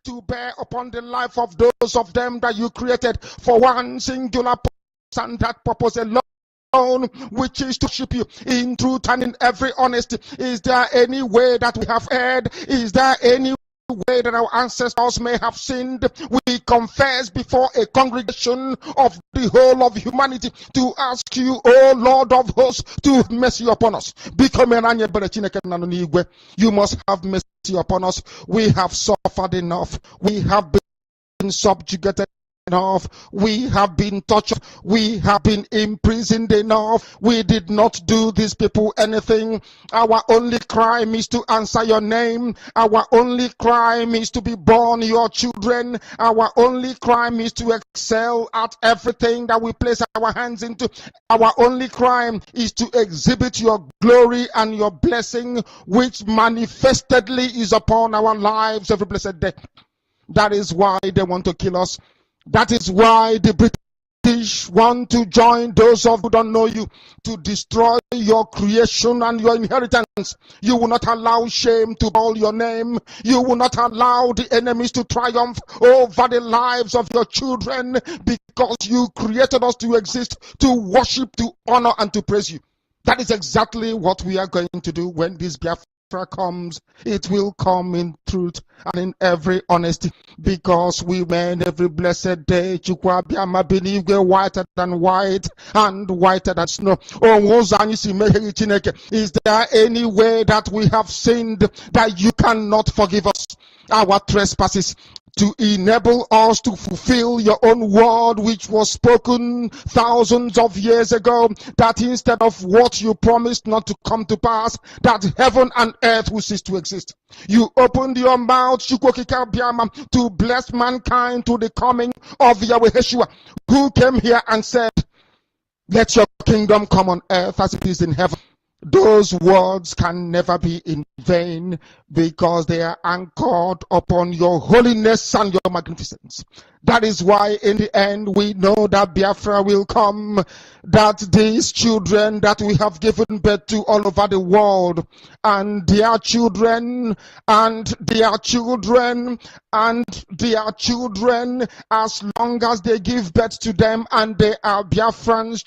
to bear upon the life of those of them that you created for one singular purpose, and that purpose alone, which is to worship you in truth and in every honesty. Is there any way that we have erred? Is there any way that our ancestors may have sinned? We confess before a congregation of the whole of humanity to ask you, O Lord of hosts, to have mercy upon us. You must have mercy upon us. We have suffered enough. We have been subjugated enough. We have been tortured. We have been imprisoned enough. We did not do these people anything. Our only crime is to answer your name. Our only crime is to be born your children. Our only crime is to excel at everything that we place our hands into. Our only crime is to exhibit your glory and your blessing, which manifestedly is upon our lives every blessed day. That is why they want to kill us. That is why the British want to join those of who don't know you to destroy your creation and your inheritance. You will not allow shame to call your name. You will not allow the enemies to triumph over the lives of your children, because you created us to exist, to worship, to honor, and to praise you. That is exactly what we are going to do when this Biafra comes. It will come in truth and in every honesty, because we men every blessed day whiter than white and whiter than snow. Is there any way that we have sinned that you cannot forgive us our trespasses, to enable us to fulfill your own word, which was spoken thousands of years ago, that instead of what you promised not to come to pass, that heaven and earth will cease to exist? You opened your mouth to bless mankind to the coming of Yahweh Yeshua, who came here and said, let your kingdom come on earth as it is in heaven. Those words can never be in vain, because they are anchored upon your holiness and your magnificence. That is why in the end we know that Biafra will come, that these children that we have given birth to all over the world, and their children, and their children, and their children, as long as they give birth to them and they are Biafrans,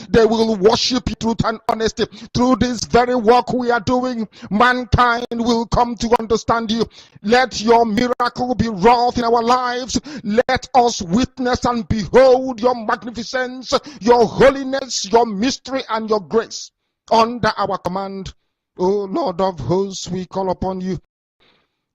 they will worship you truth and honesty. Through this very work we are doing, mankind will come to understand you. Let your miracle be wrought in our lives. Let us witness and behold your magnificence, your holiness, your mystery, and your grace under our command. O Lord of hosts, we call upon you.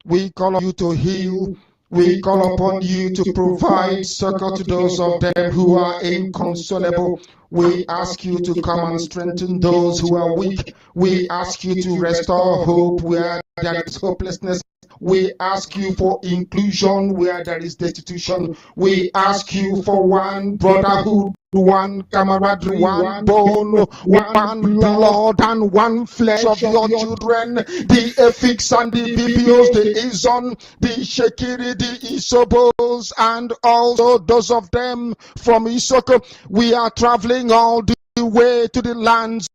We call on you to heal. We call upon you to provide succor to those of them who are inconsolable. We ask you to come and strengthen those who are weak. We ask you to restore hope where there is hopelessness. We ask you for inclusion where there is destitution. We ask you for one brotherhood, one camaraderie, one bone, one blood, and one flesh of your children. The Efiks and the Bibios, the Izon, the Shekiri, the Isobos, and also those of them from Isoko. We are traveling all the way to the lands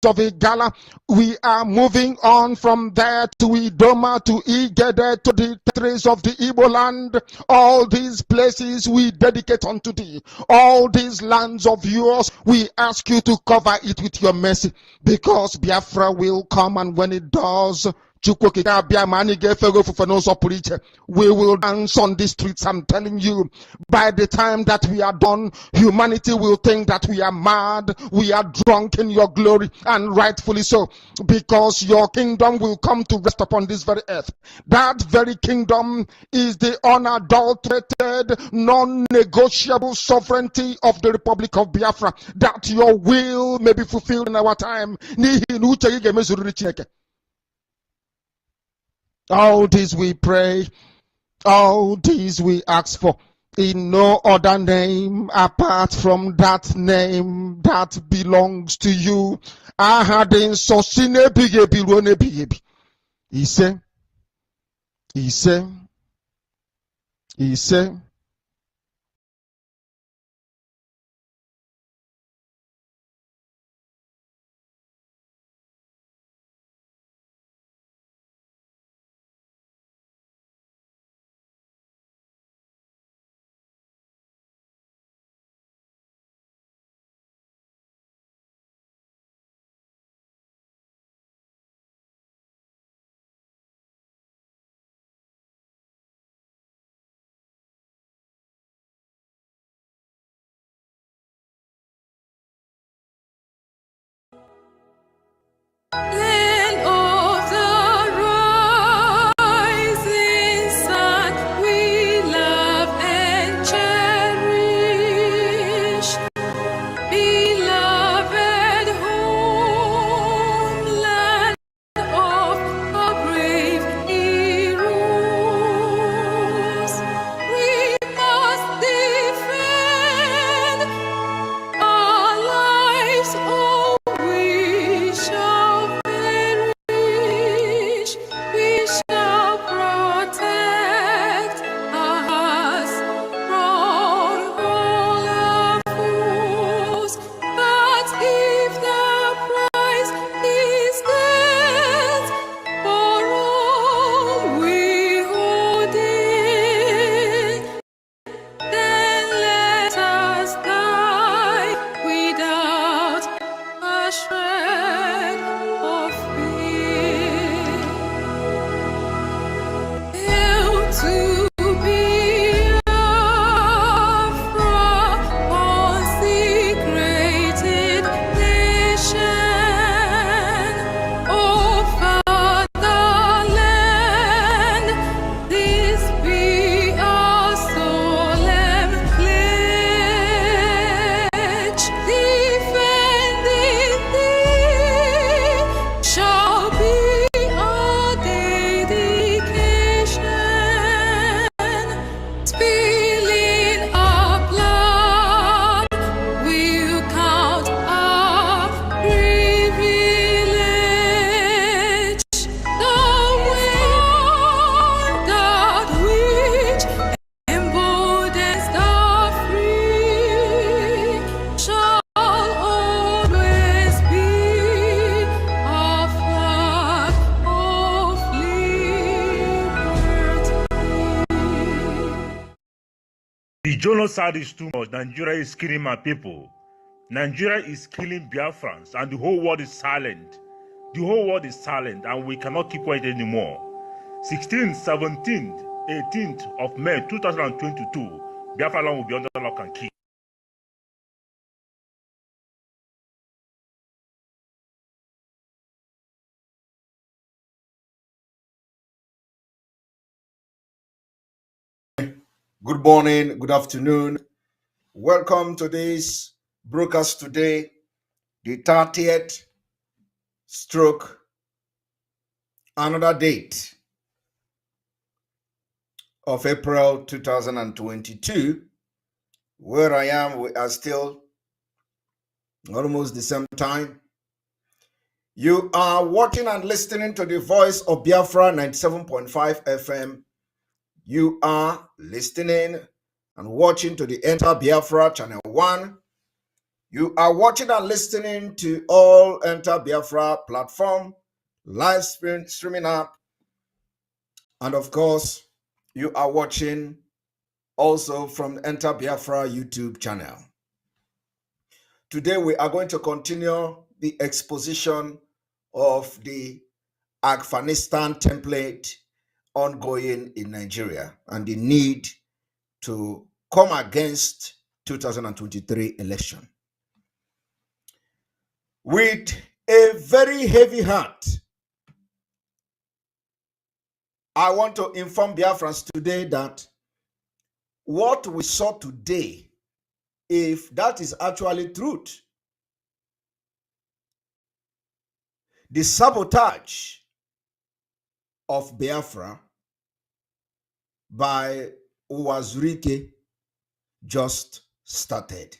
of Igala. We are moving on from there to Idoma, to Igede, to the territories of the Igbo land. All these places we dedicate unto thee. All these lands of yours, we ask you to cover it with your mercy, because Biafra will come, and when it does, we will dance on the streets. I'm telling you, by the time that we are done, humanity will think that we are mad, we are drunk in your glory, and rightfully so, because your kingdom will come to rest upon this very earth. That very kingdom is the unadulterated, non-negotiable sovereignty of the Republic of Biafra, that your will may be fulfilled in our time. All this we pray, all these we ask for, in no other name apart from that name that belongs to you. He said, genocide is too much. Nigeria is killing my people. Nigeria is killing Biafrans, and the whole world is silent. The whole world is silent, and we cannot keep quiet anymore. 16th, 17th, 18th of May 2022, Biafra land will be under lock and key. Good morning, good afternoon. Welcome to this broadcast today, the 30th stroke, another date of April 2022. Where I am, we are still almost the same time. You are watching and listening to the voice of Biafra 97.5 FM. You are listening and watching to the Enter Biafra Channel 1. You are watching and listening to all Enter Biafra platform, live streaming app, and of course, you are watching also from Enter Biafra YouTube channel. Today, we are going to continue the exposition of the Afghanistan template ongoing in Nigeria and the need to come against 2023 election. With a very heavy heart, I want to inform Biafrans today that what we saw today, if that is actually truth, the sabotage of Biafra by Uwazurike just started.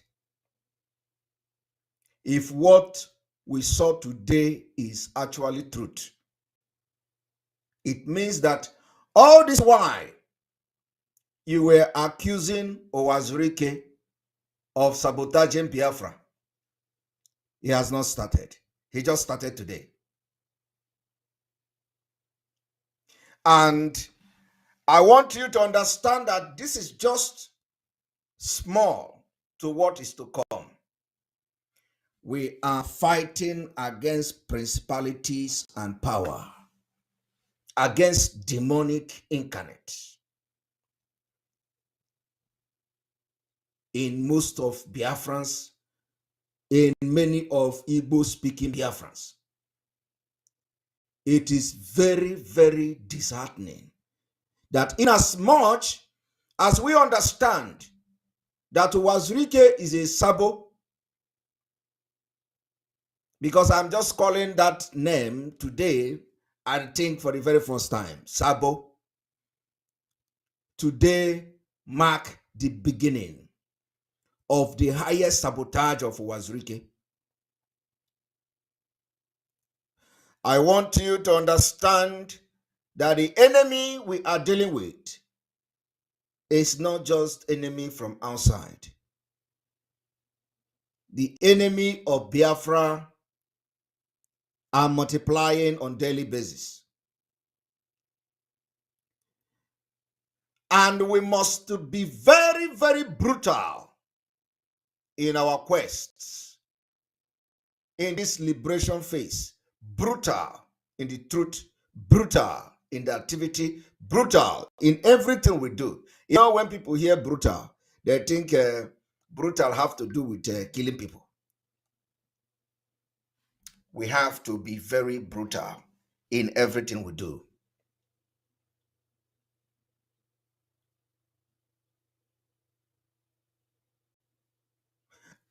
If what we saw today is actually truth, it means that all this while you were accusing Uwazurike of sabotaging Biafra, he has not started. He just started today. And I want you to understand that this is just small to what is to come. We are fighting against principalities and power, against demonic incarnate in most of Biafrans, in many of Igbo-speaking Biafrans. It is very, very disheartening that in as much as we understand that Uwazurike is a sabo, because I'm just calling that name today, I think for the very first time, sabo. Today mark the beginning of the highest sabotage of Uwazurike. I want you to understand that the enemy we are dealing with is not just enemy from outside. The enemy of Biafra are multiplying on daily basis. And we must be very, very brutal in our quests in this liberation phase. Brutal in the truth, brutal in the activity, brutal in everything we do. You know, when people hear brutal, they think brutal have to do with killing people. We have to be very brutal in everything we do.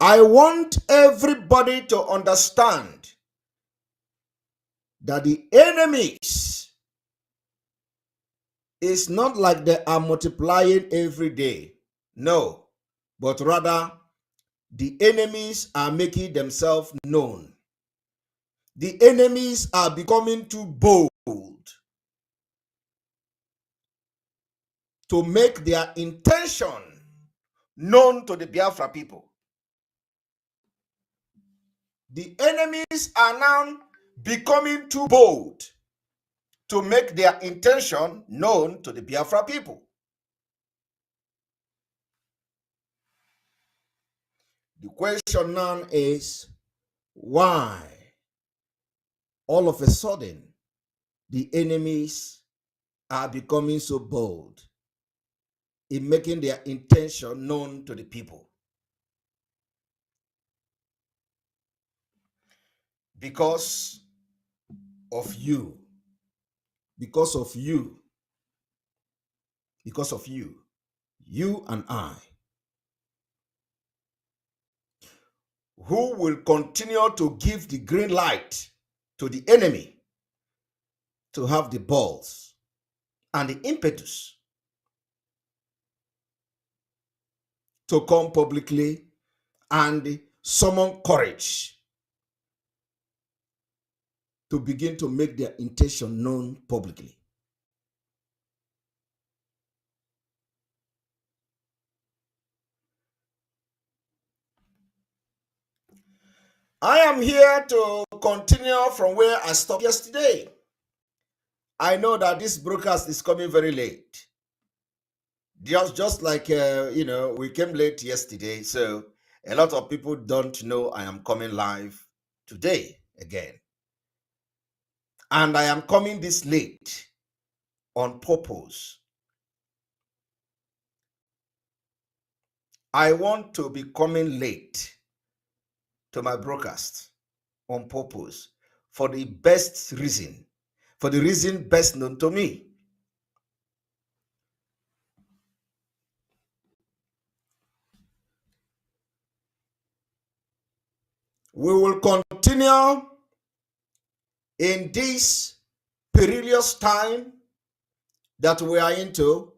I want everybody to understand that the enemies is not like they are multiplying every day. No, but rather the enemies are making themselves known. The enemies are becoming too bold to make their intention known to the Biafra people. The enemies are now becoming too bold to make their intention known to the Biafra people. The question now is why all of a sudden the enemies are becoming so bold in making their intention known to the people. Because of you. Because of you. Because of you. You and I. Who will continue to give the green light to the enemy to have the balls and the impetus to come publicly and summon courage to begin to make their intention known publicly. I am here to continue from where I stopped yesterday. I know that this broadcast is coming very late. Just like, we came late yesterday, so a lot of people don't know I am coming live today again. And I am coming this late on purpose. I want to be coming late to my broadcast on purpose for the best reason, for the reason best known to me. We will continue in this perilous time that we are into,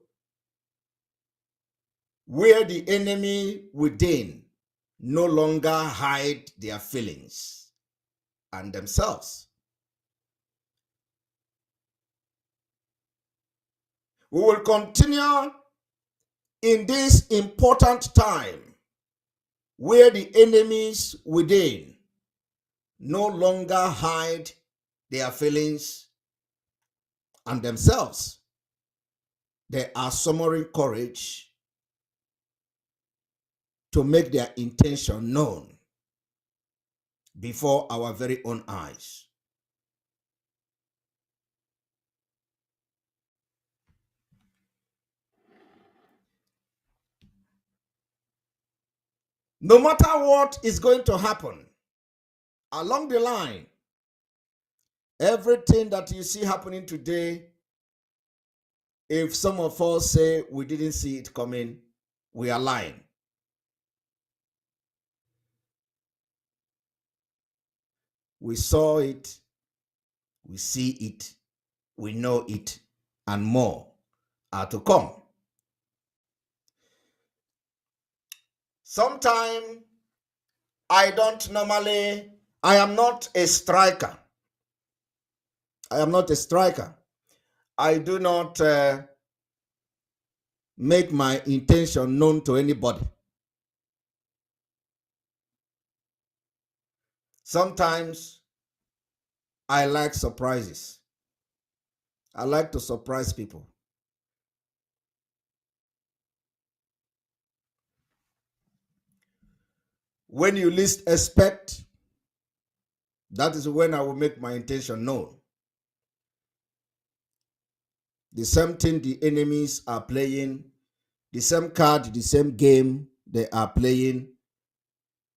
where the enemy within no longer hide their feelings and themselves. We will continue in this important time where the enemies within no longer hide their feelings and themselves. They are summoning courage to make their intention known before our very own eyes. No matter what is going to happen along the line, everything that you see happening today, if some of us say we didn't see it coming, we are lying. We saw it, we see it, we know it, and more are to come. Sometimes I am not a striker. I am not a striker. I do not make my intention known to anybody. Sometimes I like surprises. I like to surprise people. When you least expect, that is when I will make my intention known. The same thing the enemies are playing, the same card, the same game they are playing,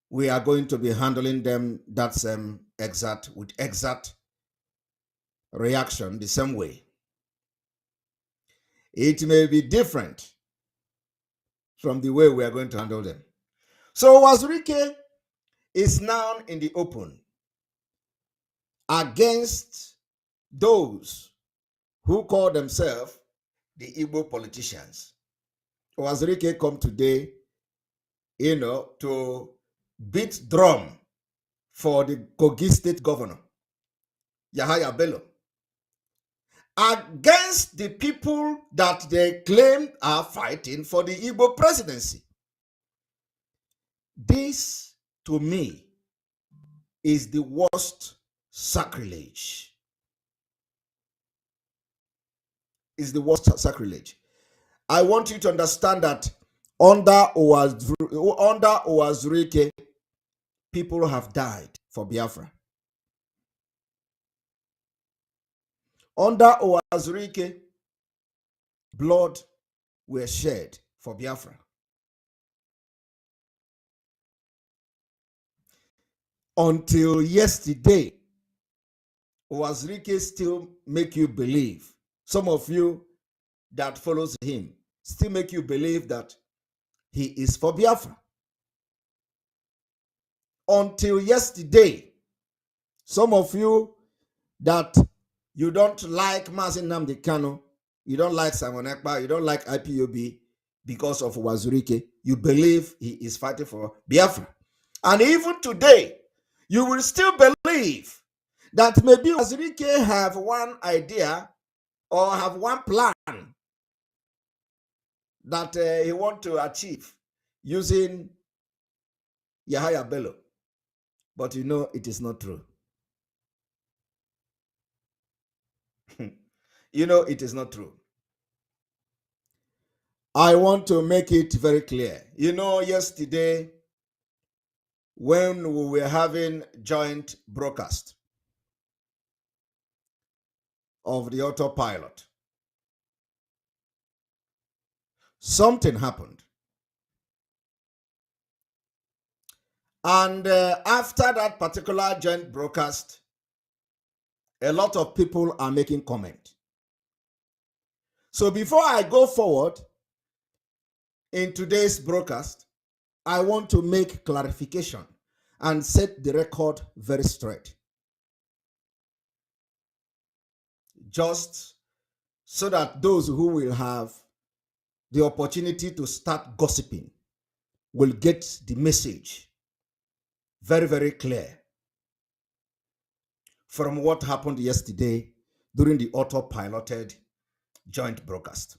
we are going to be handling them that same with exact reaction the same way. It may be different from the way we are going to handle them. So Wazirike is now in the open against those who call themselves the Igbo politicians. Wazirike come today, to beat drum for the Kogi state governor, Yahaya Bello, against the people that they claim are fighting for the Igbo presidency. This, to me, is the worst sacrilege. Is the worst sacrilege. I want you to understand that Under Owazurike, people have died for Biafra. Under Owazurike, blood were shed for Biafra. Until yesterday, Owazurike still make you believe. Some of you that follows him still make you believe that he is for Biafra. Until yesterday, some of you that you don't like Mazi Nnamdi Kanu, you don't like Simon Ekpa, you don't like IPOB because of Owazurike, you believe he is fighting for Biafra. And even today, you will still believe that maybe Owazurike have one idea or have one plan that he want to achieve using Yahaya Bello. But you know it is not true. You know it is not true. I want to make it very clear. You know, yesterday when we were having joint broadcast of the autopilot, something happened. And after that particular joint broadcast, a lot of people are making comment. So before I go forward in today's broadcast, I want to make clarification and set the record very straight. Just so that those who will have the opportunity to start gossiping will get the message very, very clear from what happened yesterday during the autopiloted joint broadcast.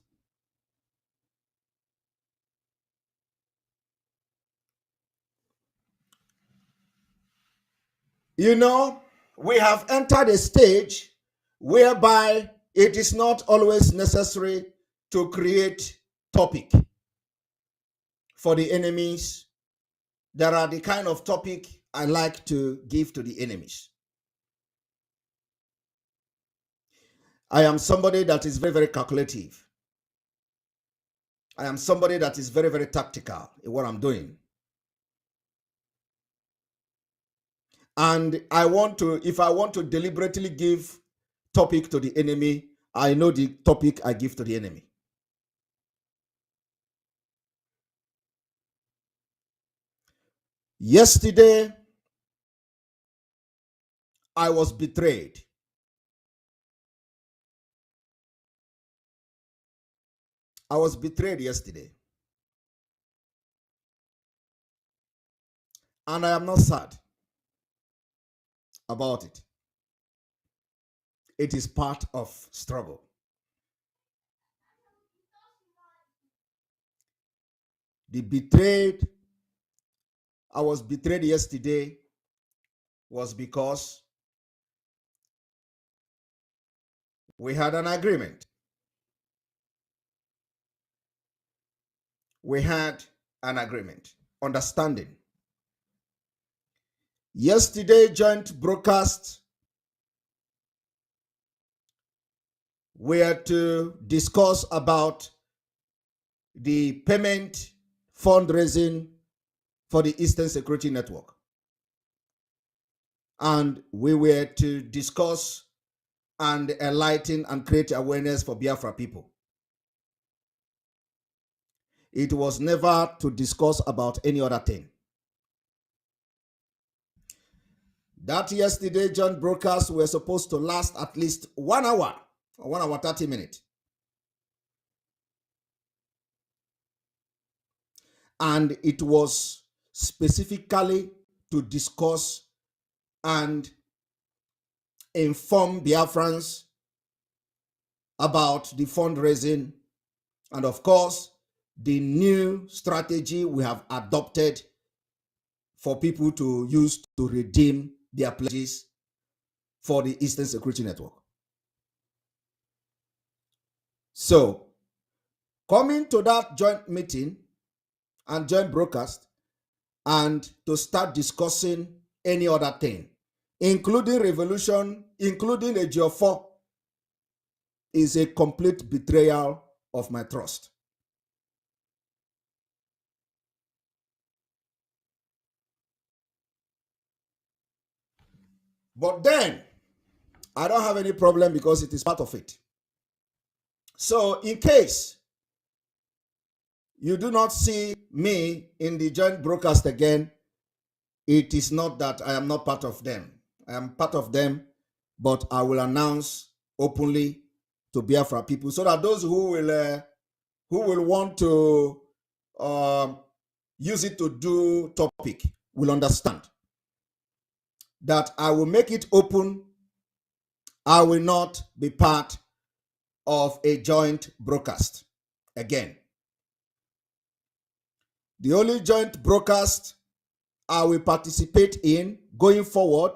You know, we have entered a stage whereby it is not always necessary to create topic for the enemies. There are the kind of topic I like to give to the enemies. I am somebody that is very, very calculative. I am somebody that is very, very tactical in what I'm doing. And I want to, if I want to deliberately give topic to the enemy, I know the topic I give to the enemy. Yesterday, I was betrayed. I was betrayed yesterday. And I am not sad about it. It is part of struggle. I was betrayed yesterday was because we had an agreement. We had an agreement, understanding. Yesterday, joint broadcast were to discuss about the payment fundraising for the Eastern Security Network. And we were to discuss and enlighten and create awareness for Biafra people. It was never to discuss about any other thing. That yesterday joint broadcast were supposed to last at least 1 hour, or 1 hour 30 minutes. And it was specifically to discuss and inform Biafrans about the fundraising and, of course, the new strategy we have adopted for people to use to redeem their pledges for the Eastern Security Network. So, coming to that joint meeting, and joint broadcast and to start discussing any other thing, including revolution, including a Geofor, is a complete betrayal of my trust. But then, I don't have any problem because it is part of it. So in case you do not see me in the joint broadcast again, it is not that I am not part of them. I am part of them, but I will announce openly to Biafra people so that those who will want to use it to do topic will understand that I will make it open. I will not be part of a joint broadcast again. The only joint broadcast I will participate in going forward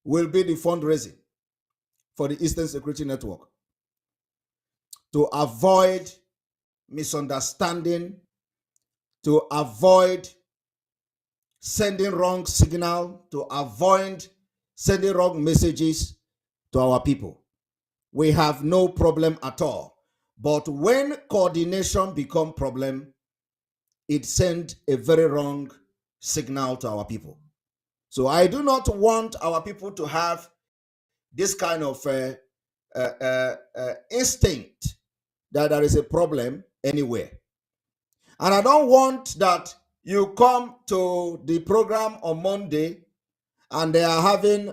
will be the fundraising for the Eastern Security Network to avoid misunderstanding, to avoid sending wrong signal, to avoid sending wrong messages to our people. We have no problem at all. But when coordination becomes problem, it sends a very wrong signal to our people. So I do not want our people to have this kind of instinct that there is a problem anywhere. And I don't want that you come to the program on Monday and they are having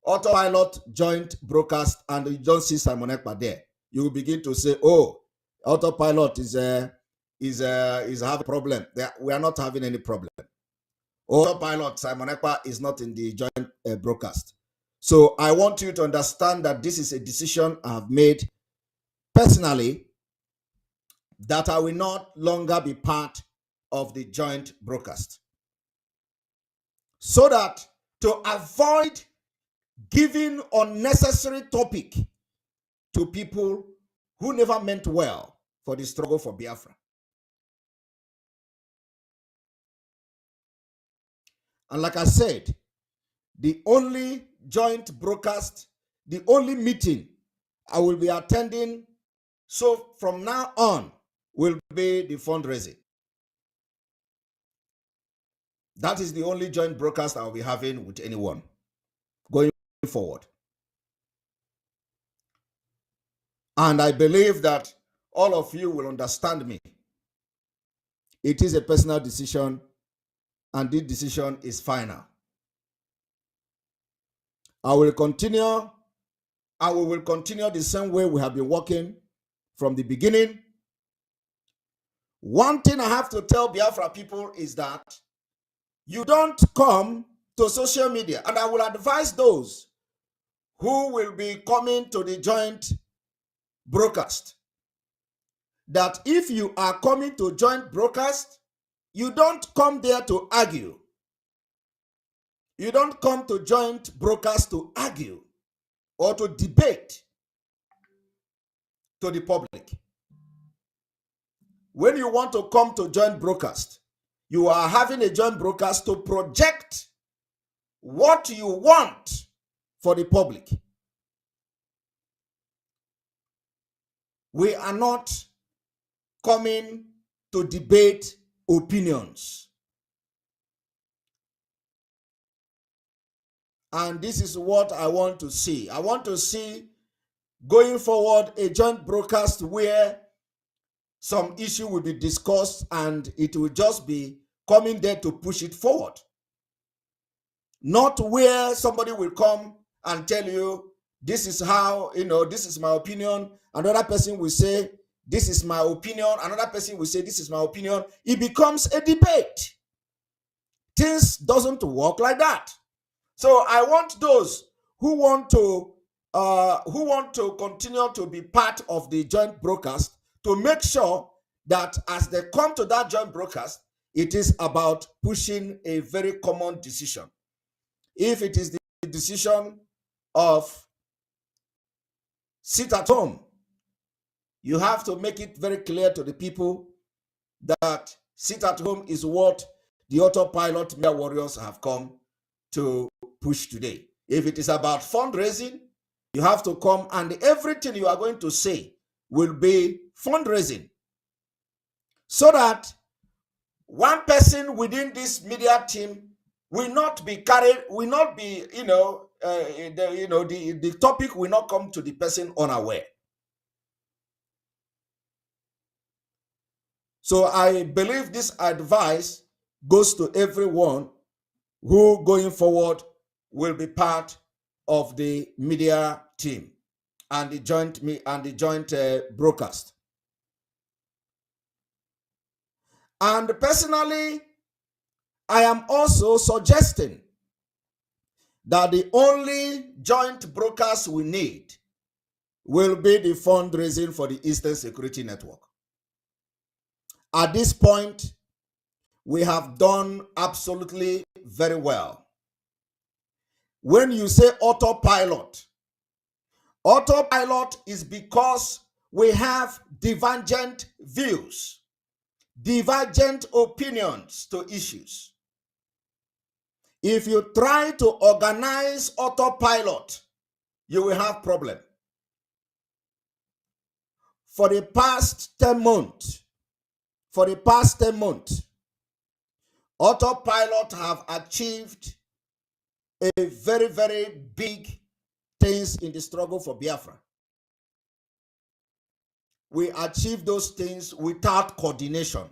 autopilot joint broadcast and you don't see Simon Ekpa there. You will begin to say, oh, autopilot is having a problem. We are not having any problem. Autopilot, Simon Ekpa is not in the joint broadcast. So I want you to understand that this is a decision I have made personally, that I will not longer be part of the joint broadcast. So that to avoid giving unnecessary topic to people who never meant well for the struggle for Biafra. And like I said, the only joint broadcast, the only meeting I will be attending, so from now on, will be the fundraising. That is the only joint broadcast I will be having with anyone going forward. And I believe that all of you will understand me. It is a personal decision, and this decision is final. I will continue the same way we have been working from the beginning. One thing I have to tell Biafra people is that you don't come to social media, and I will advise those who will be coming to the joint broadcast that if you are coming to joint broadcast, you don't come there to argue. You don't come to joint broadcast to argue or to debate to the public. When you want to come to joint broadcast, you are having a joint broadcast to project what you want for the public. We are not coming to debate opinions. And this is what I want to see. I want to see going forward a joint broadcast where some issue will be discussed and it will just be coming there to push it forward. Not where somebody will come and tell you, this is how, this is my opinion. Another person will say, this is my opinion. Another person will say, this is my opinion. It becomes a debate. Things doesn't work like that. So I want those who want to continue to be part of the joint broadcast to make sure that as they come to that joint broadcast, it is about pushing a very common decision. If it is the decision of sit at home You have to make it very clear to the people that sit at home is what the autopilot media warriors have come to push today. If it is about fundraising, you have to come and everything you are going to say will be fundraising, so that one person within this media team will not be carried, will not be, the topic will not come to the person unaware. So I believe this advice goes to everyone who going forward will be part of the media team and the joint broadcast. And personally, I am also suggesting that the only joint broadcast we need will be the fundraising for the Eastern Security Network. At this point, we have done absolutely very well. When you say autopilot is because we have divergent views, divergent opinions to issues. If you try to organize autopilot, you will have problem. For the past 10 months, autopilot have achieved a very, very big things in the struggle for Biafra. We achieved those things without coordination.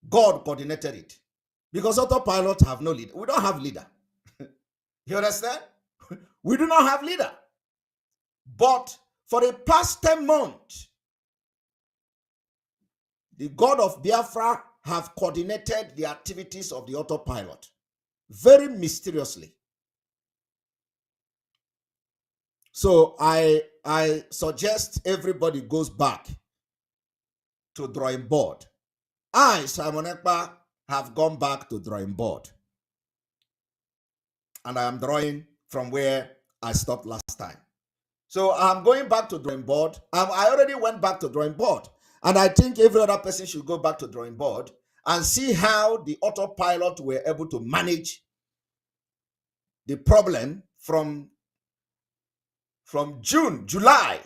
God coordinated it. Because autopilot have no leader. We don't have leader. You understand? We do not have leader. But for the past 10 months, the God of Biafra have coordinated the activities of the autopilot very mysteriously. So I suggest everybody goes back to drawing board. I, Simon Ekpa, have gone back to drawing board. And I am drawing from where I stopped last time. So I'm going back to drawing board. I already went back to drawing board. And I think every other person should go back to drawing board and see how the autopilot were able to manage the problem from June, July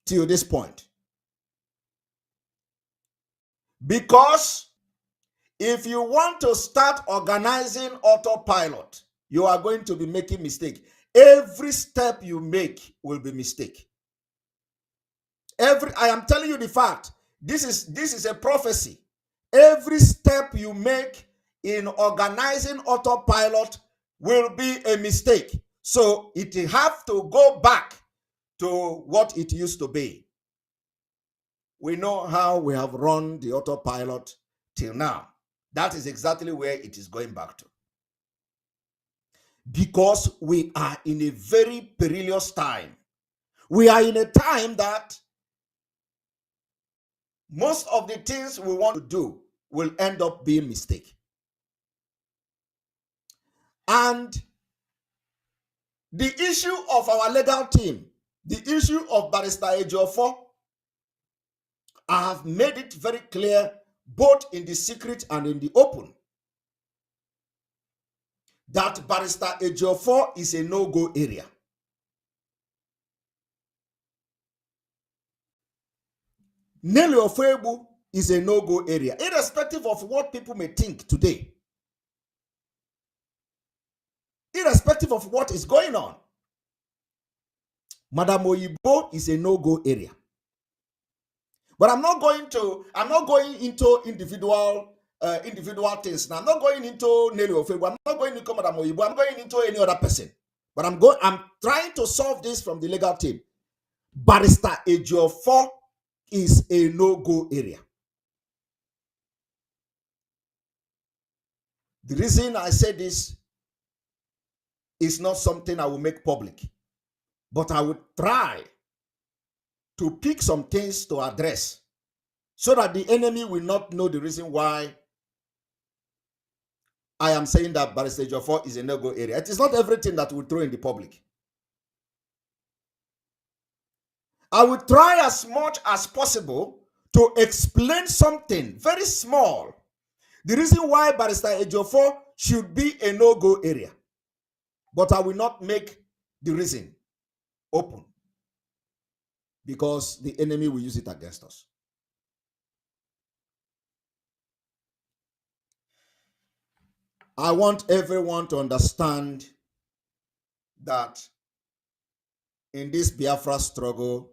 till this point. Because if you want to start organizing autopilot, you are going to be making mistake. Every step you make will be mistake. I am telling you the fact. This is a prophecy. Every step you make in organizing autopilot will be a mistake. So it have to go back to what it used to be. We know how we have run the autopilot till now. That is exactly where it is going back to. Because we are in a very perilous time. We are in a time that most of the things we want to do will end up being mistake. And the issue of our legal team, the issue of Barrister Ejiofor, I have made it very clear, both in the secret and in the open, that Barrister Ejiofor is a no-go area. Nelly Ofebu is a no-go area, irrespective of what people may think today. Irrespective of what is going on. Madam Oyibo is a no-go area. But I'm not going into individual things. Now, I'm not going into Nelly Ofebu. I'm not going into Madam Oyibo. I'm going into any other person. But I'm trying to solve this from the legal team. Barrister Ejiofor is a no-go area. The reason I say this is not something I will make public, but I would try to pick some things to address so that the enemy will not know the reason why I am saying that Barrister Ejiofor is a no-go area. It is not everything that we throw in the public. I will try as much as possible to explain something very small. The reason why Barrister Ejiofor should be a no-go area. But I will not make the reason open, because the enemy will use it against us. I want everyone to understand that in this Biafra struggle,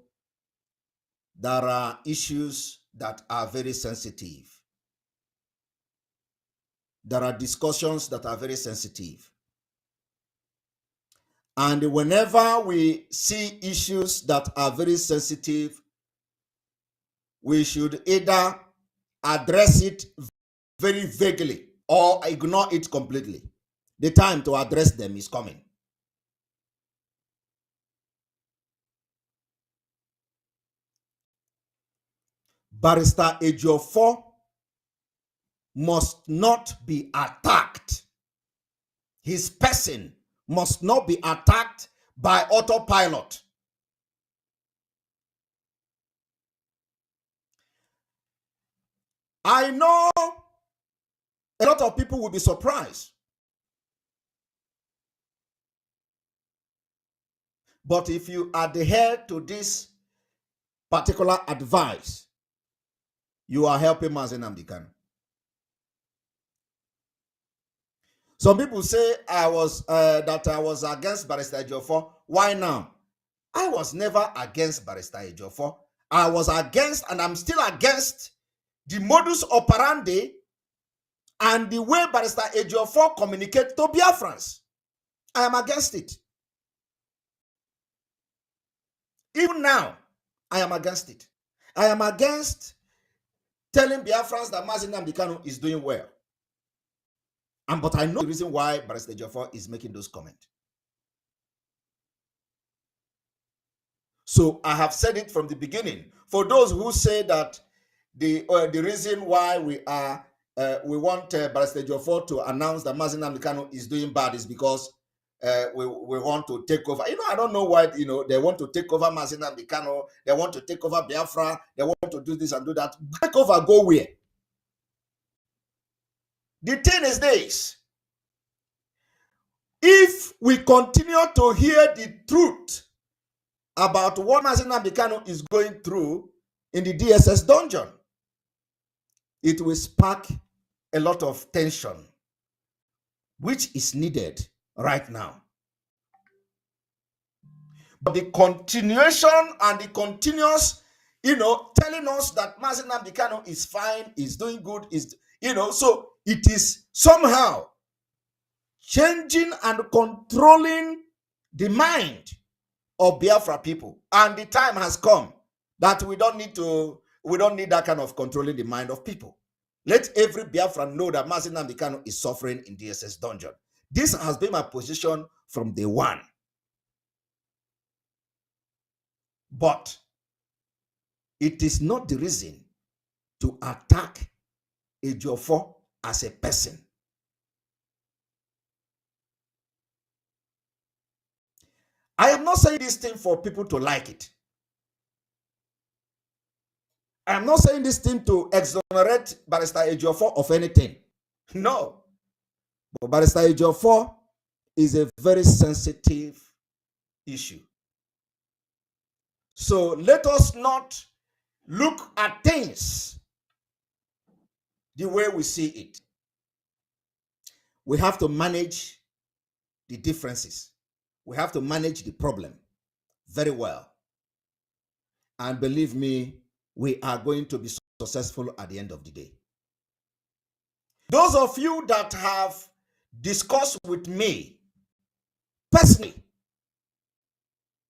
there are issues that are very sensitive. There are discussions that are very sensitive. And whenever we see issues that are very sensitive, we should either address it very vaguely or ignore it completely. The time to address them is coming. Barrister Ejiofor must not be attacked. His person must not be attacked by autopilot. I know a lot of people will be surprised. But if you adhere to this particular advice, you are helping Mazi Nnamdi Kanu. Some people say I was against Barrister Ejiofor. Why now? I was never against Barrister Ejiofor. I was against, and I'm still against, the modus operandi and the way Barrister Ejiofor communicates to Biafrans. I am against it. Even now, I am against it. I am against telling Biafrans that Mazi Nnamdi Kanu is doing well. But I know the reason why Barrister Ejiofor is making those comments. So I have said it from the beginning. For those who say that the reason why we want Barrister Ejiofor to announce that Mazi Nnamdi Kanu is doing bad is because we want to take over. I don't know why, they want to take over Mazi Nnamdi Kanu. They want to take over Biafra. They want to do this and do that. Take over, go where? The thing is this. If we continue to hear the truth about what Mazi Nnamdi Kanu is going through in the DSS dungeon, it will spark a lot of tension, which is needed right now. But the continuation and the continuous, telling us that Mazi Nnamdi Kanu is fine, is doing good, so it is somehow changing and controlling the mind of Biafra people. And the time has come that we don't need that kind of controlling the mind of people. Let every Biafran know that Mazi Nnamdi Kanu is suffering in DSS dungeon. This has been my position from day one. But it is not the reason to attack Ejiofor as a person. I am not saying this thing for people to like it. I am not saying this thing to exonerate Barrister Ejiofor of anything. No. But Barrister Ejiofor is a very sensitive issue. So let us not look at things the way we see it. We have to manage the differences. We have to manage the problem very well. And believe me, we are going to be successful at the end of the day. Those of you that have discussed with me personally,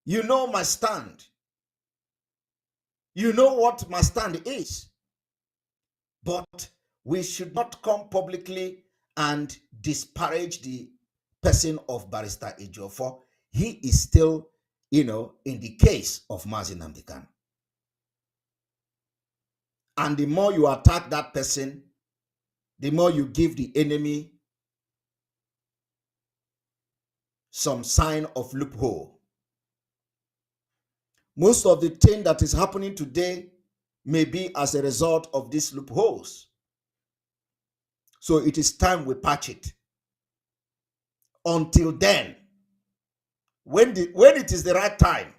you know my stand. You know what my stand is. But we should not come publicly and disparage the person of Barrister Ejiofor. He is still, in the case of Mazi Nnamdi Kanu. And the more you attack that person, the more you give the enemy some sign of loophole. Most of the thing that is happening today may be as a result of these loopholes. So it is time we patch it. Until then, when it is the right time,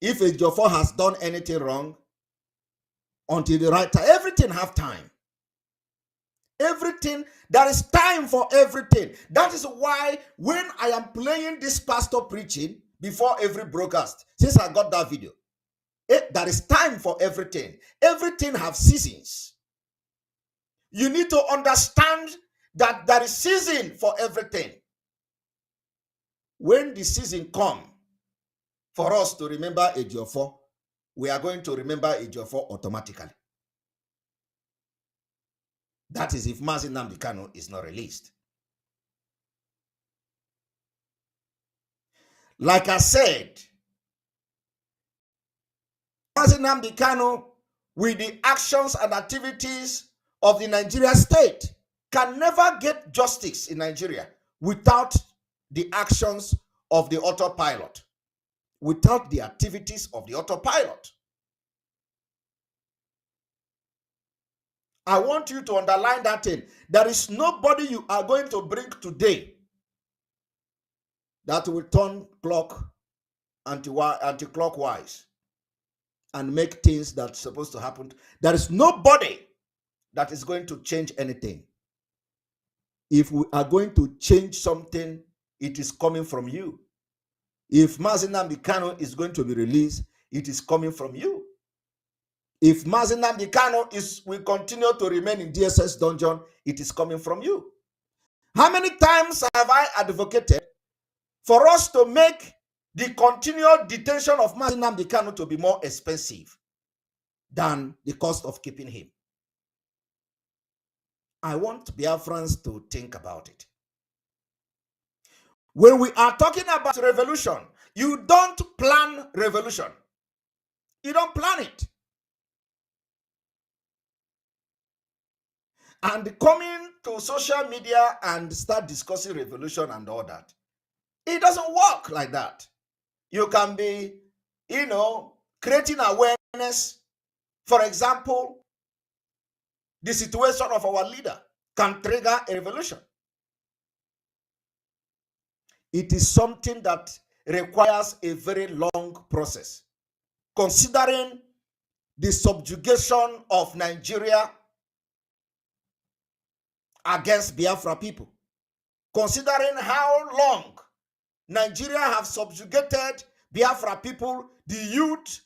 if a Jofo has done anything wrong, until the right time, everything have time. Everything, there is time for everything. That is why when I am playing this pastor preaching before every broadcast, since I got that video, there is time for everything. Everything have seasons. You need to understand that there is season for everything. When the season come for us to remember Ejiofor, we are going to remember Ejiofor automatically. That is if Mazi Nnamdi Kanu is not released. Like I said, Mazi Nnamdi Kanu, with the actions and activities of the Nigeria state, can never get justice in Nigeria without the actions of the autopilot, without the activities of the autopilot. I want you to underline that thing. There is nobody you are going to bring today that will turn clock anti-clockwise and make things that's supposed to happen. There is nobody that is going to change anything. If we are going to change something, it is coming from you. If Mazi Nnamdi Kanu is going to be released, it is coming from you. If Mazi Nnamdi Kanu will continue to remain in DSS dungeon, it is coming from you. How many times have I advocated for us to make the continual detention of Mazi Nnamdi Kanu to be more expensive than the cost of keeping him? I want Biafrans to think about it. When we are talking about revolution, you don't plan revolution. You don't plan it. And coming to social media and start discussing revolution and all that, it doesn't work like that. You can be, creating awareness. For example, the situation of our leader can trigger a revolution. It is something that requires a very long process, considering the subjugation of Nigeria against Biafra people, considering how long Nigeria have subjugated Biafra people, the youth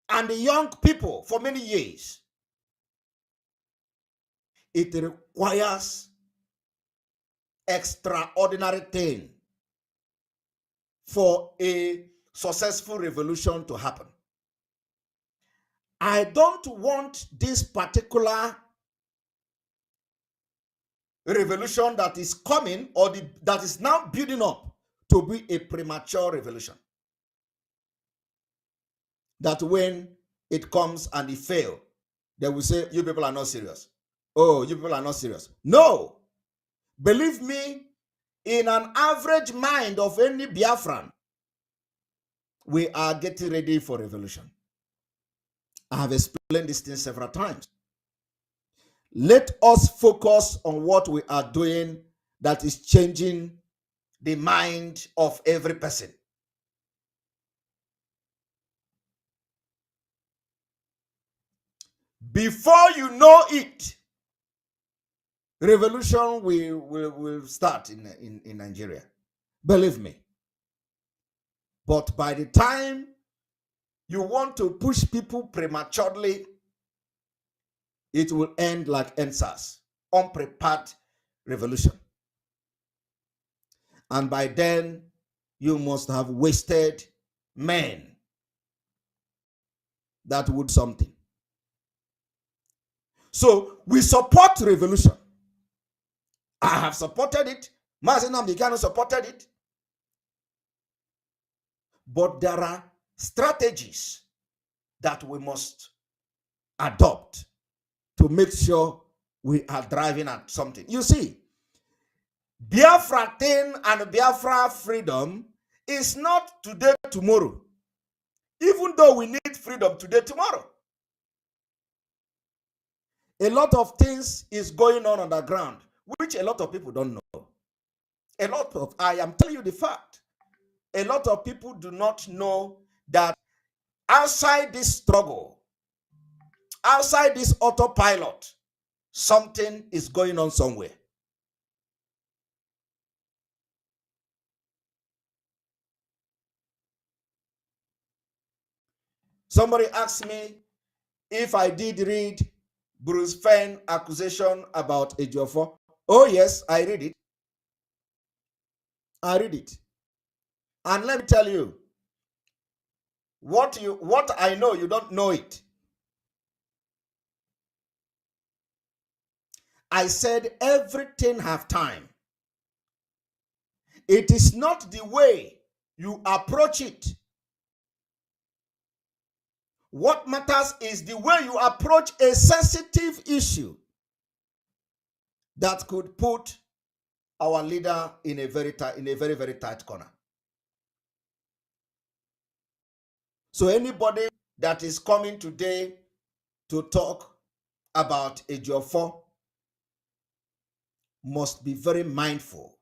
and the young people for many years. It requires extraordinary thing for a successful revolution to happen. I don't want this particular revolution that is coming or that is now building up to be a premature revolution. That when it comes and it fails, they will say, you people are not serious. Oh, you people are not serious. No. Believe me, in an average mind of any Biafran, we are getting ready for revolution. I have explained this thing several times. Let us focus on what we are doing that is changing the mind of every person. Before you know it, revolution will start in Nigeria. Believe me. But by the time you want to push people prematurely, it will end like NSAS, unprepared revolution. And by then, you must have wasted men that would something. So we support revolution. I have supported it. Mazi Nnamdi Kanu supported it. But there are strategies that we must adopt to make sure we are driving at something. You see, Biafra thing and Biafra freedom is not today, tomorrow. Even though we need freedom today, tomorrow. A lot of things is going on the ground, which a lot of people don't know. I am telling you the fact. A lot of people do not know that outside this struggle, outside this autopilot, something is going on somewhere. Somebody asked me if I did read Bruce Fenn accusation about Ejiofor. Oh yes, I read it. I read it. And let me tell you, what I know, you don't know it. I said everything have time. It is not the way you approach it. What matters is the way you approach a sensitive issue that could put our leader in a very, very tight corner. So anybody that is coming today to talk about Ejiofor must be very mindful.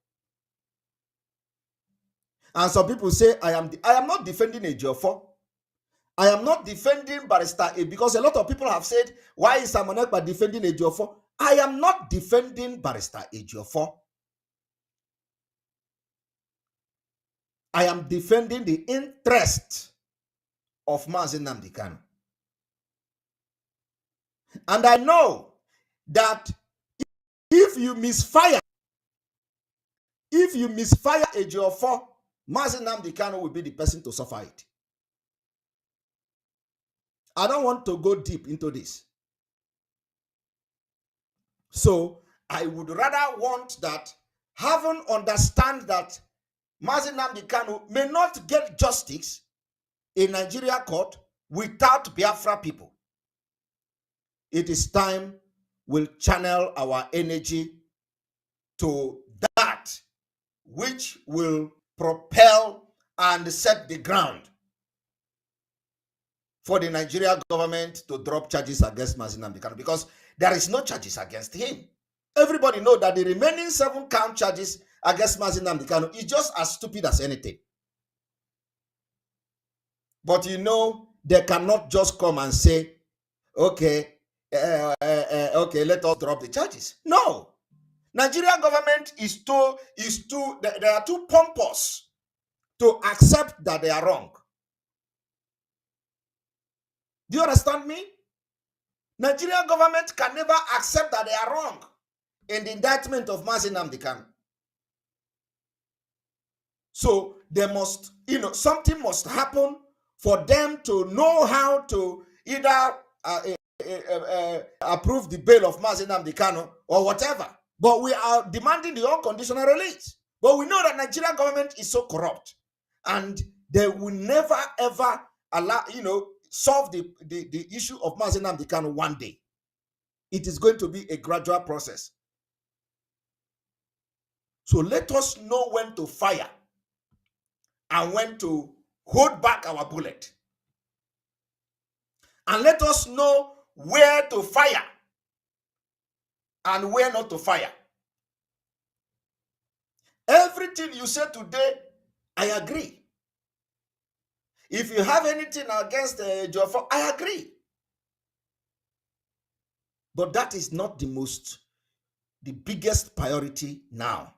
And some people say, I am not defending Ejiofor. I am not defending Barrister A, because a lot of people have said, why is Simon Ekpa defending Ejiofor? I am not defending Barrister Ejiofor. I am defending the interest of Mazi Nnamdi Kanu. And I know that if you misfire Ejiofor, Mazi Nnamdi Kanu will be the person to suffer it. I don't want to go deep into this. So I would rather want that, having understand that Mazi Nnamdi Kanu may not get justice in Nigeria court without Biafra people. It is time we'll channel our energy to that which will propel and set the ground for the Nigeria government to drop charges against Mazi Nnamdi Kanu, because there is no charges against him. Everybody knows that the remaining 7 count charges against Mazi Nnamdi Kanu is just as stupid as anything. But you know, they cannot just come and say, okay, okay, let us drop the charges. No. Nigeria government they are too pompous to accept that they are wrong. Do you understand me? Nigerian government can never accept that they are wrong in the indictment of Mazi Nnamdi Kanu. So they must, something must happen for them to know how to either approve the bail of Mazi Nnamdi Kanu or whatever. But we are demanding the unconditional release. But we know that Nigerian government is so corrupt, and they will never ever allow, solve the issue of Mazi Nnamdi Kanu one day. It is going to be a gradual process. So let us know when to fire and when to hold back our bullet. And let us know where to fire and where not to fire. Everything you say today, I agree. If you have anything against Ejiofor, I agree. But that is not the biggest priority now.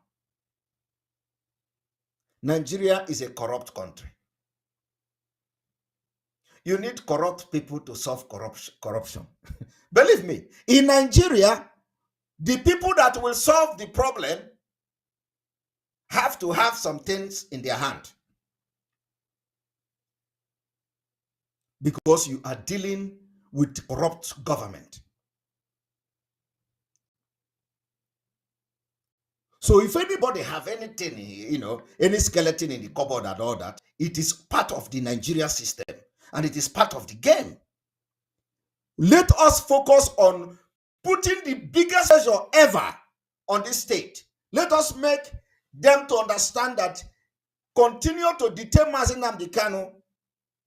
Nigeria is a corrupt country. You need corrupt people to solve corruption. Believe me, in Nigeria, the people that will solve the problem have to have some things in their hand. Because you are dealing with corrupt government. So if anybody have anything, any skeleton in the cupboard and all that, it is part of the Nigeria system and it is part of the game. Let us focus on putting the biggest pressure ever on this state. Let us make them to understand that continue to detain Mazi Nnamdi Kanu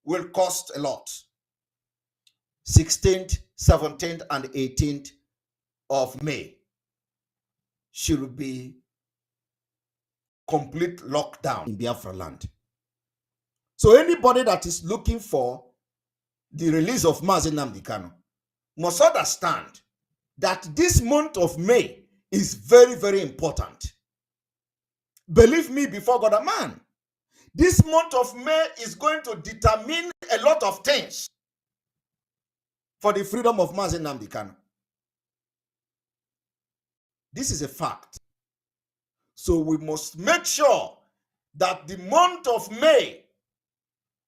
will cost a lot. 16th, 17th, and 18th of May should be complete lockdown in Biafra land. So anybody that is looking for the release of Mazi Nnamdi Kanu must understand that this month of May is very, very important. Believe me before God and man, this month of May is going to determine a lot of things for the freedom of Mazi Nnamdi Kanu. This is a fact. So we must make sure that the month of May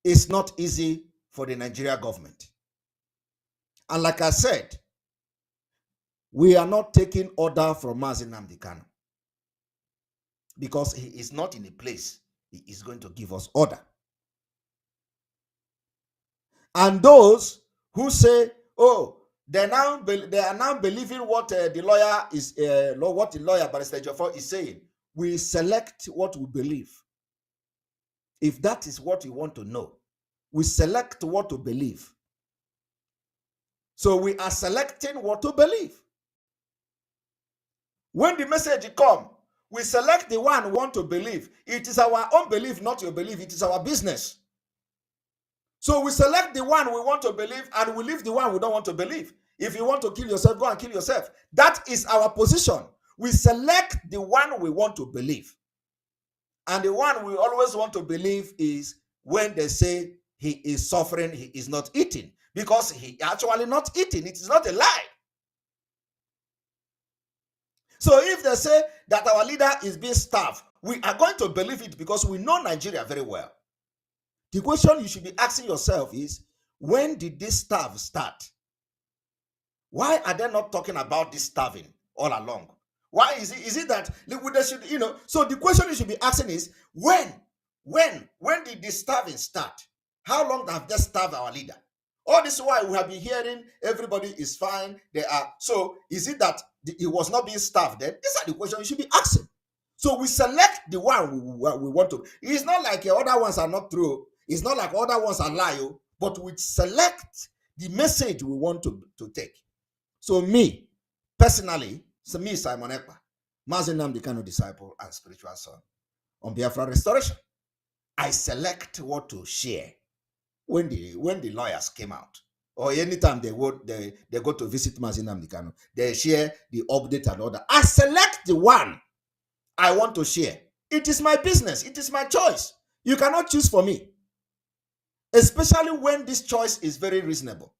is not easy for the Nigeria government. And like I said, we are not taking order from Mazi Nnamdi Kanu because he is not in a place he is going to give us order. And those who say, oh, they are now believing what the lawyer is, what the lawyer Barrister Ejiofor is saying. We select what we believe. If that is what you want to know, we select what to believe. So we are selecting what to believe. When the message comes, we select the one we want to believe. It is our own belief, not your belief. It is our business. So we select the one we want to believe and we leave the one we don't want to believe. If you want to kill yourself, go and kill yourself. That is our position. We select the one we want to believe. And the one we always want to believe is when they say he is suffering, he is not eating. Because he actually not eating. It is not a lie. So if they say that our leader is being starved, we are going to believe it because we know Nigeria very well. The question you should be asking yourself is, when did this starve start? Why are they not talking about this starving all along? Why is it that they should, so the question you should be asking is, when did this starving start? How long have they starved our leader? All this while we have been hearing everybody is fine. So is it that he was not being starved then? These are the questions you should be asking. So we select the one we want to. It's not like the other ones are not true. It's not like other ones are lie, but we select the message we want to take. So me, personally, Simon Ekpa, Mazi Nnamdi Kanu disciple and spiritual son, on Biafra restoration, I select what to share when the lawyers came out, or anytime they go to visit Mazi Nnamdi Kanu, they share the update and order. I select the one I want to share. It is my business. It is my choice. You cannot choose for me. Especially when this choice is very reasonable.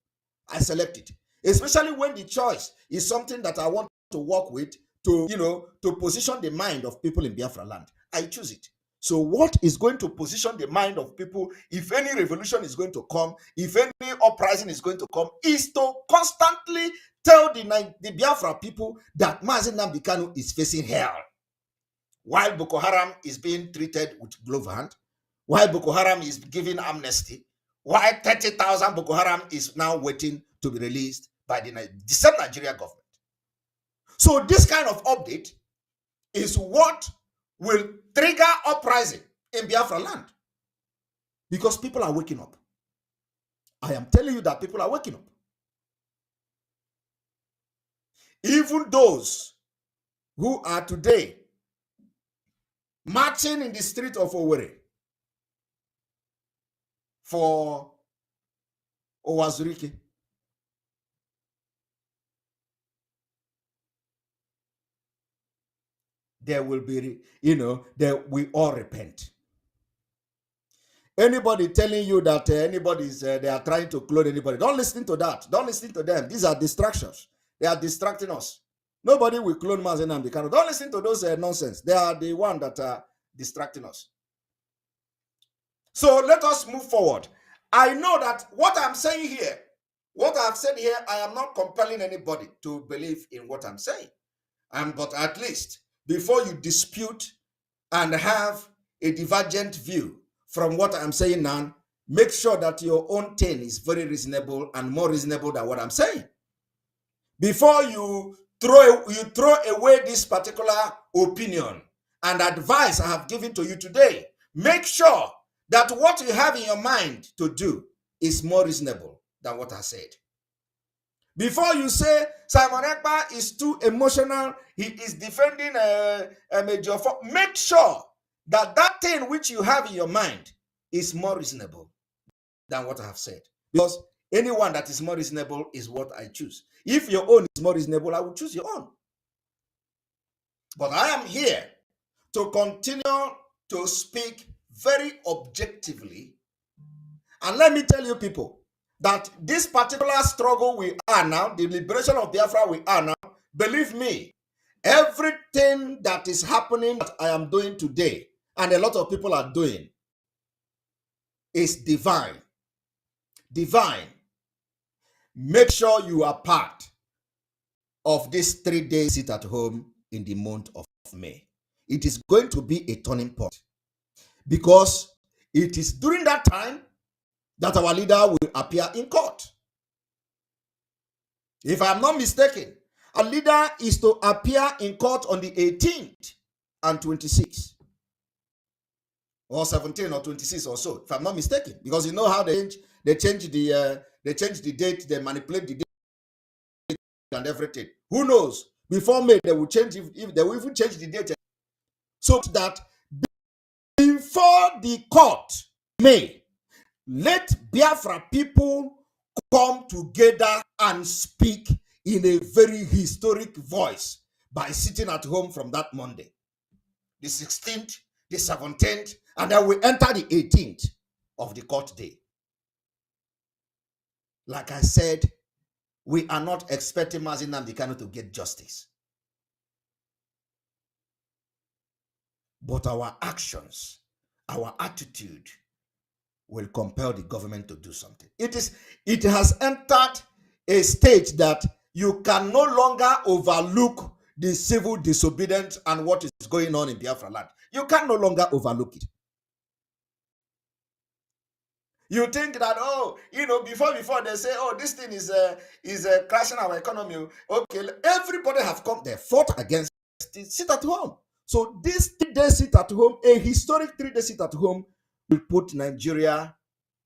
I select it. Especially when the choice is something that I want to work with to position the mind of people in Biafra land. I choose it. So what is going to position the mind of people, if any revolution is going to come, if any uprising is going to come, is to constantly tell the Biafra people that Mazi Nnamdi Kanu is facing hell. While Boko Haram is being treated with glove hand, while Boko Haram is giving amnesty, while 30,000 Boko Haram is now waiting to be released by the same Nigeria government. So this kind of update is what will trigger uprising in Biafra land. Because people are waking up. I am telling you that people are waking up. Even those who are today marching in the street of Owerri for Owazurike. There will be, we all repent. Anybody telling you that they are trying to clone anybody, don't listen to that. Don't listen to them. These are distractions. They are distracting us. Nobody will clone Mazi Nnamdi Kanu. Don't listen to those nonsense. They are the one that are distracting us. So let us move forward. I know that what I'm saying here, what I've said here, I am not compelling anybody to believe in what I'm saying. But at least before you dispute and have a divergent view from what I'm saying now, make sure that your own thing is very reasonable and more reasonable than what I'm saying. Before you throw away this particular opinion and advice I have given to you today, make sure that what you have in your mind to do is more reasonable than what I said. Before you say Simon Ekpa is too emotional, he is defending a major, make sure that that thing which you have in your mind is more reasonable than what I have said. Because anyone that is more reasonable is what I choose. If your own is more reasonable, I will choose your own. But I am here to continue to speak very objectively. And let me tell you people that this particular struggle we are now, the liberation of Biafra we are now, believe me, everything that is happening that I am doing today and a lot of people are doing is divine. Divine. Make sure you are part of this 3-day sit at home in the month of May. It is going to be a turning point because it is during that time that our leader will appear in court. If I'm not mistaken, a leader is to appear in court on the 18th and 26th, or 17 or 26 or so, if I'm not mistaken, because you know how they change the date, they manipulate the date and everything. Who knows? Before May, they will change, if they will even change the date, so that before the court May, let Biafra people come together and speak in a very historic voice by sitting at home from that Monday, the 16th, the 17th, and then we enter the 18th of the court day. Like I said, we are not expecting Mazi Nnamdi Kanu to get justice. But our actions, our attitude will compel the government to do something. It has entered a stage that you can no longer overlook the civil disobedience and what is going on in Biafra land. You can no longer overlook it. You think that, oh, before they say, oh, this thing is crashing our economy. Okay, everybody have come, they fought against it. Sit at home. So this 3-day sit at home, a historic 3-day sit at home, will put Nigeria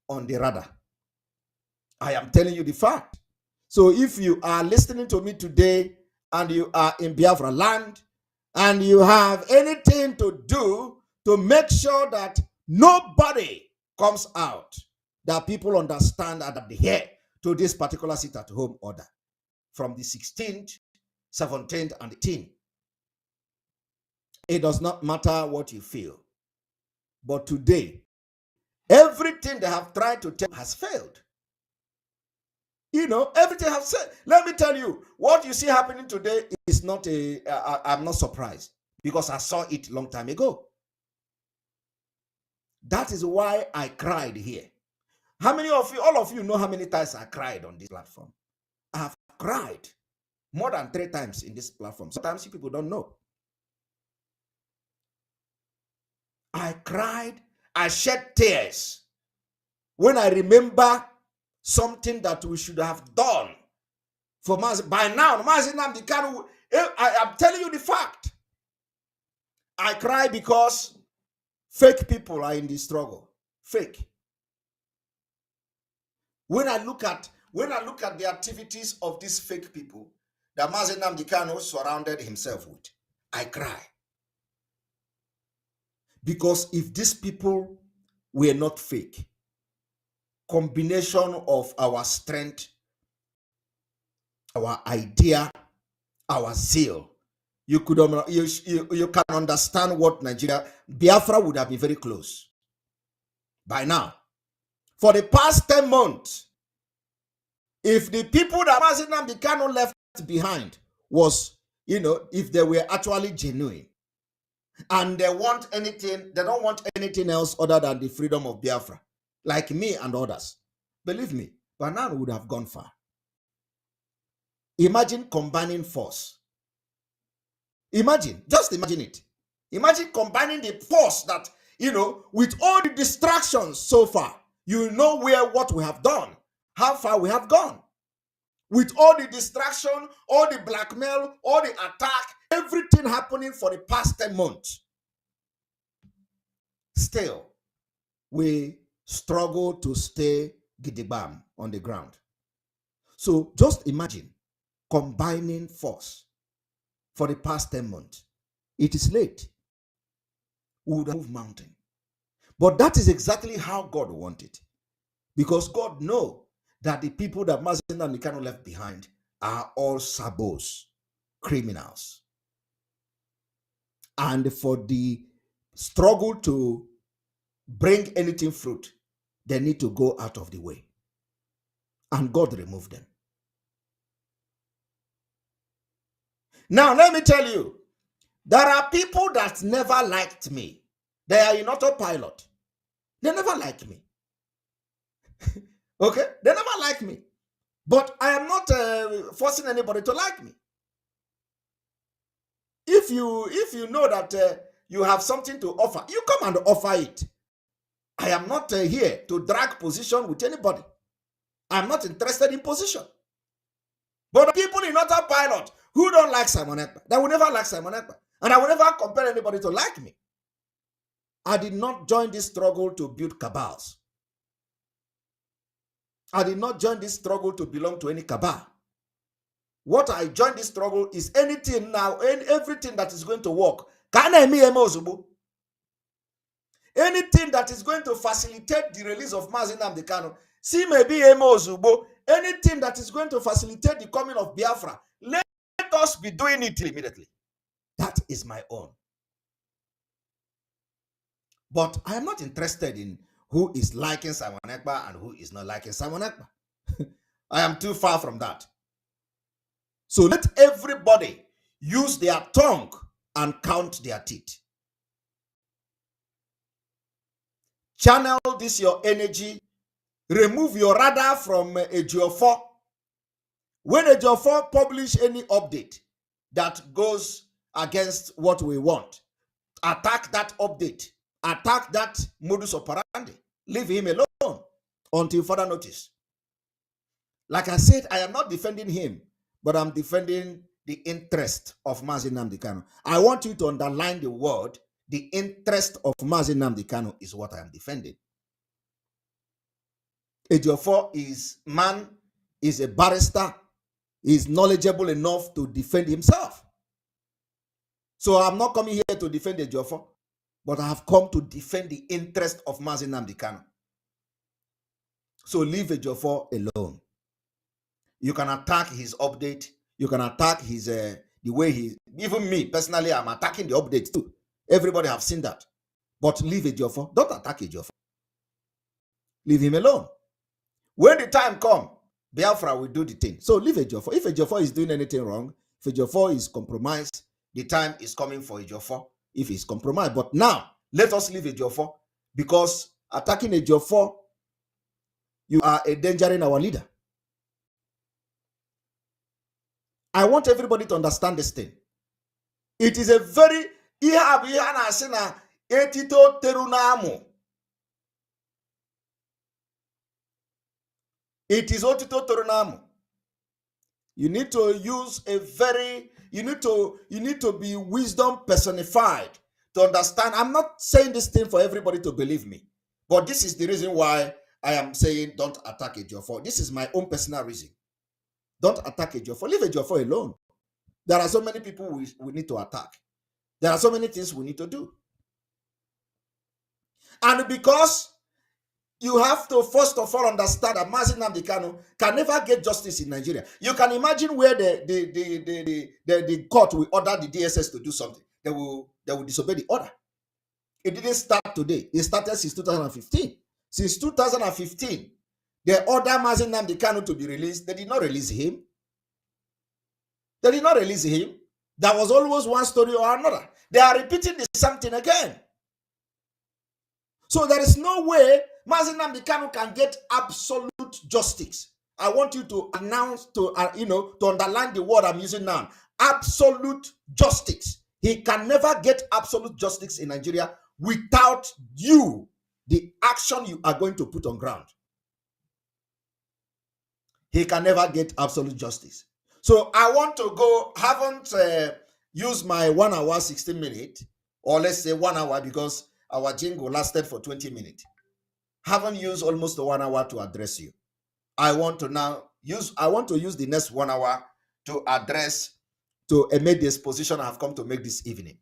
on the radar. I am telling you the fact. So if you are listening to me today and you are in Biafra land and you have anything to do to make sure that nobody comes out, that people understand and adhere to this particular sit at home order from the 16th, 17th, and 18th. It does not matter what you feel. But today, everything they have tried to tell has failed. Everything has said. Let me tell you, what you see happening today is not I'm not surprised because I saw it a long time ago. That is why I cried here. How many of you, all of you know how many times I cried on this platform? I have cried more than 3 times in this platform. Sometimes people don't know. I cried, I shed tears when I remember something that we should have done for Mazi. By now, Mazi Nnamdi Kanu, I am telling you the fact. I cry because fake people are in the struggle. Fake. When I look at the activities of these fake people that Mazi Nnamdi Kanu surrounded himself with, I cry. Because if these people were not fake, combination of our strength, our idea, our zeal, you can understand what Biafra would have been very close by now. For the past 10 months, if the people that Mazi Nnamdi Kanu left behind was, if they were actually genuine, and they don't want anything else other than the freedom of Biafra, like me and others, believe me, Banana would have gone far. Imagine combining force. Just imagine it. Imagine combining the force that, with all the distractions so far, what we have done, how far we have gone. With all the distraction, all the blackmail, all the attack, everything happening for the past 10 months. Still, we struggle to stay gidigam on the ground. So just imagine combining force for the past 10 months. It is late. We would have moved mountain. But that is exactly how God wanted. Because God knows that the people that Mazi Nnamdi Kanu left behind are all sabos, criminals. And for the struggle to bring anything fruit, they need to go out of the way. And God removed them. Now, let me tell you, there are people that never liked me. They are in autopilot. They never liked me. Okay? They never liked me. But I am not forcing anybody to like me. If you know that you have something to offer, you come and offer it. I am not here to drag position with anybody. I'm not interested in position. But people in autopilot who don't like Simon Ekpa, they will never like Simon Ekpa. And I will never compel anybody to like me. I did not join this struggle to build cabals. I did not join this struggle to belong to any cabal. What I joined this struggle is anything now, everything that is going to work. Anything that is going to facilitate the release of Mazi Nnamdi Kanu. See, maybe anything that is going to facilitate the coming of Biafra. Let us be doing it immediately. That is my own. But I am not interested in who is liking Simon Ekpa and who is not liking Simon Ekpa. I am too far from that. So let everybody use their tongue and count their teeth. Channel this your energy. Remove your radar from Ejiofor. When Ejiofor publish any update that goes against what we want, attack that update. Attack that modus operandi. Leave him alone until further notice. Like I said, I am not defending him, but I'm defending the interest of Mazi Nnamdi Kanu. I want you to underline the word, the interest of Mazi Nnamdi Kanu is what I am defending. Ejiofor is a barrister, is knowledgeable enough to defend himself. So I'm not coming here to defend Ejiofor, but I have come to defend the interest of Mazi Nnamdi Kanu. So leave Ejiofor alone. You can attack his update. You can attack his the way he. Even me personally, I'm attacking the updates too. Everybody have seen that. But leave Ejiofor. Don't attack Ejiofor. Leave him alone. When the time comes, Biafra will do the thing. So leave Ejiofor. If Ejiofor is doing anything wrong, if Ejiofor is compromised, the time is coming for Ejiofor. If he's compromised, but now let us leave Ejiofor, because attacking Ejiofor, you are endangering our leader. I want everybody to understand this thing. It is a very etito terunamu. It is otito terunamu. You need to use a very, you need to be wisdom personified to understand. I'm not saying this thing for everybody to believe me, but this is the reason why I am saying don't attack Ejiofor. This is my own personal reason. Don't attack Ejiofor. Leave Ejiofor alone. There are so many people we need to attack. There are so many things we need to do. And because you have to first of all understand that Mazi Nnamdi Kanu can never get justice in Nigeria. You can imagine where the court will order the DSS to do something. They will disobey the order. It didn't start today. It started since 2015. Since 2015, they ordered Mazi Nnamdi Kanu to be released. They did not release him. They did not release him. There was always one story or another. They are repeating the same thing again. So there is no way Mazi Nnamdi Kanu can get absolute justice. I want you to announce, to underline the word I'm using now. Absolute justice. He can never get absolute justice in Nigeria without you, the action you are going to put on ground. He can never get absolute justice. So I want to go, haven't used my 1 hour, 16 minutes, or let's say 1 hour, because our jingle lasted for 20 minutes. haven't used almost 1 hour to address you. I want to use the next 1 hour to address, to make the exposition I have come to make this evening.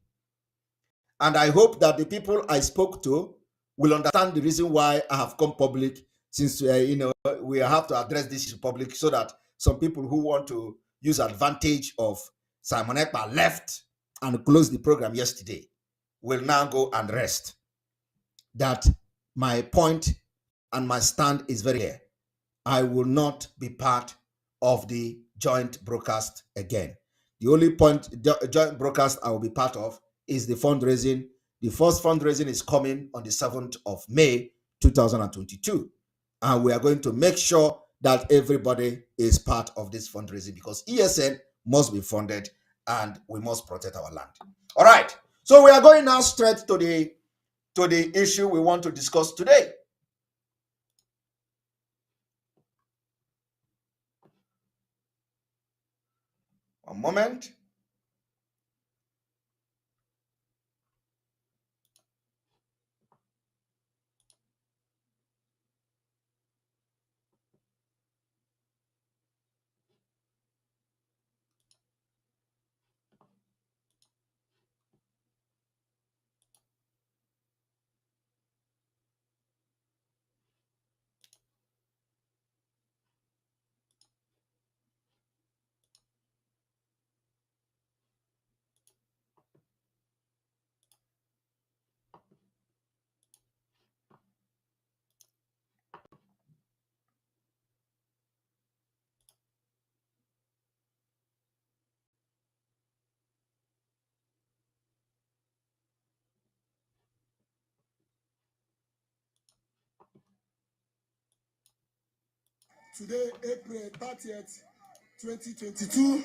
And I hope that the people I spoke to will understand the reason why I have come public, since we have to address this in public, so that some people who want to use advantage of Simon Ekpa left and closed the program yesterday will now go and rest. That my point and my stand is very clear. I will not be part of the joint broadcast again. The only joint broadcast I will be part of is the fundraising. The first fundraising is coming on the 7th of May, 2022. And we are going to make sure that everybody is part of this fundraising, because ESN must be funded and we must protect our land. All right. So we are going now straight to the issue we want to discuss today. One moment. Today, April 30th, 2022,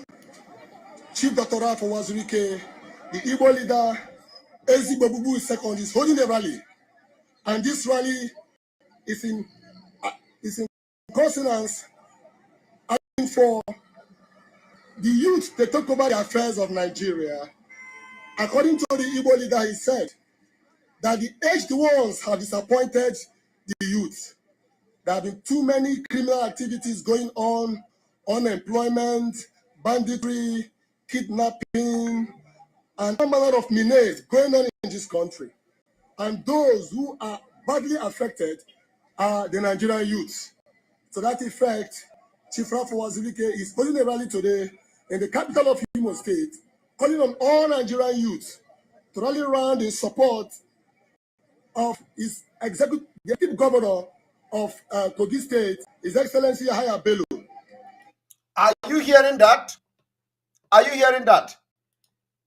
Chief Dr. Ralph Wazirike, the Igbo leader, Ezigbo II, is holding a rally. And this rally is in consonance for the youth that talk over the affairs of Nigeria. According to the Igbo leader, he said that the aged ones have disappointed the youth. There have been too many criminal activities going on, unemployment, banditry, kidnapping, and a manner of menace going on in this country. And those who are badly affected are the Nigerian youths. To that effect, Chief Ralph Wazirike is holding a rally today in the capital of Imo State, calling on all Nigerian youths to rally around in support of his executive governor of Kogi State, His Excellency Yahaya Bello. Are you hearing that? Are you hearing that?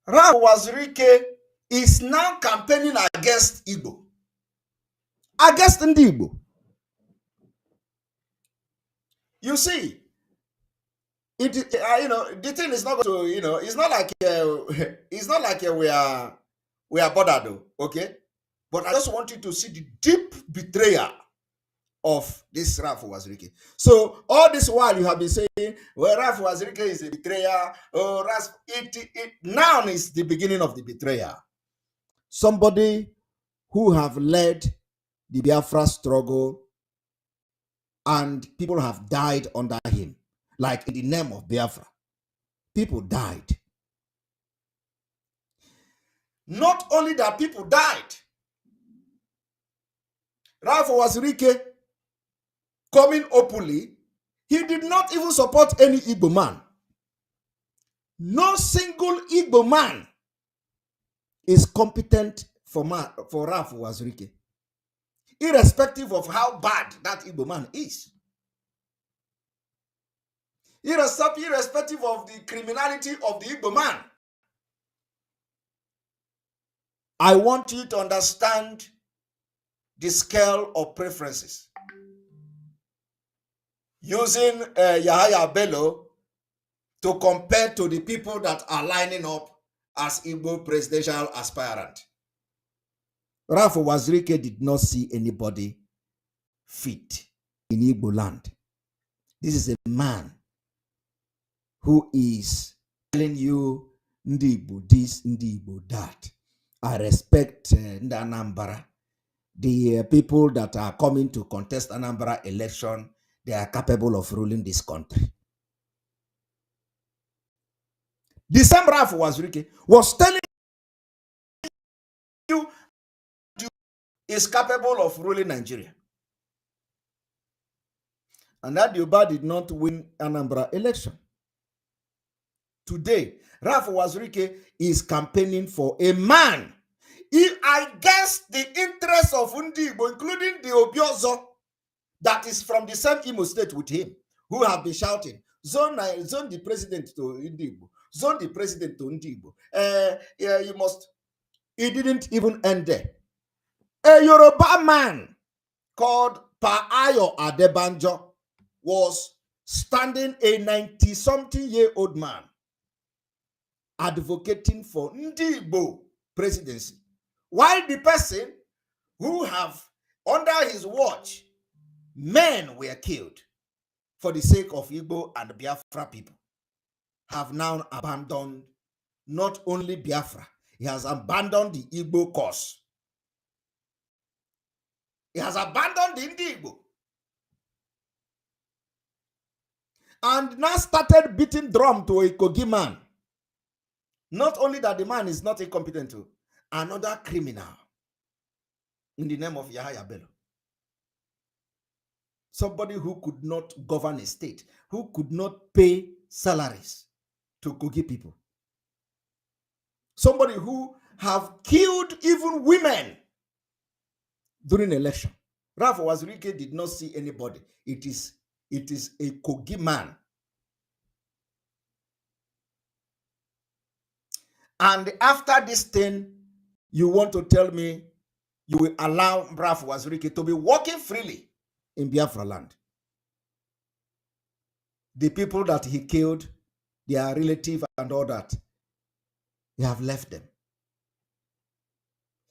Ralph Wazirike is now campaigning against Igbo. Against the Igbo. You see, the thing is not going to, it's not like we are bothered though, okay? But I just want you to see the deep betrayal of this Ralph Wazirike. So all this while you have been saying, well, Ralph Wazirike is a betrayer. Oh, now is the beginning of the betrayal. Somebody who have led the Biafra struggle and people have died under him, like in the name of Biafra. People died. Not only that, people died. Ralph Wazirike, coming openly, he did not even support any Igbo man. No single Igbo man is competent for Ralph Wazirike, irrespective of how bad that Igbo man is. Irrespective of the criminality of the Igbo man. I want you to understand the scale of preferences. Using Yahaya Bello to compare to the people that are lining up as Igbo presidential aspirant. Ralph Wazirike did not see anybody fit in Igbo land. This is a man who is telling you Ndi Igbo this, Ndi Igbo that. I respect Nda Anambra. the people that are coming to contest Anambra election, they are capable of ruling this country. The same Ralph Wazirike was telling you is capable of ruling Nigeria. And that Yoruba did not win Anambra election. Today, Ralph Wazirike is campaigning for a man. If I guess the interests of Ndigbo, including the Obiozo, that is from the same Imo state with him, who have been shouting, zone the president to Ndigbo, zone the president to Ndigbo. Yeah, you must. It didn't even end there. A Yoruba man called Paayo Adebanjo was standing, a 90-something-year-old man, advocating for Ndigbo presidency. While the person who have, under his watch, men were killed for the sake of Igbo and Biafra people, have now abandoned not only Biafra, he has abandoned the Igbo cause. He has abandoned the Ndigbo. And now started beating drum to a Kogi man. Not only that the man is not incompetent, to another criminal in the name of Yahaya Bello. Somebody who could not govern a state, who could not pay salaries to Kogi people. Somebody who have killed even women during election. Ralph Wazirike did not see anybody. It is a Kogi man. And after this thing, you want to tell me you will allow Ralph Wazirike to be walking freely in Biafra land. The people that he killed, their relative and all that, he have left them.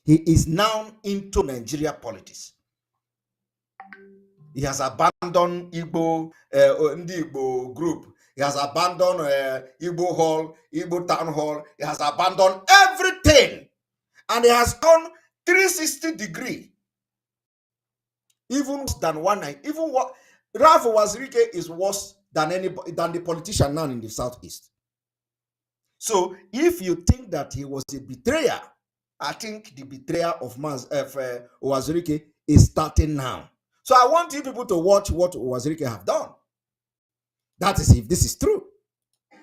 He is now into Nigeria politics. He has abandoned Igbo, Ndigbo group. He has abandoned Igbo hall, Igbo town hall. He has abandoned everything. And he has gone 360 degree. Even worse than one night. Even what Ralph Wazirike is worse than anybody, than the politician now in the southeast. So if you think that he was a betrayer, I think the betrayal of Wazirike is starting now. So I want you people to watch what Wazirike have done. That is if this is true.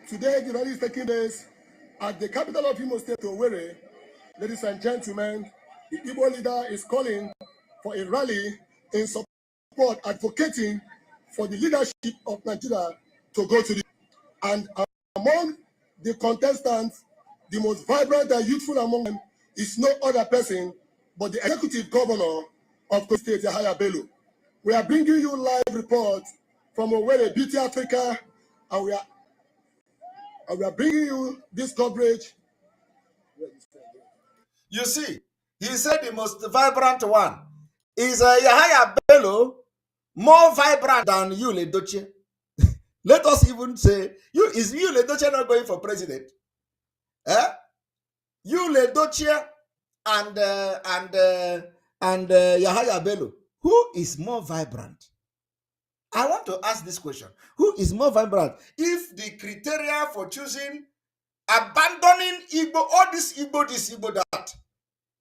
Today, the rally is taking place at the capital of Imo State, Owerri. Ladies and gentlemen, the Igbo leader is calling for a rally in support, advocating for the leadership of Nigeria to go to the... And among the contestants, the most vibrant and youthful among them is no other person but the executive governor of Kogi State, Yahaya Bello. We are bringing you live reports from Owerri, Beauty Africa, and we are bringing you this coverage. You see, he said the most vibrant one is Yahaya Bello, more vibrant than Yul Edochie. Let us even say, is Yul Edochie not going for president? Yul Edochie and Yahaya Bello, who is more vibrant? I want to ask this question. Who is more vibrant? If the criteria for choosing, abandoning Igbo, all this Igbo, that,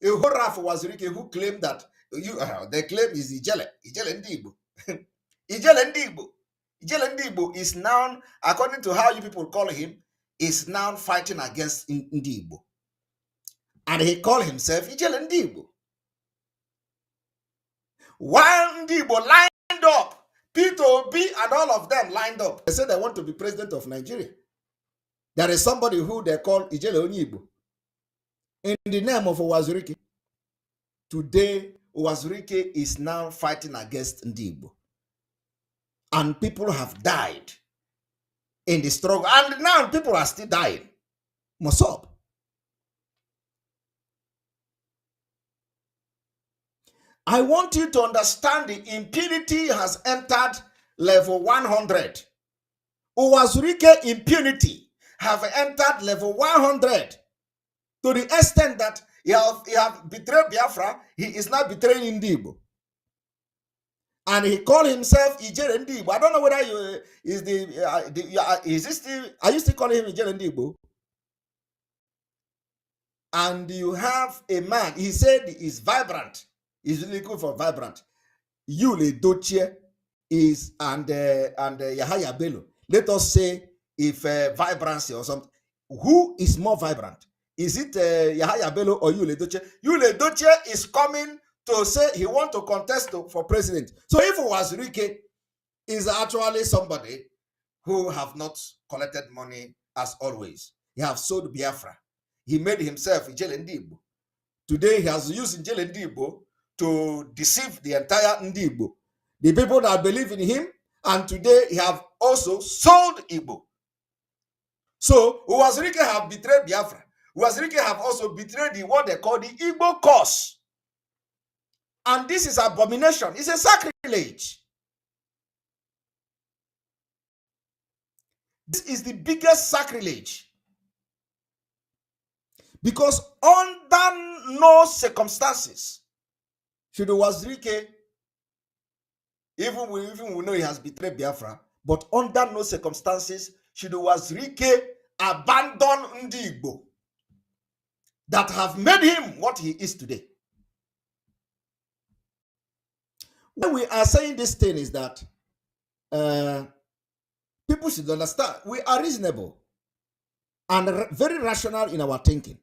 a whole Ralph Wazirike who claimed that, the claim is Ijele Ndigbo. Ijele Ndigbo is now, according to how you people call him, is now fighting against Ndigbo. And he called himself Ijele Ndigbo. While Ndigbo lined up, Peter Obi and all of them lined up. They said they want to be president of Nigeria. There is somebody who they call Ijele Onyibo in the name of Wazirike. Today, Wazirike is now fighting against Ndigbo. And people have died in the struggle. And now people are still dying. Mosob. I want you to understand the impunity has entered level 100. Wazirike impunity have entered level 100 to the extent that He have betrayed Biafra. He is not betraying Ndibo. And he called himself Ijere Ndibo. I don't know whether you is is this still, are you still calling him Ijere Ndibo? And you have a man, he said he's vibrant. He's really good for vibrant. Yule Dochie is and Yahaya Bello. Let us say if vibrancy or something. Who is more vibrant? Is it Yahaya Bello or Yule Dochie? Yule Dochie is coming to say he want to contest for president. So if it was Rike, is actually somebody who have not collected money as always. He have sold Biafra. He made himself Ijele Ndibo. Today he has used Ijele Ndibo to deceive the entire Ndibo, the people that believe in him, and today he have also sold Igbo. So Uwazirike have betrayed Biafra. Uwazirike have also betrayed what they call the Igbo cause. And this is abomination. It's a sacrilege. This is the biggest sacrilege. Because under no circumstances should Uwazirike, even we know he has betrayed Biafra, but under no circumstances should Uwazirike abandon Ndigbo that have made him what he is today. When we are saying this thing is that people should understand we are reasonable and very rational in our thinking.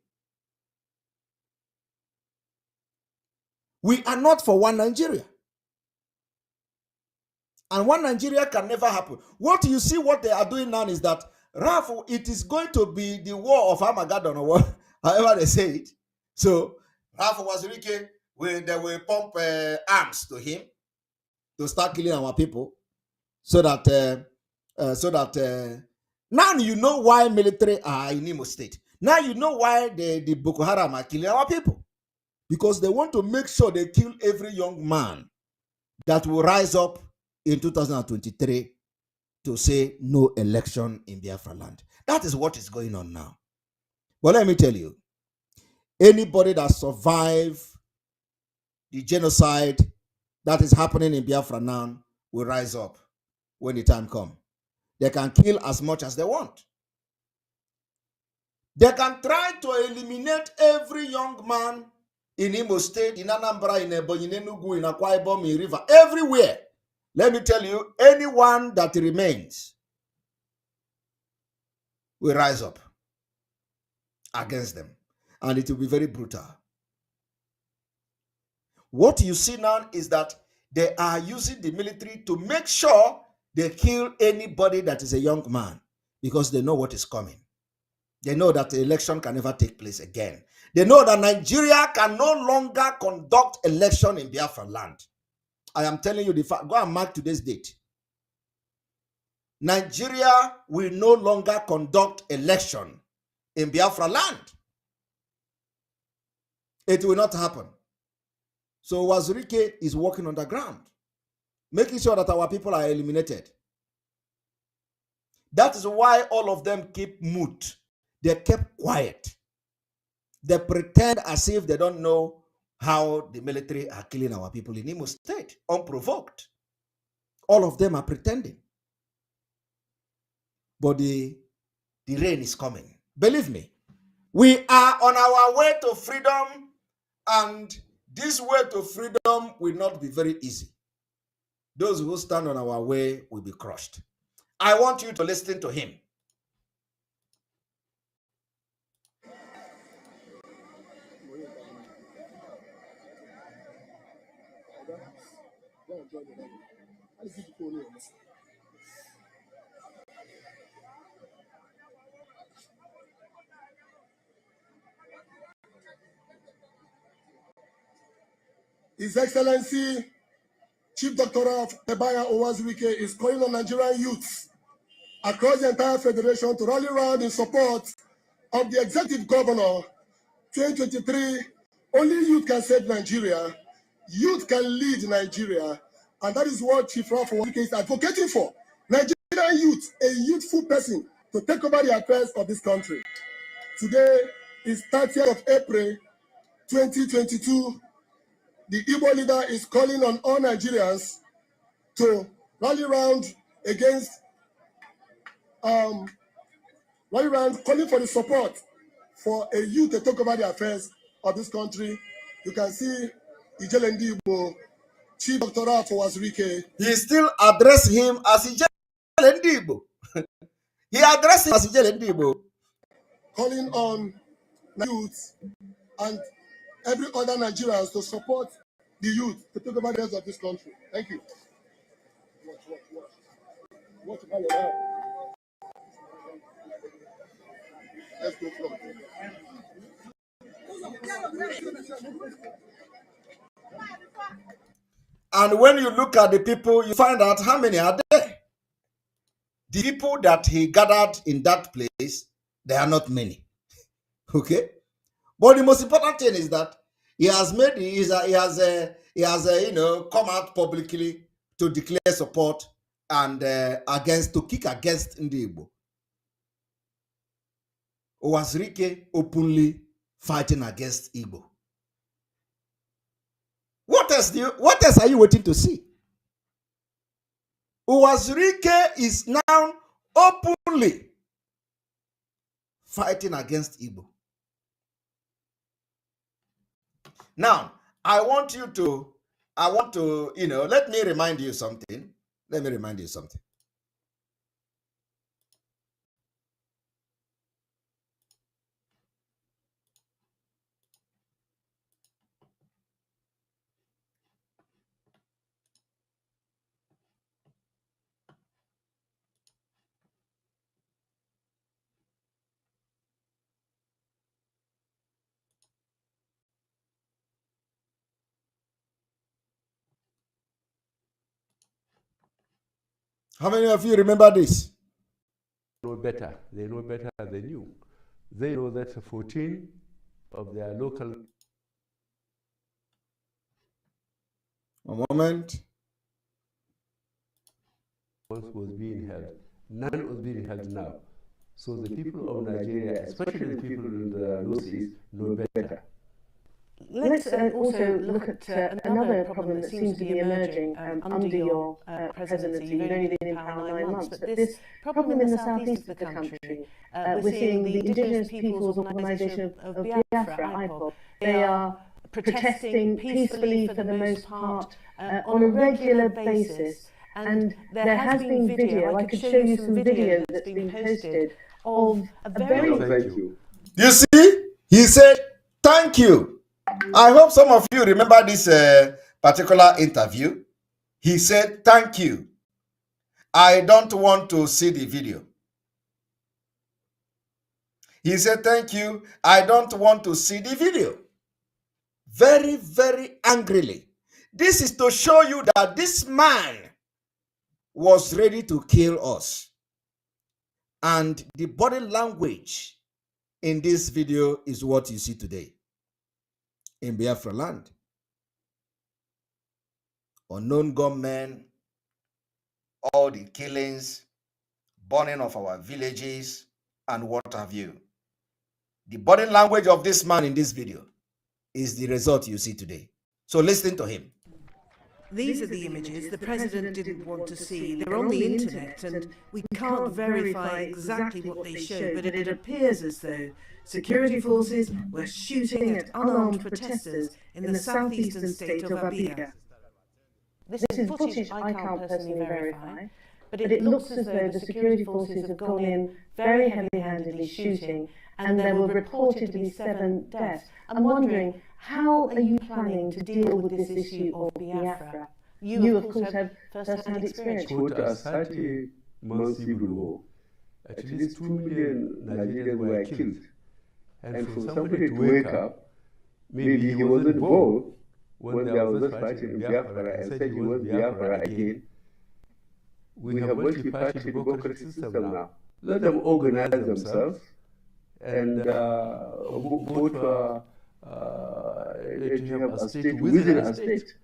We are not for one Nigeria. And one Nigeria can never happen. What you see, what they are doing now is that, Rafu, it is going to be the war of Armageddon, or however they say it. So, Rafu Wazirike, they will pump arms to him to start killing our people, so that now you know why military are in Imo State. Now you know why the Boko Haram are killing our people. Because they want to make sure they kill every young man that will rise up in 2023 to say no election in Biafra land. That is what is going on now. But let me tell you, anybody that survived the genocide that is happening in Biafra now will rise up when the time comes. They can kill as much as they want. They can try to eliminate every young man in Imo State, in Anambra, in Ebonyi, in Enugu, in Akwa Ibom, in River, everywhere. Let me tell you, anyone that remains will rise up against them. And it will be very brutal. What you see now is that they are using the military to make sure they kill anybody that is a young man, because they know what is coming. They know that the election can never take place again. They know that Nigeria can no longer conduct election in Biafra land. I am telling you the fact. Go and mark today's date. Nigeria will no longer conduct election in Biafra land. It will not happen. So Wazirike is working on the ground, making sure that our people are eliminated. That is why all of them keep mute. They kept quiet. They pretend as if they don't know how the military are killing our people in Imo State, unprovoked. All of them are pretending. But the rain is coming. Believe me, we are on our way to freedom, and this way to freedom will not be very easy. Those who stand on our way will be crushed. I want you to listen to him. His Excellency Chief Doctor of Ebaya Uwazirike is calling on Nigerian youths across the entire federation to rally around in support of the executive governor 2023. Only youth can save Nigeria. Youth can lead Nigeria. And that is what Chief Ralph Uwazirike is advocating for. Nigerian youth, a youthful person, to take over the affairs of this country. Today is 30th of April 2022, the Igbo leader is calling on all Nigerians to rally round against, calling for the support for a youth to talk about the affairs of this country. You can see Ijelendi Igbo, Chief Doctor for Wazirike. He still addressed him as Ijelendi Igbo. He addressed him as Ijelendi Igbo. Calling on youth and every other Nigerians to support the youth to talk about the affairs of this country. Thank you. Watch about your life. Let's go from there. And when you look at the people, you find out how many are there. The people that he gathered in that place, there are not many. Okay? But the most important thing is that he has come out publicly to declare support and to kick against Ndi Igbo. Wazirike openly fighting against Igbo. What else are you waiting to see? Wazirike is now openly fighting against Igbo. Now, let me remind you something. How many of you remember this? They know better than you. They know that 14 of their local... A moment. was being held. None was being held now. So the people of Nigeria, especially the people in the Northeast, know better. Let's also look at another problem that seems to be emerging under your presidency. You've only been in power 9 months, but this problem in the southeast of the country, we're seeing the Indigenous Peoples Organisation of Biafra, IPOB. They are protesting peacefully for the most part on a regular basis. And there has been video, I could show you some video that's been posted of a very... Thank you. You see, he said, thank you. I hope some of you remember this particular interview. He said, thank you. I don't want to see the video. He said, thank you. I don't want to see the video. Very, very angrily. This is to show you that this man was ready to kill us. And the body language in this video is what you see today in Biafra land. Unknown gunmen, all the killings, burning of our villages, and what have you. The body language of this man in this video is the result you see today. So listen to him. These are the images the president didn't want to see. They're on the internet and we can't verify exactly what they show, but it appears as though security forces were shooting at unarmed protesters in the southeastern state of Abia. This is footage I can't personally verify, but it looks as though the security forces have gone in very heavy-handedly shooting, and there were reported to be 7 deaths. I'm wondering, how are you planning to deal with this issue of Biafra? You of course, have first-hand experience. After 30 months civil war, at least 2 million Nigerians were killed. And for somebody to wake up, maybe he wasn't born when there was this fighting in Biafra and said he was Biafra again. We have multi-party democratic system now. Let them organize themselves and vote for to have a state within a state.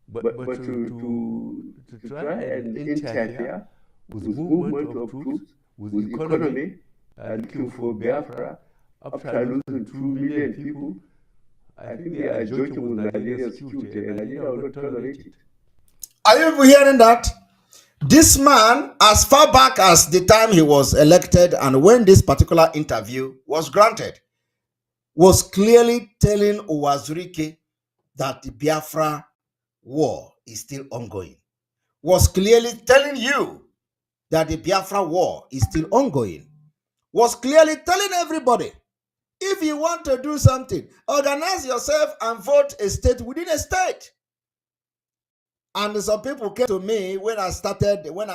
But to try and interfere with movement of troops, with economy, looking for Biafra, after losing 2 million people, I think they are joking with Nigerian security, and Nigeria will not tolerate it. Are you hearing that? This man, as far back as the time he was elected and when this particular interview was granted, was clearly telling Uwazurike that the Biafra war is still ongoing. Was clearly telling you that the Biafra war is still ongoing. Was clearly telling everybody, if you want to do something, organize yourself and vote a state within a state. And some people came to me when I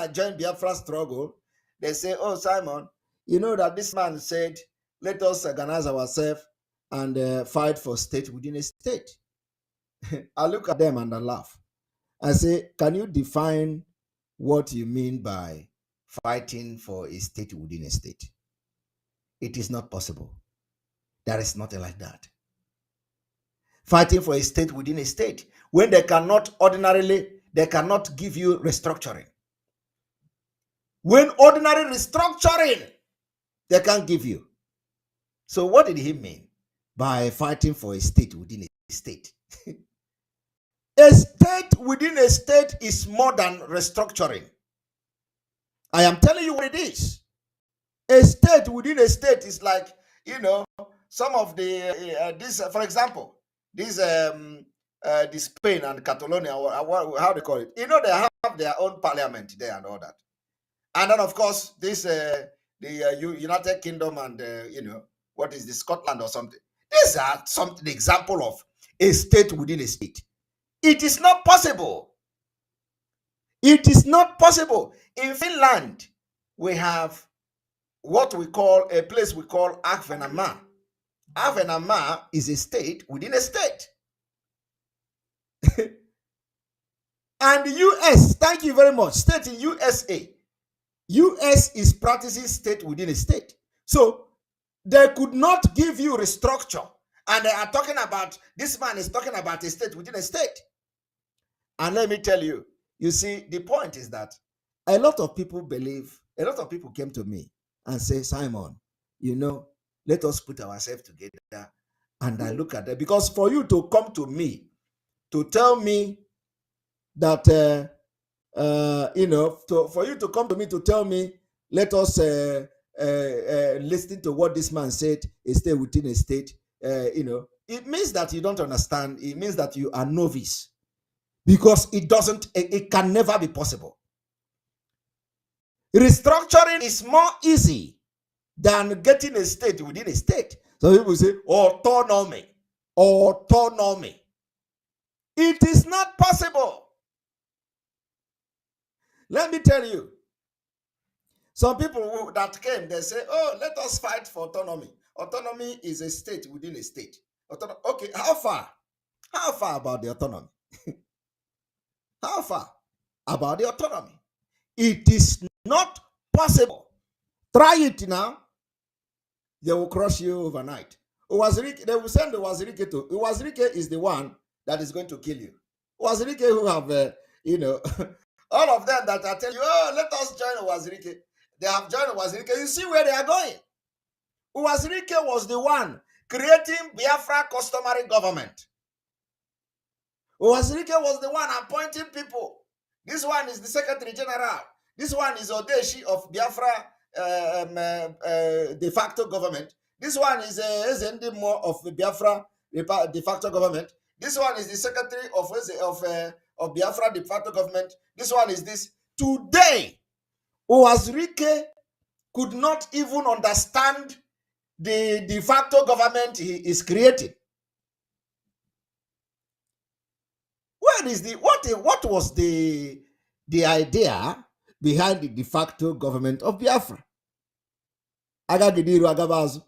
joined Biafra struggle. They say, oh, Simon, you know that this man said, let us organize ourselves and fight for state within a state. I look at them and I laugh. I say, can you define what you mean by fighting for a state within a state? It is not possible. There is nothing like that. Fighting for a state within a state, when they cannot give you restructuring. When ordinary restructuring, they can't give you. So what did he mean by fighting for a state within a state? A state within a state is more than restructuring. I am telling you what it is. A state within a state is like, some of the, for example, the Spain and Catalonia, how they call it. They have their own parliament there and all that. And then, of course, the United Kingdom and, what is the Scotland or something. These are the example of a state within a state. It is not possible. It is not possible. In Finland, we have what we call a place we call Ahvenanmaa. Ahvenanmaa is a state within a state. And the US, thank you very much, state in USA. US is practicing state within a state. So they could not give you restructure. And they are talking about, this man is talking about a state within a state. And let me tell you, you see, the point is that a lot of people came to me and say, Simon, let us put ourselves together. And I look at that, because for you to come to me to tell me that, for you to come to me to tell me, let us listen to what this man said, a state within a state, it means that you don't understand. It means that you are novice, because it can never be possible. Restructuring is more easy than getting a state within a state. So people say, autonomy. It is not possible. Let me tell you, some people that came, they say, oh, let us fight for autonomy. Autonomy is a state within a state. Okay, how far? How far about the autonomy? How far about the autonomy? It is not possible. Try it now. They will crush you overnight. They will send Uwazurike to. Uwazurike is the one that is going to kill you. Uwazurike who have, all of them that are telling you, oh, let us join Uwazurike. They have joined Uwazurike. You see where they are going. Uwazurike was the one creating Biafra customary government. Uwazurike was the one appointing people. This one is the Secretary General. This one is Odeshi of Biafra de facto government. This one is Ezendimo of Biafra de facto government. This one is the Secretary of Biafra de facto government. This one is this. Today, Uwazurike could not even understand the de facto government he is creating. What was the idea behind the de facto government of Biafra? Agadidiru.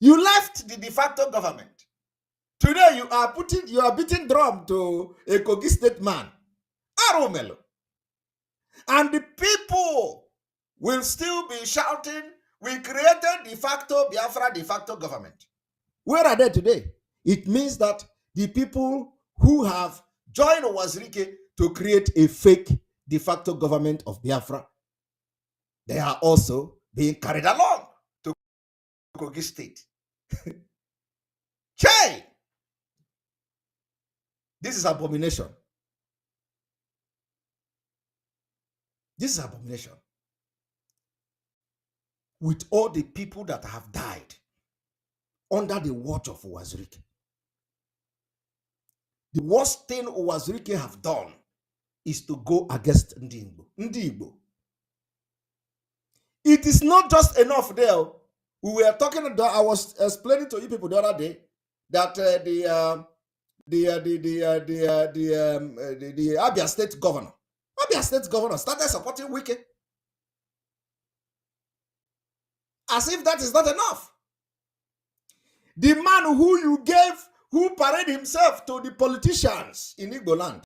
You left the de facto government. Today you are beating drum to a Kogi state man, Aromelo. And the people will still be shouting, we created de facto Biafra de facto government. Where are they today? It means that the people who have joined Uwazurike to create a fake de facto government of Biafra, they are also being carried along to Kogi state. Hey! This is abomination. This is abomination. With all the people that have died under the watch of Uwazirike. The worst thing Uwazirike have done is to go against Ndi Igbo. It is not just enough there. We were talking about, I was explaining to you people the other day that the Abia State governor started supporting Wike. As if that is not enough. The man who paraded himself to the politicians in Igbo land,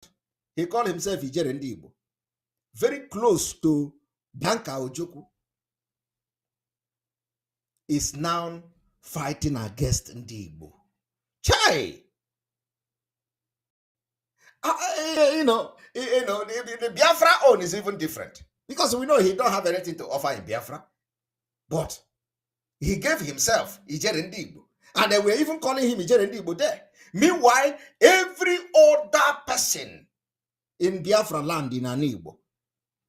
he called himself Ijere Ndi Igbo, very close to Bianca Ojukwu, is now fighting against Ndi Igbo. Chai! The Biafra own is even different. Because we know he don't have anything to offer in Biafra. But he gave himself Ijere Ndi Igbo. And they were even calling him Ijere Ndi Igbo there. Meanwhile, every other person in Biafra land in Igbo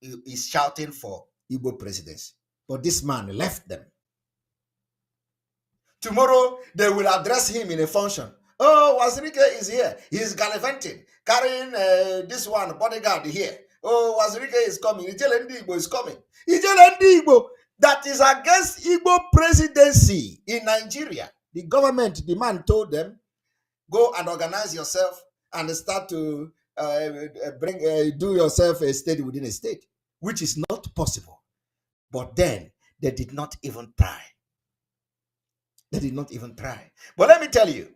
is shouting for Igbo presidency. But this man left them. Tomorrow, they will address him in a function. Oh, Uwazirike is here. He's gallivanting, carrying this one, bodyguard here. Oh, Uwazirike is coming. Ijele Ndi Igbo is coming. Ijele Ndi Igbo, that is against Igbo presidency in Nigeria. The government, the man told them, go and organize yourself and start to do yourself a state within a state, which is not possible. But then, they did not even try. They did not even try. But let me tell you,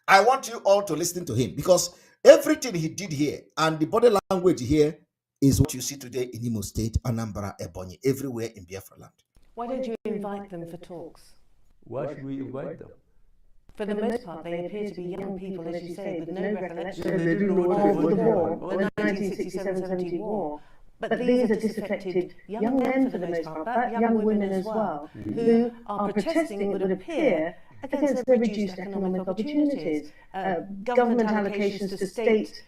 I want you all to listen to him because everything he did here and the body language here is what you see today in Imo State, Anambra, Ebonyi, everywhere in Biafra land. Why don't you invite them for talks? Why should we invite them? For the most part, they appear to be young people, as you say, with no recollection Yeah, they didn't know what of was the going war, on. or the 1967-70 war. But these are disaffected young men for the most part, but young women as well, who are protesting, it would appear, against the reduced economic opportunities. Government allocations to state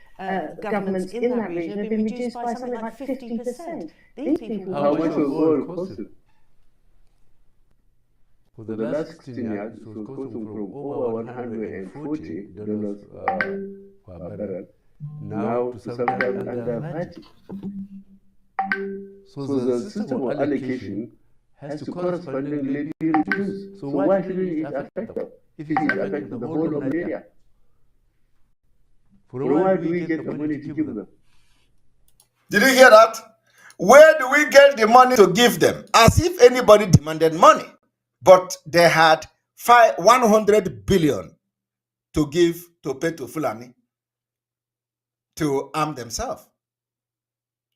governments in that region have been reduced by something like 50%. These people... How much was oil costing? For the last 16 years, it was costing from over $140 per barrel, now to sometimes under 30. So the system of allocation has to correspondingly be reduced. So why shouldn't it affect them? If it affects the whole of Nigeria, from where do we get the money to give them? Did you hear that? Where do we get the money to give them? As if anybody demanded money. But they had 100 billion to give to pay to Fulani to arm themselves.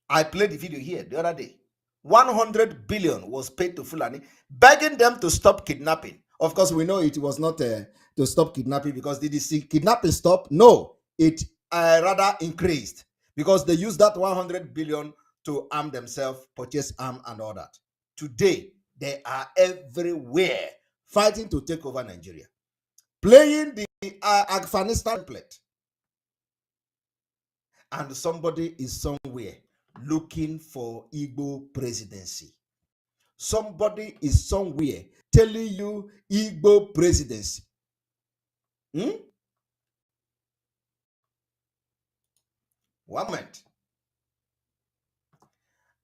I played the video here the other day. 100 billion was paid to Fulani, begging them to stop kidnapping. Of course, we know it was not to stop kidnapping because did the kidnapping stop? No, it rather increased because they used that 100 billion to arm themselves, purchase arms and all that. Today, they are everywhere fighting to take over Nigeria, playing the Afghanistan plate. And somebody is somewhere looking for Igbo presidency. Somebody is somewhere telling you Igbo presidency. One moment.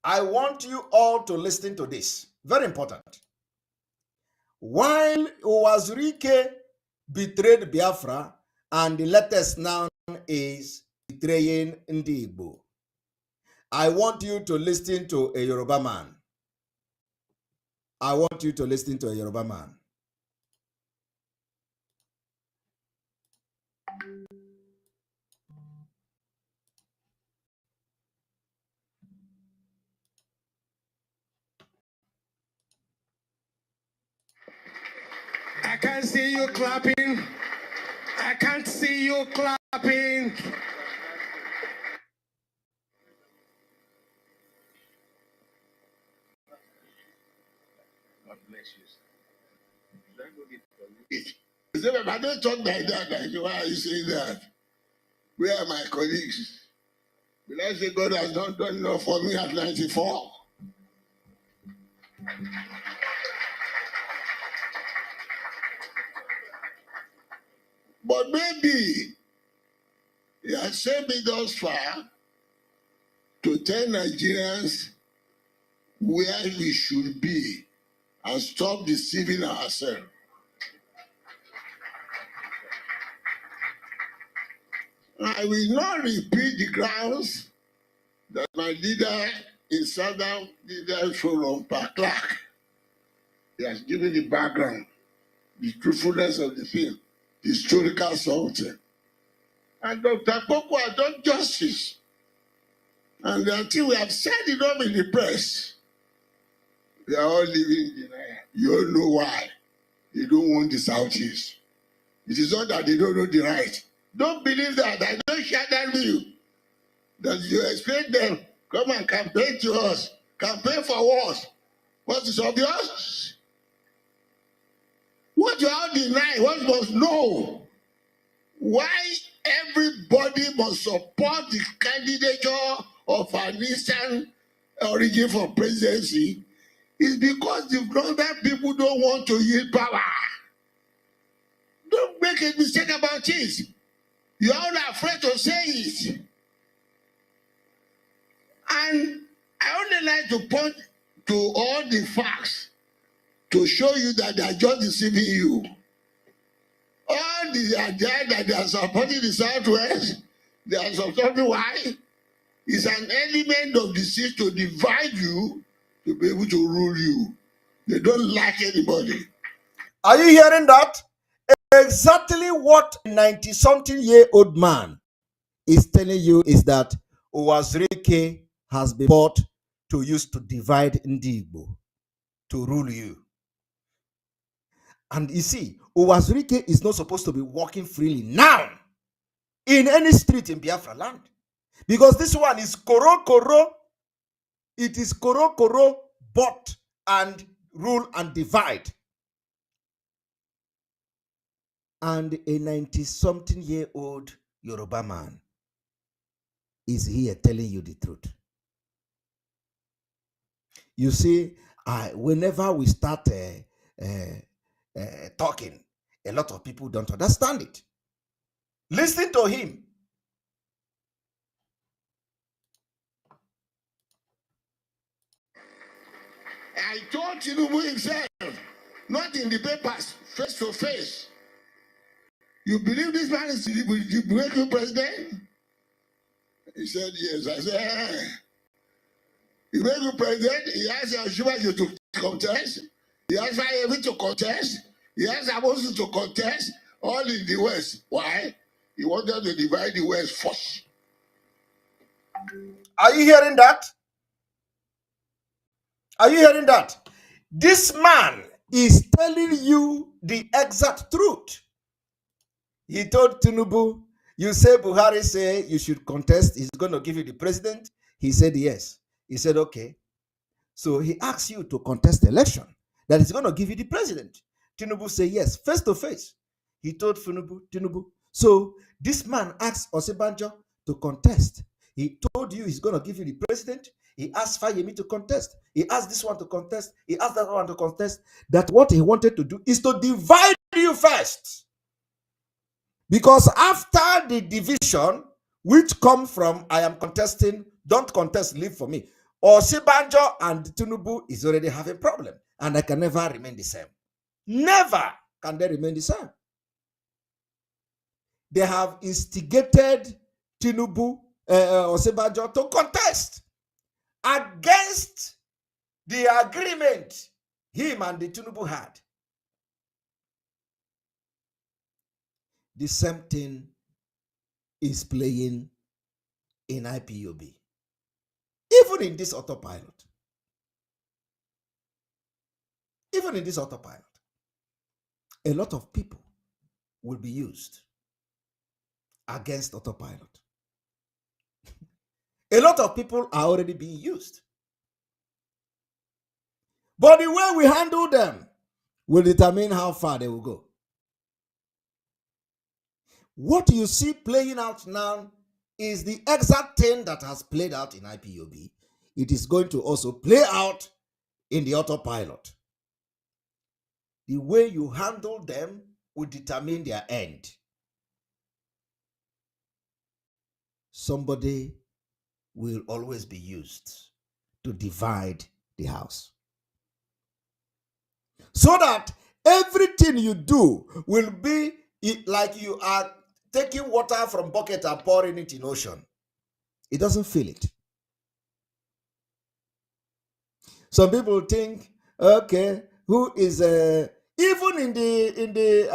I want you all to listen to this. Very important. While Uwazirike betrayed Biafra, and the latest now is betraying Ndi Igbo, I want you to listen to a Yoruba man. I want you to listen to a Yoruba man. I can't see you clapping. I can't see you clapping. God bless you. I don't talk like that. Like, why are you saying that? Where are my colleagues? Will I say God has not done enough for me at 94? But maybe he has sent me thus far to tell Nigerians where we should be and stop deceiving ourselves. I will not repeat the grounds that my leader in Southern Leaders Forum, Clark, he has given the background, the truthfulness of the film, the historical something. And Dr. Koko has done justice. And until we have said enough in the press, they are all living in denial. You all know why. They don't want the Southeast. It is not that they don't know the right. Don't believe that. I don't share that with you. That you expect them, come and campaign to us. Campaign for what? What is obvious? What you all deny, what you must know. Why everybody must support the candidature of an Eastern origin for presidency is because the northern people don't want to yield power. Don't make a mistake about it. You're all afraid to say it. And I only like to point to all the facts to show you that they are just deceiving you. All the idea that they are supporting the Southwest, they are supporting why? Is an element of deceit to divide you, to be able to rule you. They don't like anybody. Are you hearing that? Exactly what a 90-something-year-old man is telling you is that Uwazirike has been bought to use to divide Ndigbo, to rule you. And you see, Uwazirike is not supposed to be walking freely now in any street in Biafra land. Because this one is Koro. It is Koro, bought and rule and divide. And a 90-something-year-old Yoruba man is here telling you the truth. You see, whenever we start talking, a lot of people don't understand it. Listen to him. I told Tinubu himself, not in the papers, face to face. You believe this man is the breaking president? He said, yes. I said, the breaking president, he asked Yoshiba to contest. He asked Fayebi to contest. He asked Amosu to contest, all in the West. Why? He wanted to divide the West first. Are you hearing that? Are you hearing that? This man is telling you the exact truth. He told Tinubu, you say Buhari say you should contest, he's going to give you the president. He said yes. He said okay. So he asks you to contest the election that is going to give you the president. Tinubu say yes, face to face. He told Tinubu. So this man asked Osibanjo to contest. He told you he's going to give you the president. He asked Fayemi to contest. He asked this one to contest. He asked that one to contest. That what he wanted to do is to divide you first. Because after the division, which come from I am contesting, don't contest, leave for me. Or Sibanjo and Tinubu is already having a problem. And I can never remain the same. Never can they remain the same. They have instigated Tinubu or Sibanjo to contest against the agreement him and the Tinubu had. The same thing is playing in IPOB. Even in this autopilot. Even in this autopilot. A lot of people will be used against autopilot. A lot of people are already being used. But the way we handle them will determine how far they will go. What you see playing out now is the exact thing that has played out in IPOB. It is going to also play out in the autopilot. The way you handle them will determine their end. Somebody will always be used to divide the house, so that everything you do will be like you are taking water from bucket and pouring it in ocean. It doesn't feel it. Some people think, okay, who is even in the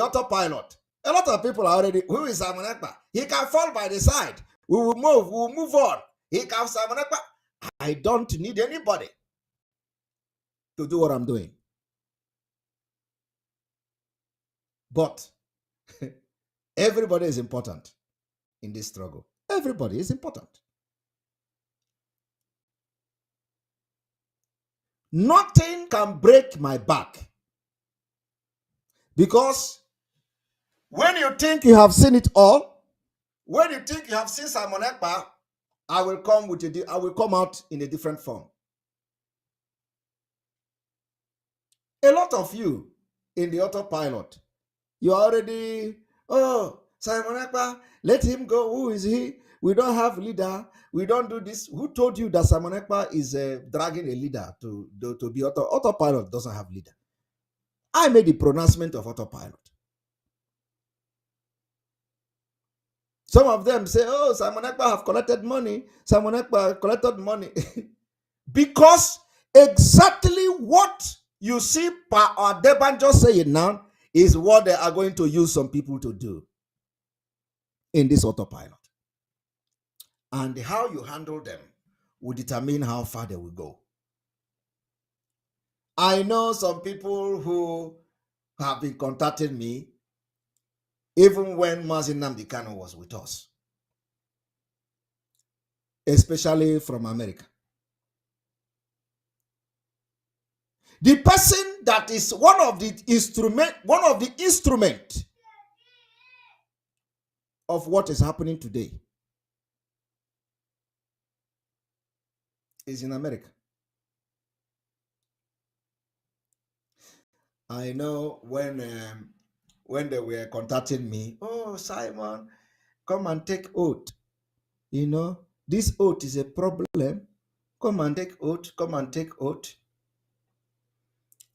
autopilot? A lot of people are already. Who is Simon Ekpa? He can fall by the side. We will move on. He can Simon Ekpa. I don't need anybody to do what I'm doing. But everybody is important in this struggle. Everybody is important. Nothing can break my back, because when you think you have seen it all, when you think you have seen Simon Ekpa, I will come out in a different form. A lot of you in the autopilot, you are already, oh, Simon Ekpa, let him go. Who is he? We don't have leader. We don't do this. Who told you that Simon Ekpa is dragging a leader to be autopilot? Doesn't have leader. I made the pronouncement of autopilot. Some of them say, oh, Simon Ekpa have collected money. Simon Ekpa collected money. Because exactly what you see Pa Adebanjo saying now is what they are going to use some people to do in this autopilot. And how you handle them will determine how far they will go. I know some people who have been contacting me even when Mazin Nnamdi Kanu was with us, especially from America. The person that is one of the instrument of what is happening today is in America. I know when they were contacting me, oh, Simon, come and take oath. You know, this oath is a problem. Come and take oath. Come and take oath.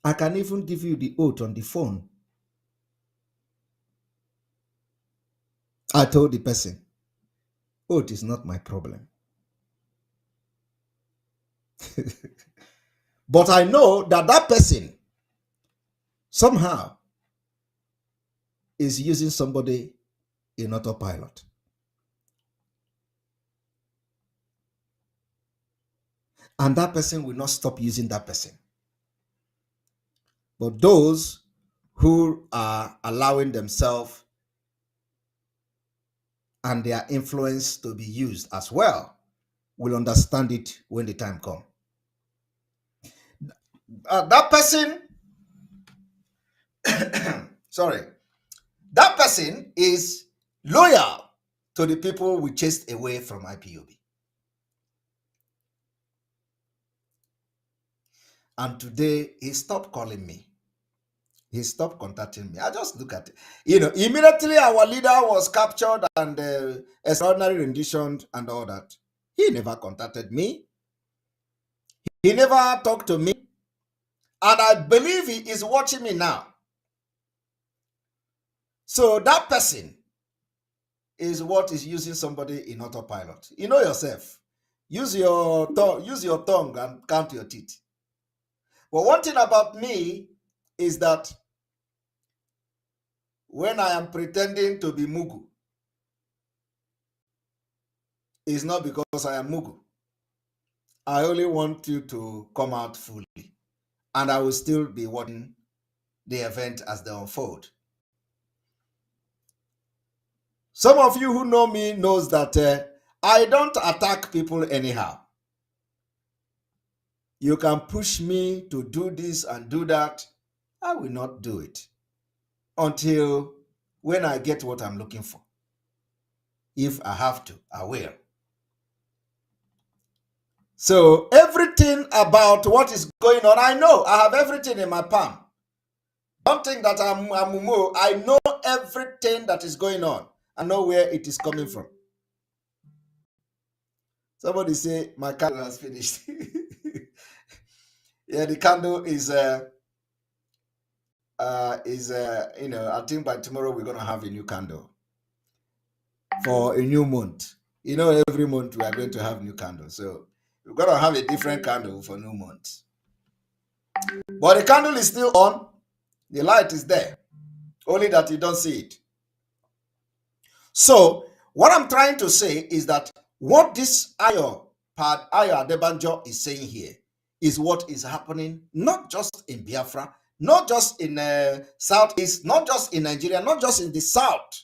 I can even give you the oath on the phone. I told the person, oath is not my problem. But I know that person somehow is using somebody in autopilot. And that person will not stop using that person. But those who are allowing themselves and their influence to be used as well will understand it when the time comes. That person, sorry, that person is loyal to the people we chased away from IPOB. And today, he stopped calling me. He stopped contacting me. I just look at it. Immediately our leader was captured and extraordinary rendition and all that. He never contacted me. He never talked to me. And I believe he is watching me now. So that person is what is using somebody in autopilot. You know yourself. Use your tongue and count your teeth. But one thing about me is that when I am pretending to be Mugu, it's not because I am Mugu. I only want you to come out fully. And I will still be watching the event as they unfold. Some of you who know me knows that I don't attack people anyhow. You can push me to do this and do that. I will not do it until when I get what I'm looking for. If I have to, I will. So everything about what is going on, I know. I have everything in my palm. Don't think that I'm Mumu. I know everything that is going on. I know where it is coming from. Somebody say my candle has finished. Yeah, the candle is I think by tomorrow we're gonna have a new candle for a new month. Every month we are going to have new candles. So we're gonna have a different candle for new month. But the candle is still on. The light is there. Only that you don't see it. So what I'm trying to say is that what this Ayo Adebanjo is saying here is what is happening not just in Biafra, not just in Southeast, not just in Nigeria, not just in the South,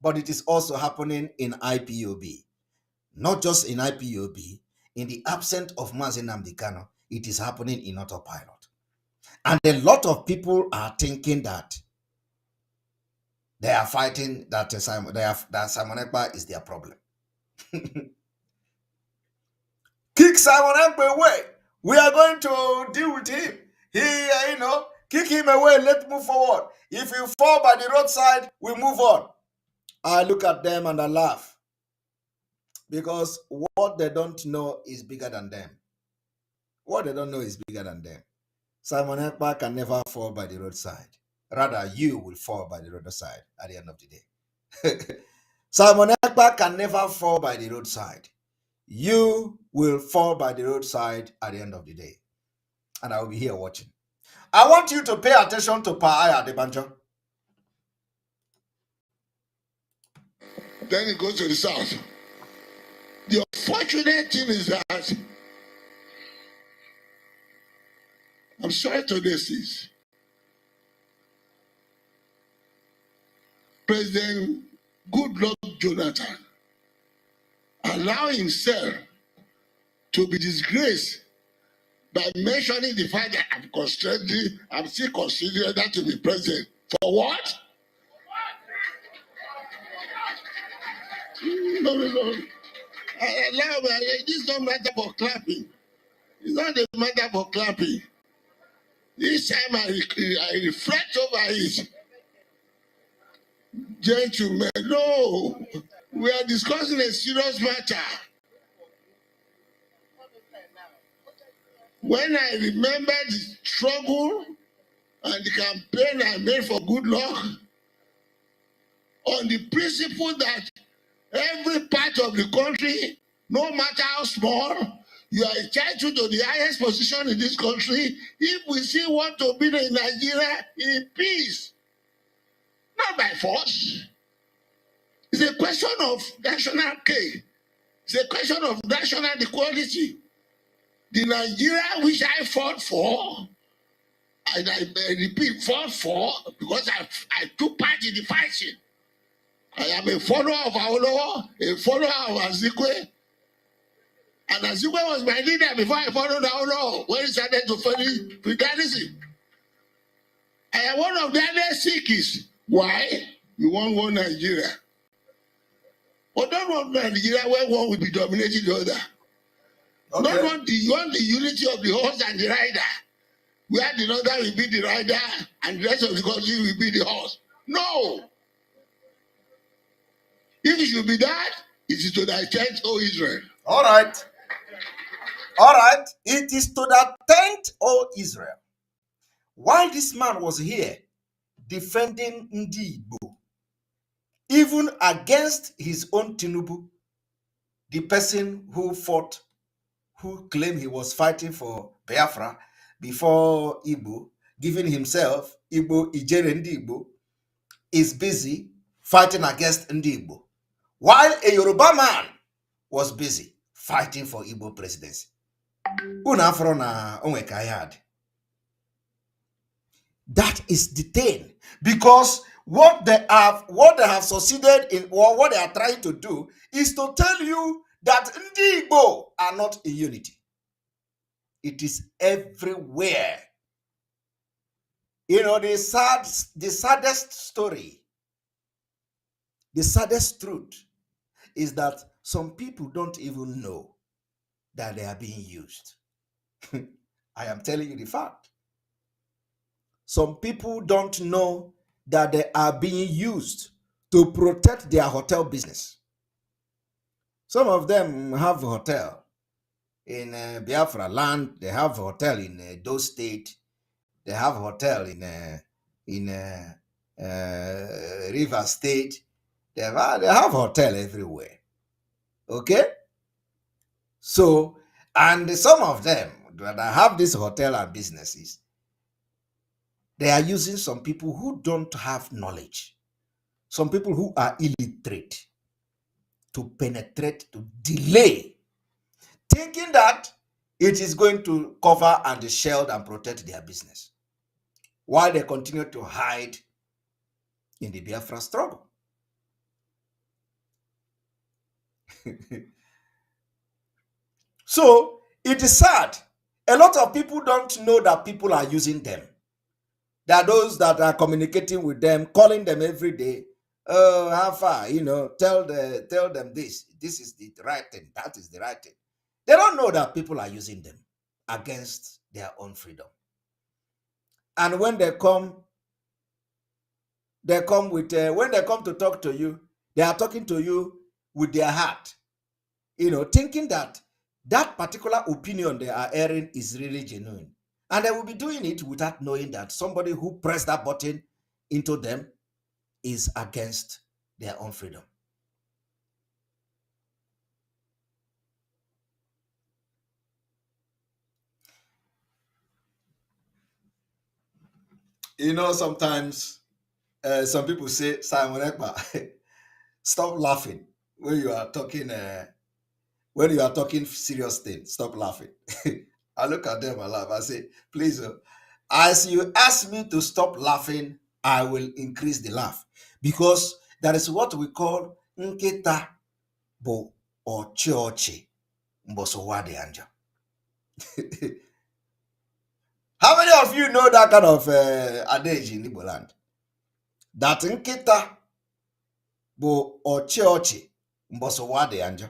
but it is also happening in IPOB. Not just in IPOB, in the absence of Mazi Nnamdi Kanu, it is happening in autopilot. And a lot of people are thinking that they are fighting that Simon Ekpa is their problem. Kick Simon Ekpa away. We are going to deal with him. Kick him away. Let's move forward. If you fall by the roadside, we move on. I look at them and I laugh. Because what they don't know is bigger than them. What they don't know is bigger than them. Simon Ekpa can never fall by the roadside. Rather, you will fall by the roadside at the end of the day. Simon Ekpa can never fall by the roadside. You will fall by the roadside at the end of the day. And I will be here watching. I want you to pay attention to Aya Adebanjo. Then it goes to the south. The unfortunate thing is that, I'm sorry to this, President Goodluck Jonathan allow himself to be disgraced by mentioning the fact that I'm still considering that to be president. For what? No. Allow me. This is not matter for clapping. It's not a matter for clapping. This time I reflect over it. Gentlemen, no. We are discussing a serious matter. When I remember the struggle and the campaign I made for good luck, on the principle that every part of the country, no matter how small, you are entitled to the highest position in this country if we still want to be in Nigeria in peace. Not by force. It's a question of national care. It's a question of national equality. The Nigeria which I fought for, and I repeat, fought for, because I took part in the fighting. I am a follower of Awolowo, a follower of Azikwe. And Azikwe was my leader before I followed Awolowo, when he started to follow feudalism. I am one of the other Sikhs. Why? You want one Nigeria. But don't want Nigeria where one will be dominating the other. Okay. You want the unity of the horse and the rider, where the other will be the rider and the rest of the country will be the horse. No. If it should be that, it is to thy tent, O Israel. All right. All right. It is to that tent, O Israel. While this man was here defending Ndi Igbo, even against his own Tinubu, the person who claimed he was fighting for Biafra before Igbo, giving himself Igbo, Ijere Ndi Igbo, is busy fighting against Ndi Igbo, while a Yoruba man was busy fighting for Igbo presidency. That is the thing, because what they have succeeded in, or what they are trying to do, is to tell you that Ndi Igbo are not in unity. It is everywhere. The saddest story The saddest truth is that some people don't even know that they are being used. I am telling you the fact. Some people don't know that they are being used to protect their hotel business. Some of them have a hotel in Biafra land. They have a hotel in Edo State. They have a hotel in River State. They have a hotel everywhere. Okay? So, and some of them that have this hotel and businesses, they are using some people who don't have knowledge, some people who are illiterate, to penetrate, to delay, thinking that it is going to cover and shield and protect their business, while they continue to hide in the Biafra struggle. So it is sad. A lot of people don't know that people are using them. There are those that are communicating with them, calling them every day. Oh, how far? Tell them this. This is the right thing. That is the right thing. They don't know that people are using them against their own freedom. And when they come with when they come to talk to you, they are talking to you with their heart, thinking that that particular opinion they are airing is really genuine. And they will be doing it without knowing that somebody who pressed that button into them is against their own freedom. Sometimes some people say, Simon Ekpa, stop laughing when you are talking serious things. Stop laughing. I look at them and laugh. I say, please, as you ask me to stop laughing, I will increase the laugh, because that is what we call nketa bo ochiochi mbosowade anja. How many of you know that kind of adage in Igbo land? That nketa bo ochiochi mbosowade anja.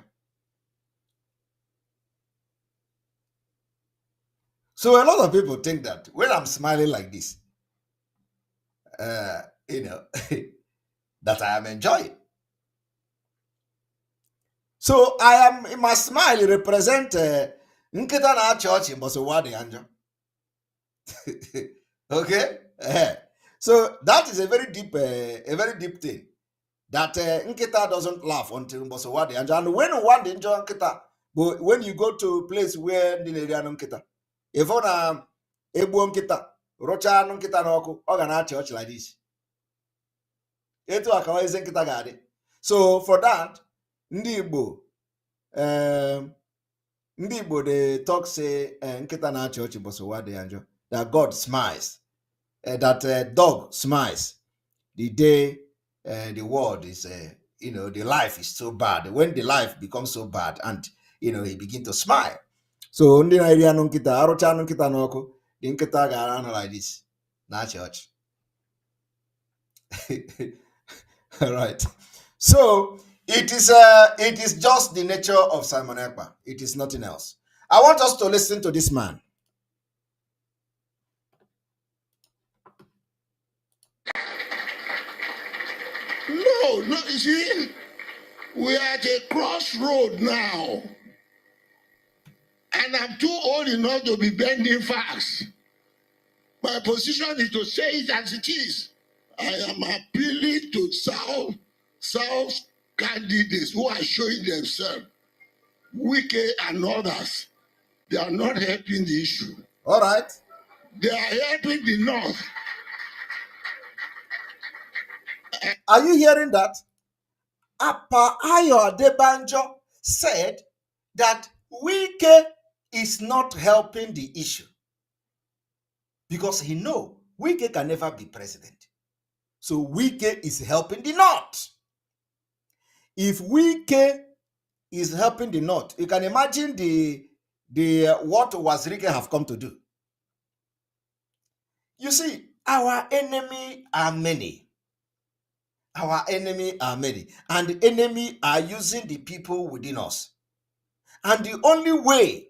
So a lot of people think that when I'm smiling like this, that I am enjoying. So my smile represent nkita na church in Bosowadi Anja. Okay? So that is a very deep thing. That nkita doesn't laugh until Bosowadi Anja. And when one enjoy nkita, but when you go to a place where the area nkita, if on ebu nkita, rocha nkita na oku, ogana church like this. Etu akawa eze nkita gadi. So for that, ndị Igbo they talk say nkita na church Bosowade Anjo, that God smiles, that dog smiles the day the world is the life is so bad. When the life becomes so bad, and he begin to smile. So ndị na iri anụ nkita, arụcha anụ nkita n'ọkụ, the nkita gara anụ like this na church. All right. So it is just the nature of Simon Ekpa. It is nothing else. I want us to listen to this man. No, you see, we are at a crossroad now. And I'm too old enough to be bending fast. My position is to say it as it is. I am appealing to South candidates who are showing themselves, Wike and others. They are not helping the issue. All right. They are helping the North. Are you hearing that? Apa Ayo Adebanjo said that Wike is not helping the issue because he knows Wike can never be president. So Wike is helping the North. If Wike is helping the North, you can imagine the what Wazirike have come to do. You see, our enemy are many. Our enemy are many, and the enemy are using the people within us. And the only way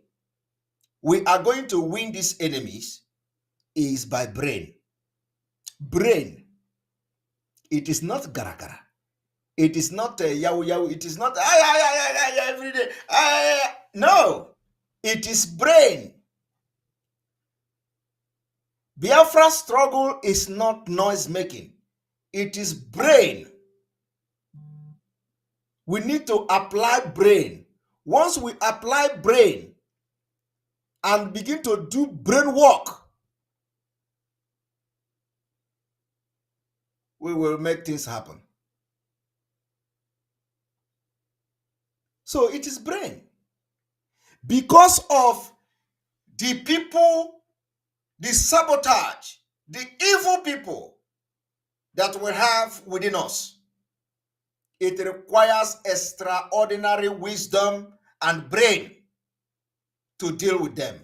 we are going to win these enemies is by brain. Brain. It is not gara gara. It is not yahoo yahoo. It is not every day. No, it is brain. Biafra struggle is not noise making. It is brain. We need to apply brain. Once we apply brain and begin to do brain work, we will make things happen. So it is brain. Because of the people, the sabotage, the evil people that we have within us, it requires extraordinary wisdom and brain to deal with them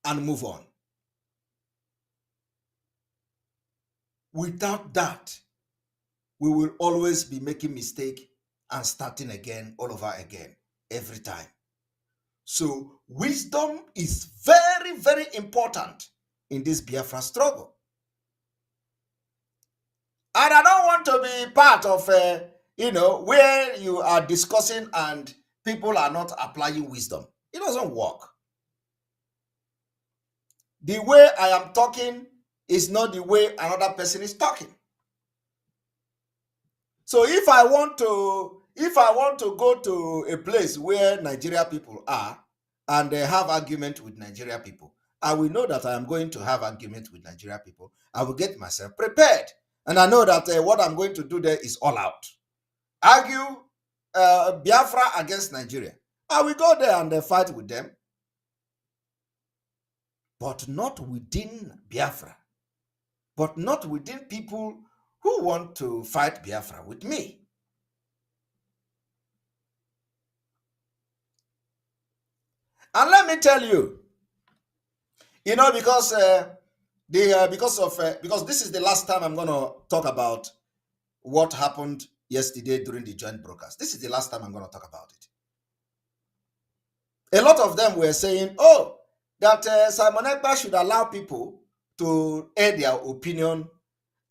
and move on. Without that, we will always be making mistake and starting again, all over again, every time. So wisdom is very, very important in this Biafra struggle. And I don't want to be part of, where you are discussing and people are not applying wisdom. It doesn't work. The way I am talking is not the way another person is talking. So if I want to go to a place where Nigeria people are and they have argument with Nigeria people, I will know that I am going to have argument with Nigeria people. I will get myself prepared. And I know that what I'm going to do there is all out. Argue Biafra against Nigeria. I will go there and fight with them. But not within Biafra. But not within people who want to fight Biafra with me. And let me tell you, because this is the last time I'm going to talk about what happened yesterday during the joint broadcast. This is the last time I'm going to talk about it. A lot of them were saying, that Simon Ekpa should allow people to air their opinion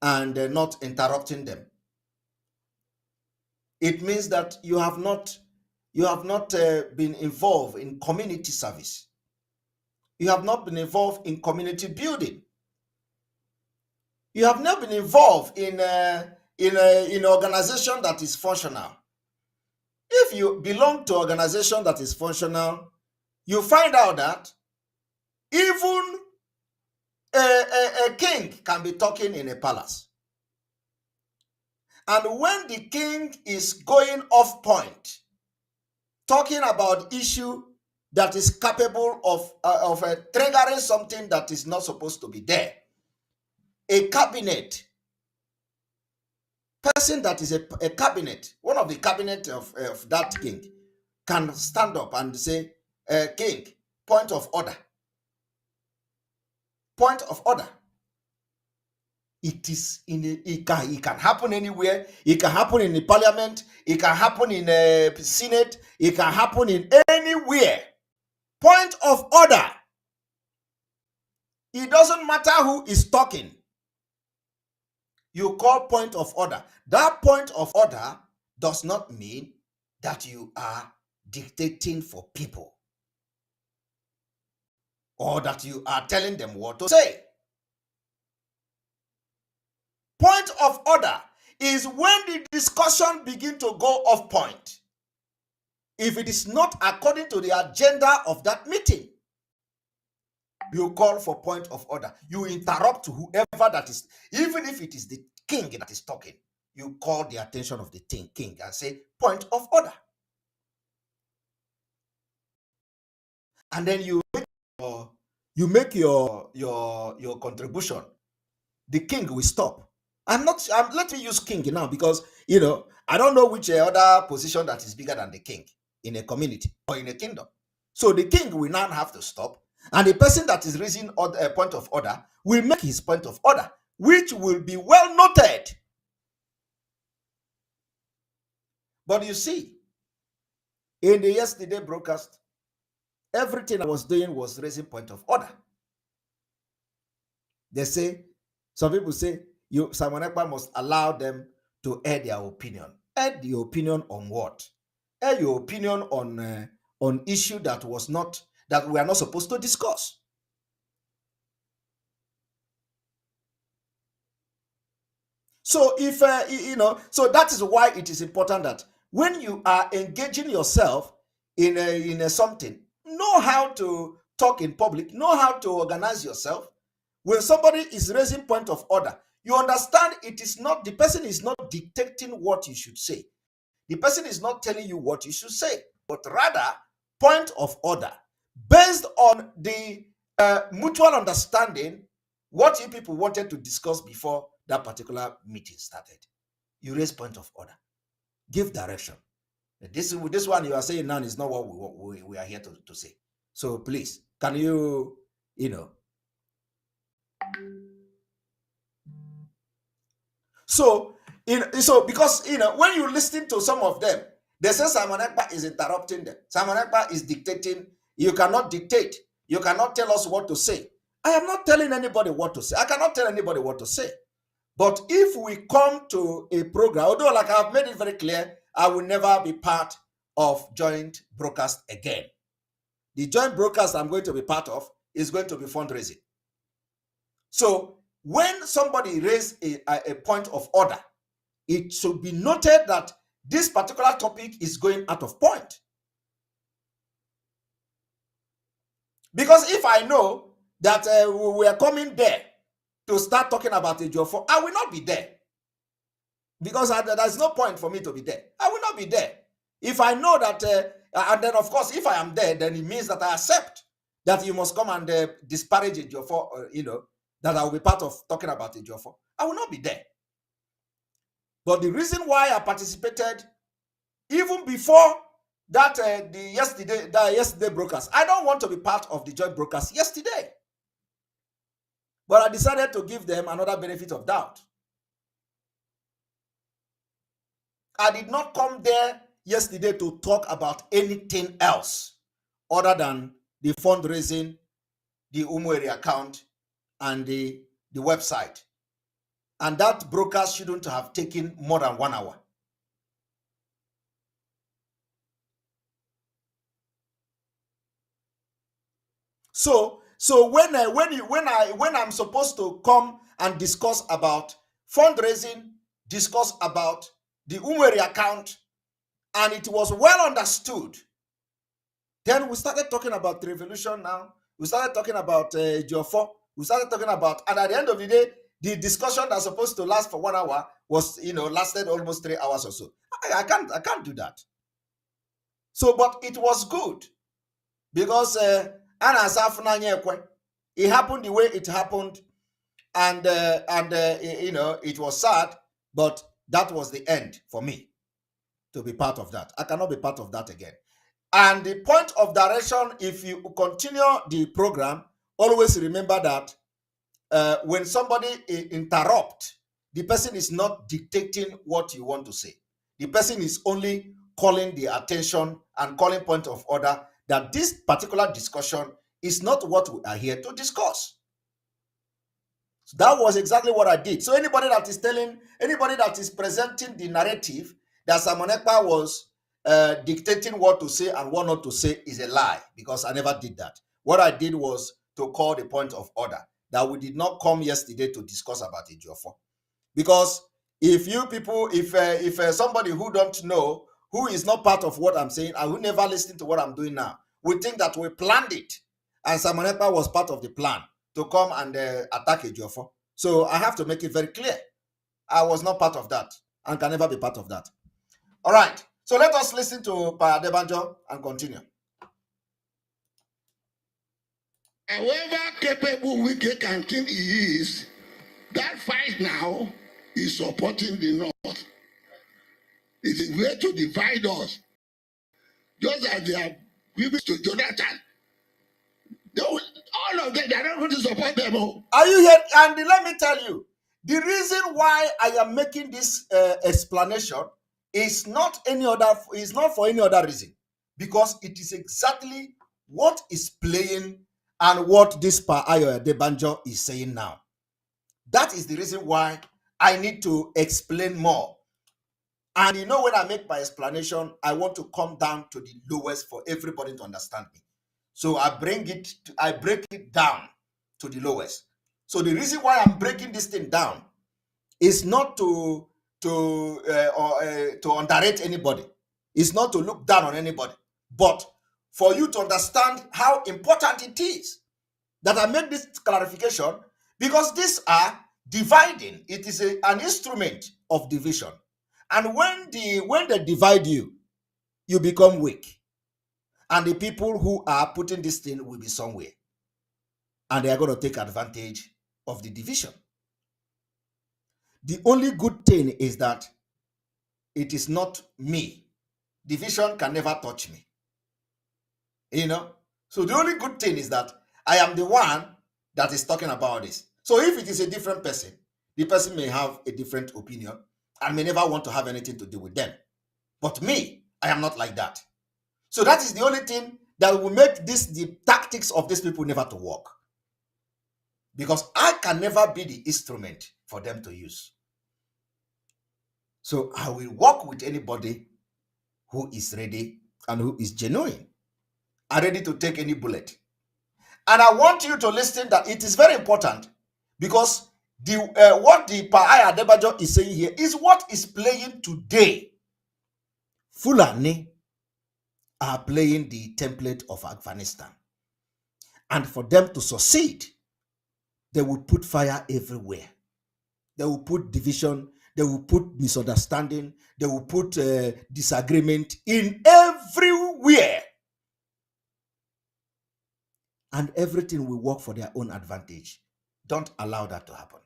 and not interrupting them. It means that you have not been involved in community service. You have not been involved in community building. You have not been involved in an organization that is functional. If you belong to an organization that is functional, you find out that even a king can be talking in a palace. And when the king is going off point, talking about issue that is capable of triggering something that is not supposed to be there, a cabinet person that is a cabinet, one of the cabinet of that king, can stand up and say, king, point of order. Point of order. It can happen anywhere. It can happen in the parliament. It can happen in the Senate. It can happen in anywhere. Point of order. It doesn't matter who is talking. You call point of order. That point of order does not mean that you are dictating for people or that you are telling them what to say. Point of order is when the discussion begins to go off point. If it is not according to the agenda of that meeting, you call for point of order. You interrupt whoever that is, even if it is the king that is talking, you call the attention of the king and say, point of order. And then you make your contribution. The king will stop. Let me use king now because, I don't know which other position that is bigger than the king in a community or in a kingdom. So the king will now have to stop, and the person that is raising a point of order will make his point of order, which will be well noted. But you see, in the yesterday broadcast, everything I was doing was raising point of order. They say, some people say, Simon Ekpa must allow them to air their opinion. Air the opinion on what? Air your opinion on issue that we are not supposed to discuss. So if so that is why it is important that when you are engaging yourself in a something, know how to talk in public, know how to organize yourself. When somebody is raising point of order, you understand the person is not dictating what you should say. The person is not telling you what you should say, but rather point of order based on the mutual understanding what you people wanted to discuss before that particular meeting started. You raise point of order, give direction. This one you are saying now is not what we are here to say. So please, can you So because when you listen to some of them, they say Simon Ekpa is interrupting them. Simon Ekpa is dictating. You cannot dictate. You cannot tell us what to say. I am not telling anybody what to say. I cannot tell anybody what to say. But if we come to a program, although like I have made it very clear, I will never be part of joint broadcast again. The joint broadcast I'm going to be part of is going to be fundraising. So when somebody raises a point of order, it should be noted that this particular topic is going out of point. Because if I know that we are coming there to start talking about Ejiofor, I will not be there. Because there's no point for me to be there. I will not be there. If I know that, and then of course, if I am there, then it means that I accept that you must come and disparage Ejiofor, that I will be part of talking about Ejiofor. I will not be there. But the reason why I participated, even before that, yesterday broadcast, I don't want to be part of the joint broadcast yesterday. But I decided to give them another benefit of doubt. I did not come there yesterday to talk about anything else other than the fundraising, the Umweri account, and the website. And that broadcast shouldn't have taken more than 1 hour. So when I'm supposed to come and discuss about fundraising, discuss about the Umweri account, and it was well understood, then we started talking about revolution now. We started talking about Ejiofor. We started talking about, and at the end of the day, the discussion that's supposed to last for 1 hour was, lasted almost 3 hours or so. I can't do that. So, but it was good because it happened the way it happened, and it was sad, but that was the end for me to be part of that. I cannot be part of that again. And the point of direction, if you continue the program, always remember that when somebody interrupts, the person is not dictating what you want to say. The person is only calling the attention and calling point of order that this particular discussion is not what we are here to discuss. So that was exactly what I did. So anybody that is presenting the narrative that Simon Ekpa was dictating what to say and what not to say is a lie, because I never did that. What I did was to call the point of order that we did not come yesterday to discuss about Ejiofor. Because if you people, if somebody who don't know, who is not part of what I'm saying and who never listened to what I'm doing now, we think that we planned it, and Simon Ekpa was part of the plan to come and attack Ejiofor. So I have to make it very clear. I was not part of that and can never be part of that. All right. So let us listen to Pa Adebanjo and continue. However capable wicked and king he is, that fight now is supporting the North. It is way to divide us. Just as they are giving to Jonathan. All of them, they are not going to support them. Are you here? And let me tell you, the reason why I am making this explanation is not for any other reason, because it is exactly what is playing and what this Pa Ayo Adebanjo is saying now. That is the reason why I need to explain more. And you know, when I make my explanation, I want to come down to the lowest for everybody to understand me. So I break it down to the lowest. So the reason why I'm breaking this thing down is not to underrate anybody. It's not to look down on anybody, but for you to understand how important it is that I make this clarification, because these are dividing. It is an instrument of division. And when they divide you, you become weak. And the people who are putting this thing will be somewhere. And they are going to take advantage of the division. The only good thing is that it is not me. Division can never touch me. You know? So the only good thing is that I am the one that is talking about this. So if it is a different person, the person may have a different opinion and may never want to have anything to do with them. But me, I am not like that. So that is the only thing that will make the tactics of these people never to work. Because I can never be the instrument for them to use. So I will work with anybody who is ready and who is genuine and ready to take any bullet. And I want you to listen that it is very important, because what the Pa Ayo Adebanjo is saying here is what is playing today. Fulani are playing the template of Afghanistan. And for them to succeed, they will put fire everywhere. They will put division, they will put misunderstanding, they will put disagreement in everywhere. And everything will work for their own advantage. Don't allow that to happen.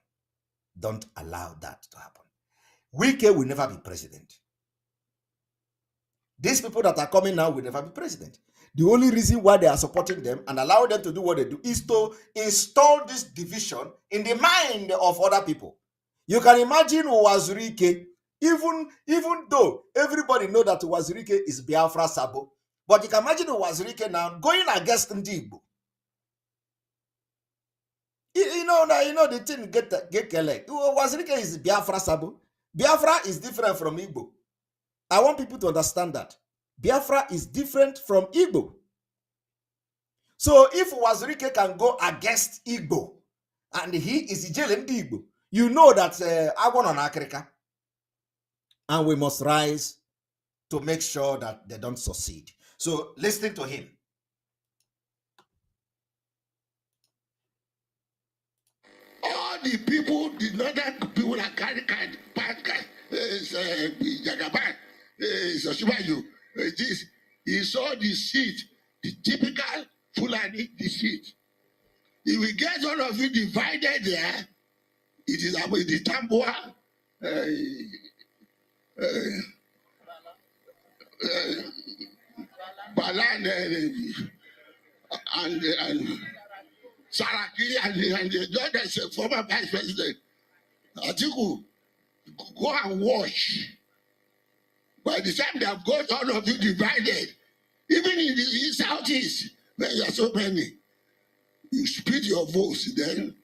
Don't allow that to happen. Wike will never be president. These people that are coming now will never be president. The only reason why they are supporting them and allow them to do what they do is to install this division in the mind of other people. You can imagine Wazirike, even though everybody know that Wazirike is Biafra Sabo, but you can imagine Wazirike now going against Ndigbo. You know the thing get collect. Wazirike is Biafra Sabo. Biafra is different from Igbo. I want people to understand that. Biafra is different from Igbo. So if Wazirike can go against Igbo and he is jailing Igbo, you know that I want on Africa. And we must rise to make sure that they don't succeed. So listen to him. All the people, the northern people that carry Jagaban, Soshibayu, this, he saw the seat, the typical Fulani deceit. If we get all of you divided there, it is about the Tambua, Balan, and Saraki, and the judge, former vice president, Atiku, go and watch. By the time they have got all of you divided, even in the southeast, where there are so many, you split your votes, then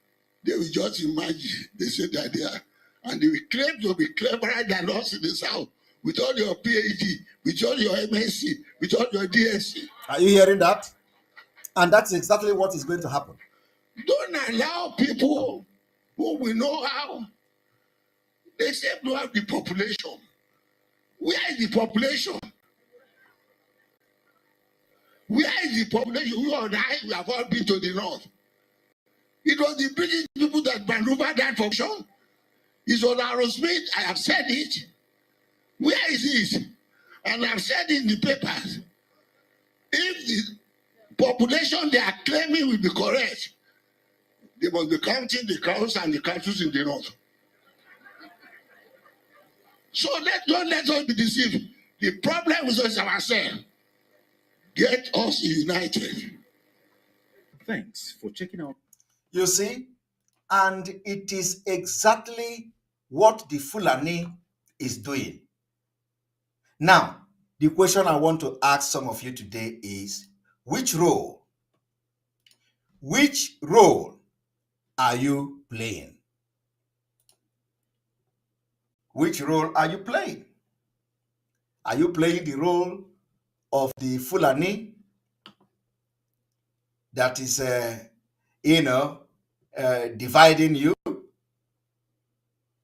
they will just imagine, they say that they are, and they will claim to be cleverer than us in the south, with all your PhD, with all your MSc, with all your DSc. Are you hearing that? And that's exactly what is going to happen. Don't allow people who will know how. They say to have the population. Where is the population? Where is the population? You and I, we have all been to the north. It was the British people that maneuvered that population. It's on Aerosmith. I have said it. Where is it? And I've said it in the papers. If the population they are claiming will be correct, they must be counting the cows and the cattle in the north. So don't let us be deceived. The problem is us ourselves. Get us united. Thanks for checking out. You see, and it is exactly what the Fulani is doing. Now, the question I want to ask some of you today is, which role are you playing? Which role are you playing? Are you playing the role of the Fulani that is, dividing you?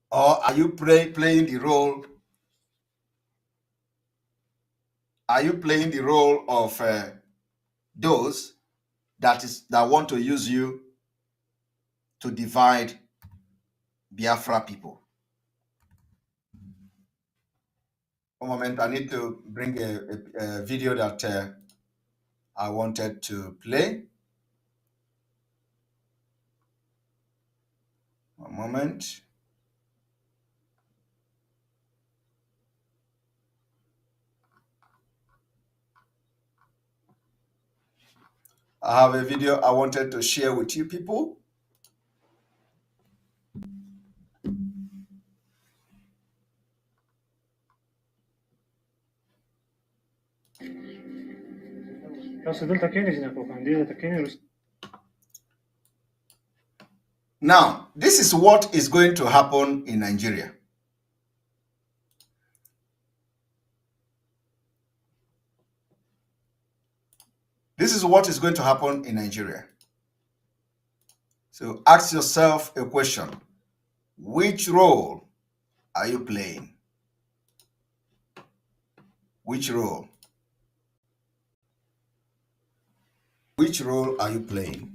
Or are you playing the role? Are you playing the role of those that want to use you to divide Biafra people? One moment, I need to bring a video that I wanted to play. One moment. I have a video I wanted to share with you people. Now, this is what is going to happen in Nigeria. This is what is going to happen in Nigeria. So ask yourself a question. Which role are you playing? Which role? Which role are you playing?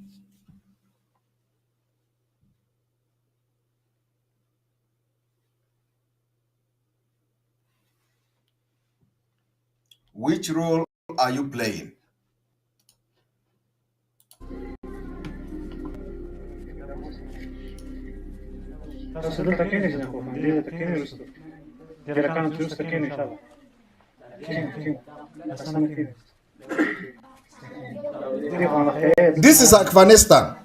Which role are you playing? This is Afghanistan.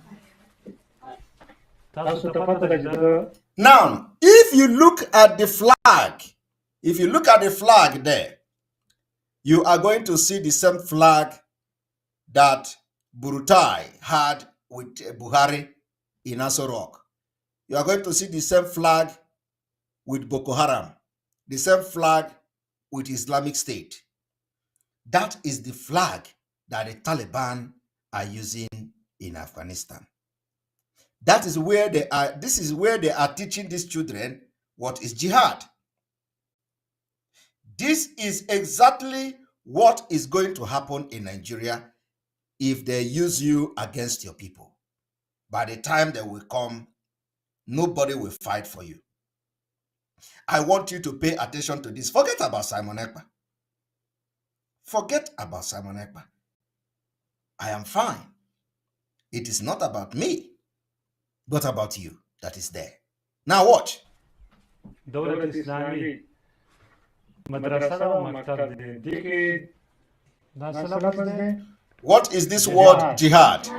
Now, if you look at the flag, there, you are going to see the same flag that Burutai had with Buhari in Aso Rock. You are going to see the same flag with Boko Haram, the same flag with Islamic State. That is the flag that the Taliban are using in Afghanistan. That is where they are. This is where they are teaching these children what is jihad. This is exactly what is going to happen in Nigeria if they use you against your people. By the time they will come, nobody will fight for you. I want you to pay attention to this. Forget about Simon Ekpa. Forget about Simon Ekpa. I am fine. It is not about me, but about you that is there. Now watch. What is this word jihad?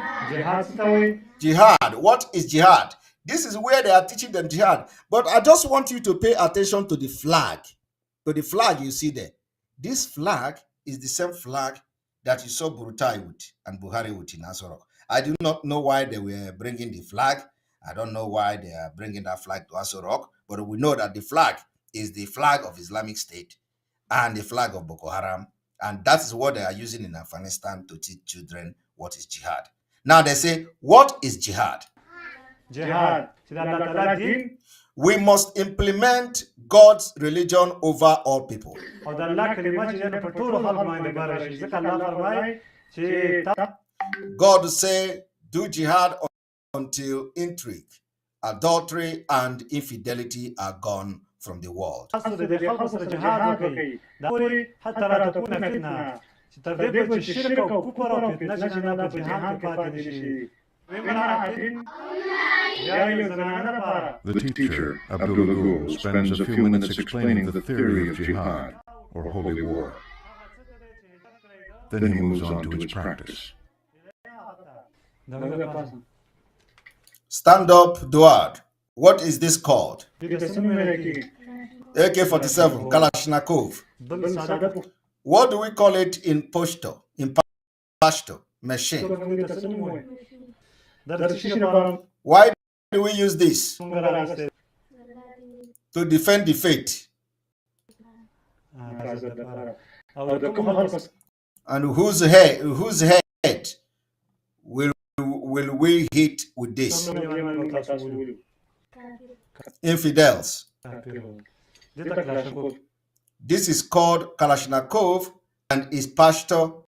Jihad. What is jihad? This is where they are teaching them jihad. But I just want you to pay attention to the flag. To the flag you see there. This flag is the same flag that you saw Burutai with and Buhari with in Aso Rock. I do not know why they were bringing the flag. I don't know why they are bringing that flag to Aso Rock. But we know that the flag is the flag of Islamic State and the flag of Boko Haram. And that is what they are using in Afghanistan to teach children what is jihad. Now they say, what is jihad? Jihad. We must implement God's religion over all people. God say, do jihad until intrigue, adultery, and infidelity are gone from the world. The teacher, Abdullah Gul, spends a few minutes explaining the theory of jihad, or holy war. Then he moves on to its practice. Stand up, Duad. What is this called? AK-47, Kalashnikov. What do we call it in Pashto? In Pashto, machine. Why do we use this? To defend the faith. And whose head will we hit with this? Infidels. This is called Kalashnikov and is Pashto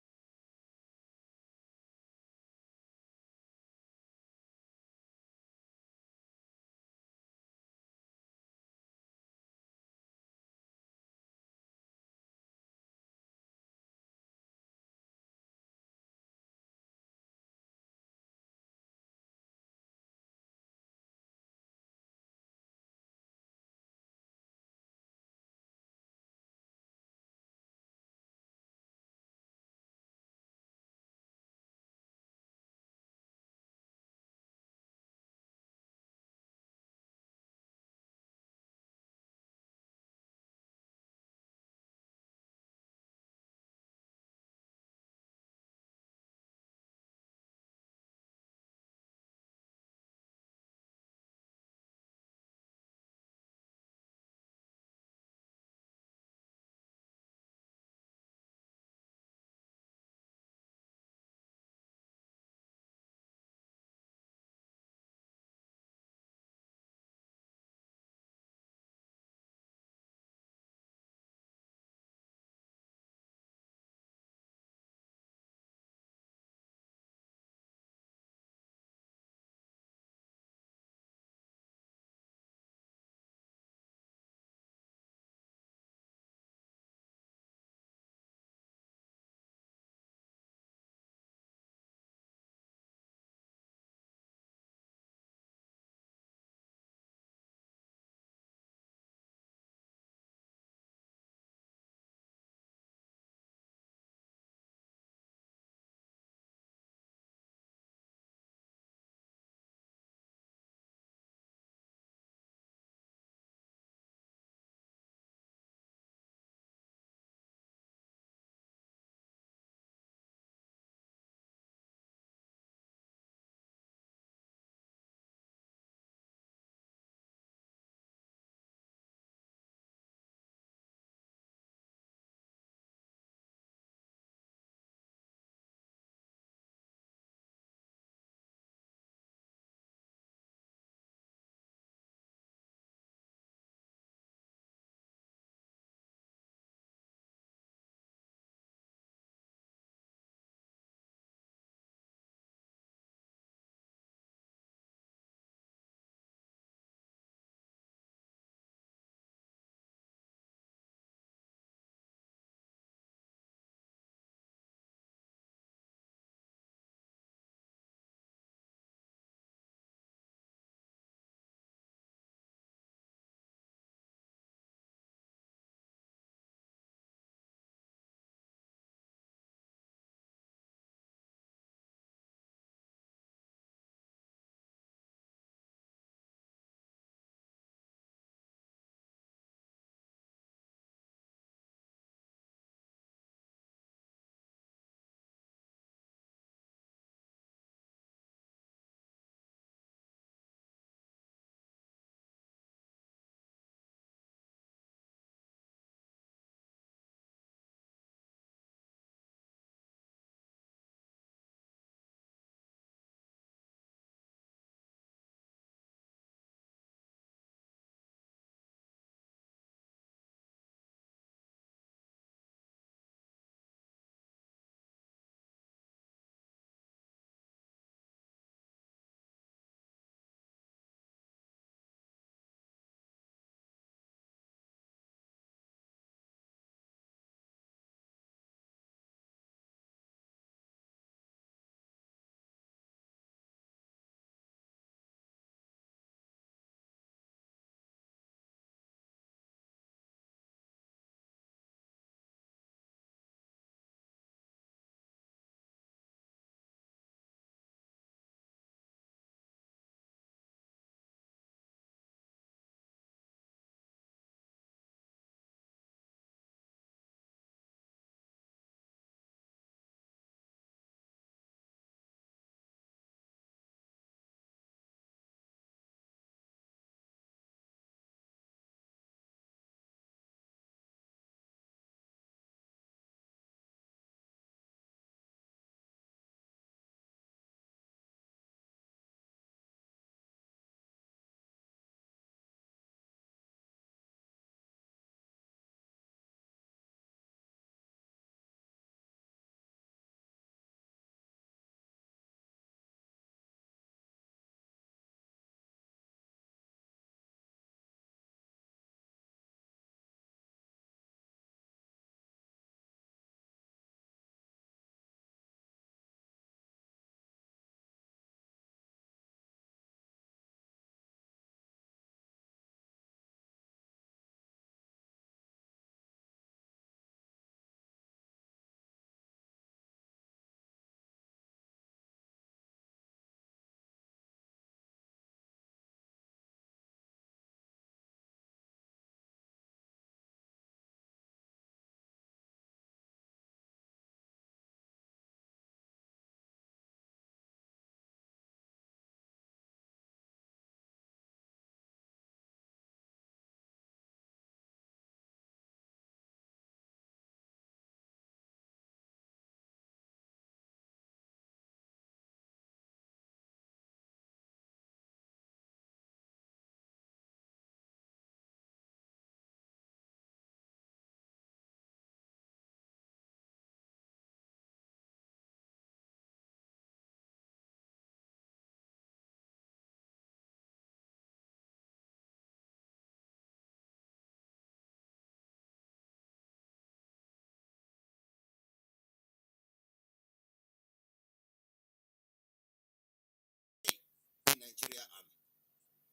Nigeria army.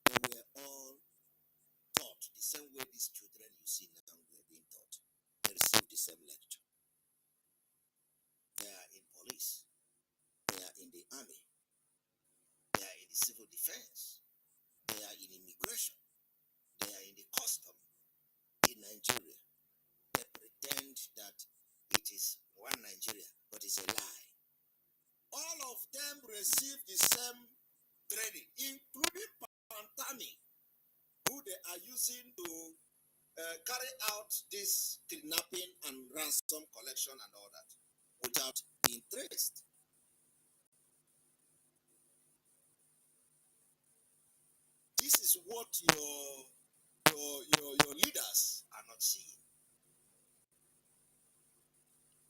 They were all taught the same way these children you see now were being taught. They received the same lecture. They are in police. They are in the army. They are in the civil defense. They are in immigration. They are in the custom in Nigeria. They pretend that it is one Nigeria, but it's a lie. All of them receive the same training, including Pantami, who they are using to carry out this kidnapping and ransom collection and all that without being traced. This is what your leaders are not seeing.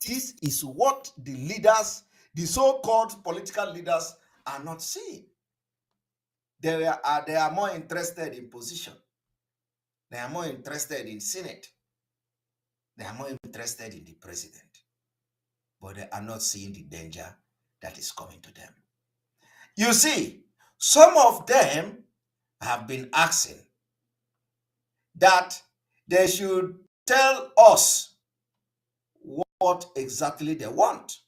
This is what the leaders, the so-called political leaders, are not seeing. They are more interested in position. They are more interested in Senate. They are more interested in the president. But they are not seeing the danger that is coming to them. You see, some of them have been asking that they should tell us what exactly they want.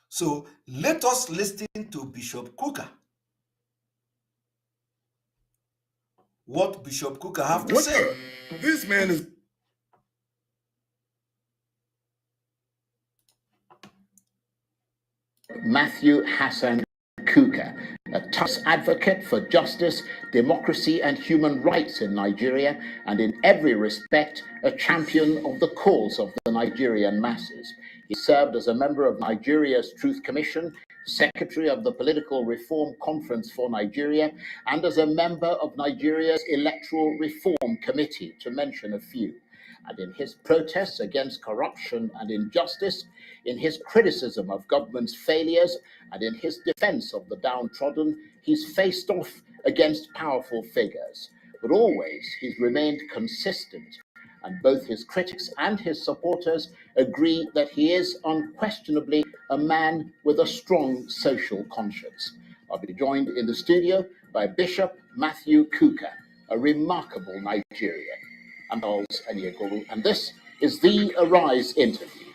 So let us listen to Bishop Kuka. What Bishop Kuka have to say. This man is Matthew Hassan Kuka, a tough advocate for justice, democracy, and human rights in Nigeria, and in every respect, a champion of the cause of the Nigerian masses. He served as a member of Nigeria's Truth Commission, secretary of the Political Reform Conference for Nigeria, and as a member of Nigeria's Electoral Reform Committee, to mention a few. And in his protests against corruption and injustice, in his criticism of government's failures, and in his defense of the downtrodden, he's faced off against powerful figures. But always he's remained consistent, and both his critics and his supporters agree that he is unquestionably a man with a strong social conscience. I'll be joined in the studio by Bishop Matthew Kuka, a remarkable Nigerian. And this is the Arise interview.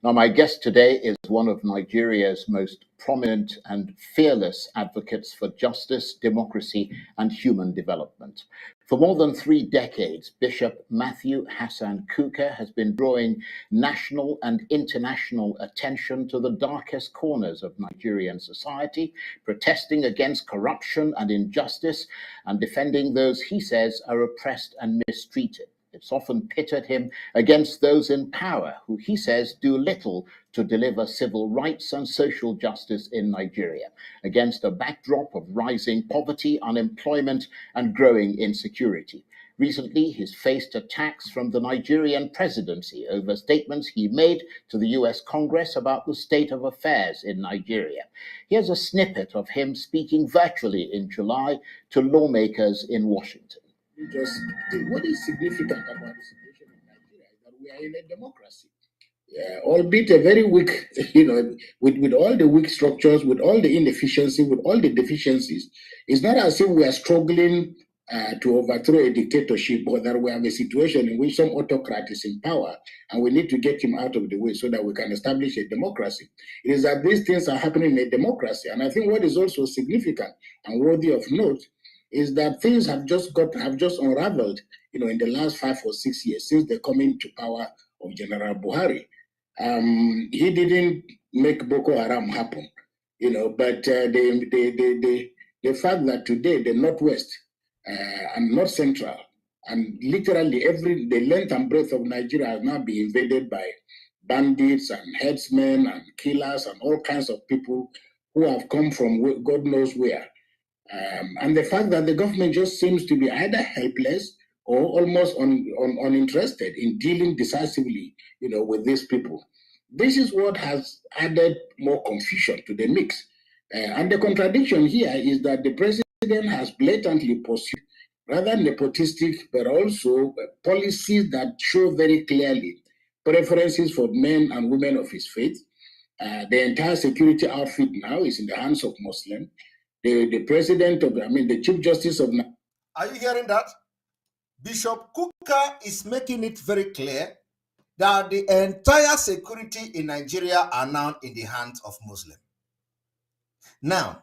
Now, my guest today is one of Nigeria's most prominent and fearless advocates for justice, democracy, and human development. For more than 3 decades, Bishop Matthew Hassan Kuka has been drawing national and international attention to the darkest corners of Nigerian society, protesting against corruption and injustice, and defending those he says are oppressed and mistreated. It's often pitted him against those in power who he says do little to deliver civil rights and social justice in Nigeria, against a backdrop of rising poverty, unemployment, and growing insecurity. Recently, he's faced attacks from the Nigerian presidency over statements he made to the US Congress about the state of affairs in Nigeria. Here's a snippet of him speaking virtually in July to lawmakers in Washington. What is significant about the situation in Nigeria is that we are in a democracy. Albeit a very weak, with all the weak structures, with all the inefficiency, with all the deficiencies, it's not as if we are struggling to overthrow a dictatorship, or that we have a situation in which some autocrat is in power and we need to get him out of the way so that we can establish a democracy. It is that these things are happening in a democracy. And I think what is also significant and worthy of note is that things have just unraveled, in the last 5 or 6 years since the coming to power of General Buhari. He didn't make Boko Haram happen, but the fact that today the Northwest and North Central and literally the length and breadth of Nigeria has now been invaded by bandits and headsmen and killers and all kinds of people who have come from God knows where. And the fact that the government just seems to be either helpless or almost uninterested in dealing decisively, with these people. This is what has added more confusion to the mix. And the contradiction here is that the president has blatantly pursued rather nepotistic, but also policies that show very clearly preferences for men and women of his faith. The entire security outfit now is in the hands of Muslims. The president of, the Chief Justice of... Are you hearing that? Bishop Kuka is making it very clear that the entire security in Nigeria are now in the hands of Muslims. Now,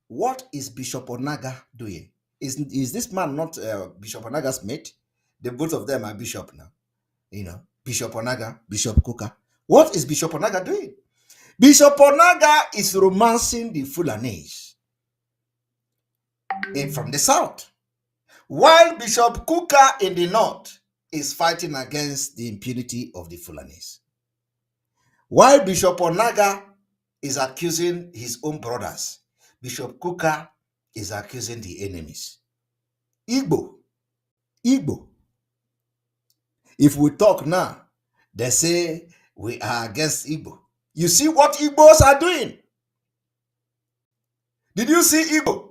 what is Bishop Onaga doing? Is this man not Bishop Onaga's mate? The both of them are bishop now. Bishop Onaga, Bishop Kuka. What is Bishop Onaga doing? Bishop Onaga is romancing the Fulanese from the south, while Bishop Kuka in the north is fighting against the impunity of the Fulanese. While Bishop Onaga is accusing his own brothers, Bishop Kuka is accusing the enemies. Igbo. If we talk now, they say we are against Igbo. You see what Igbos are doing? Did you see Igbo?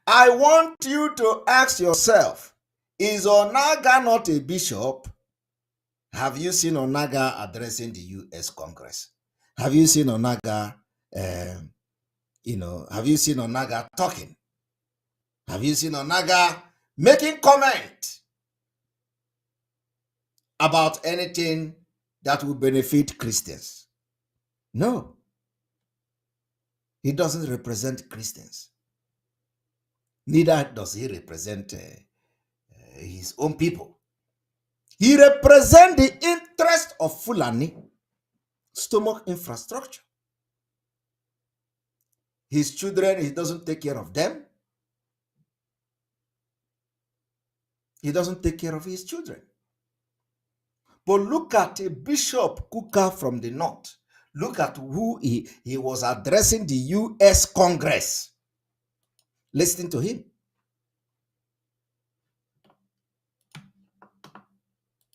I want you to ask yourself, is Onaga not a bishop? Have you seen Onaga addressing the U.S. Congress? Have you seen Onaga, have you seen Onaga talking? Have you seen Onaga making comment about anything that will benefit Christians? No. He doesn't represent Christians. Neither does he represent his own people. He represents the interest of Fulani stomach infrastructure. His children, he doesn't take care of them. He doesn't take care of his children. But look at a Bishop Kuka from the north. Look at who he was addressing the U.S. Congress. Listen to him.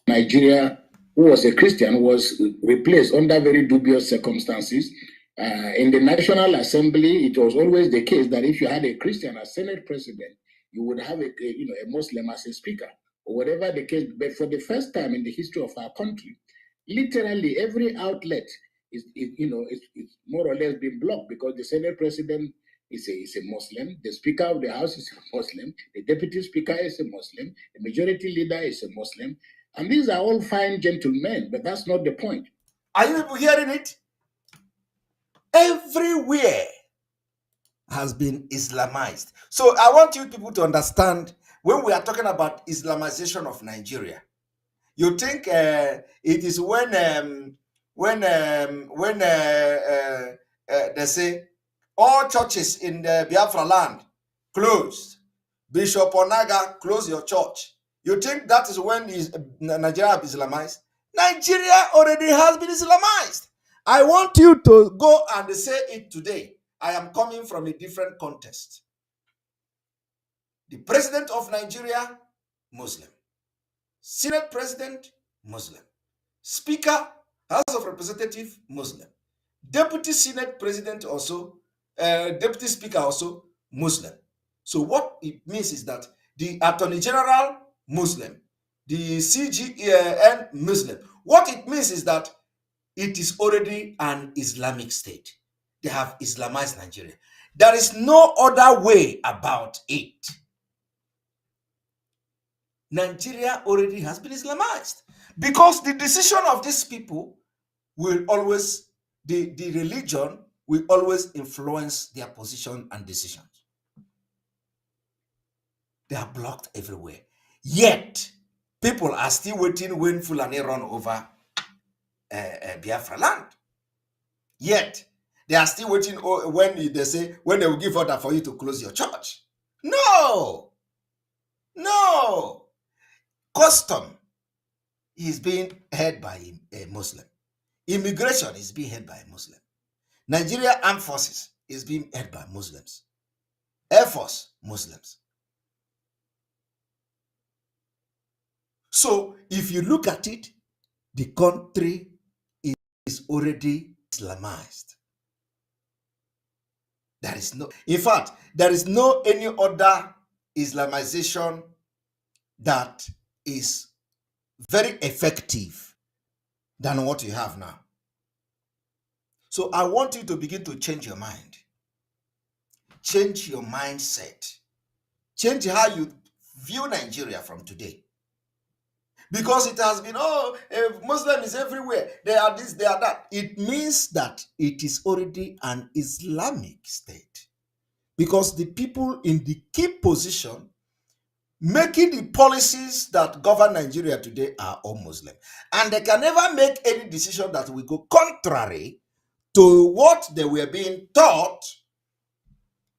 Nigeria, who was a Christian, was replaced under very dubious circumstances. In the National Assembly, it was always the case that if you had a Christian as Senate President, you would have a Muslim as a Speaker, or whatever the case. But for the first time in the history of our country, literally every outlet is more or less been blocked because the Senate President is a Muslim, the Speaker of the House is a Muslim, the Deputy Speaker is a Muslim, the Majority Leader is a Muslim, and these are all fine gentlemen, but that's not the point. Are you people hearing it? Everywhere has been Islamized. So I want you people to understand, when we are talking about Islamization of Nigeria, you think it is when they say all churches in the Biafra land closed. Bishop Onaga, close your church. You think that is when Nigeria has been Islamized? Nigeria already has been Islamized. I want you to go and say it today. I am coming from a different context. The president of Nigeria, Muslim. Senate president, Muslim. Speaker, House of Representatives, Muslim. Deputy Senate president also, deputy speaker also, Muslim. So what it means is that the Attorney General, Muslim. The CGN, Muslim. What it means is that it is already an Islamic state. They have Islamized Nigeria. There is no other way about it. Nigeria already has been Islamized because the decision of these people will always, the religion will always influence their position and decisions. They are blocked everywhere. Yet, people are still waiting when Fulani run over Biafra land. Yet, they are still waiting when they say, when they will give order for you to close your church. No! No! Custom is being held by a Muslim. Immigration is being held by a Muslim. Nigeria Armed Forces is being held by Muslims. Air Force, Muslims. So, if you look at it, the country is already Islamized. There is no, in fact, there is no any other Islamization that is very effective than what you have now. So I want you to begin to change your mind. Change your mindset. Change how you view Nigeria from today. Because it has been, Muslim is everywhere. They are this, they are that. It means that it is already an Islamic state. Because the people in the key position making the policies that govern Nigeria today are all Muslim. And they can never make any decision that will go contrary to what they were being taught.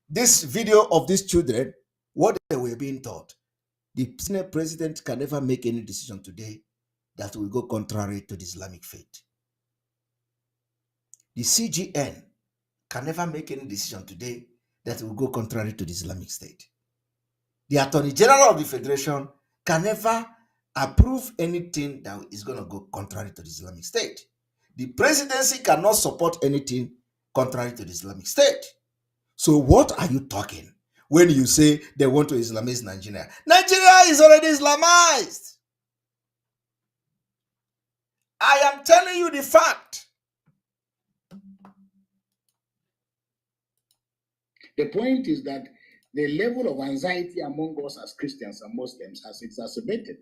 This video of these children, what they were being taught. The Senate president can never make any decision today that will go contrary to the Islamic faith. The CGN can never make any decision today that will go contrary to the Islamic state. The Attorney General of the Federation can never approve anything that is going to go contrary to the Islamic state. The presidency cannot support anything contrary to the Islamic state. So what are you talking when you say they want to Islamize Nigeria? Nigeria is already Islamized. I am telling you the fact. The point is that the level of anxiety among us as Christians and Muslims has exacerbated.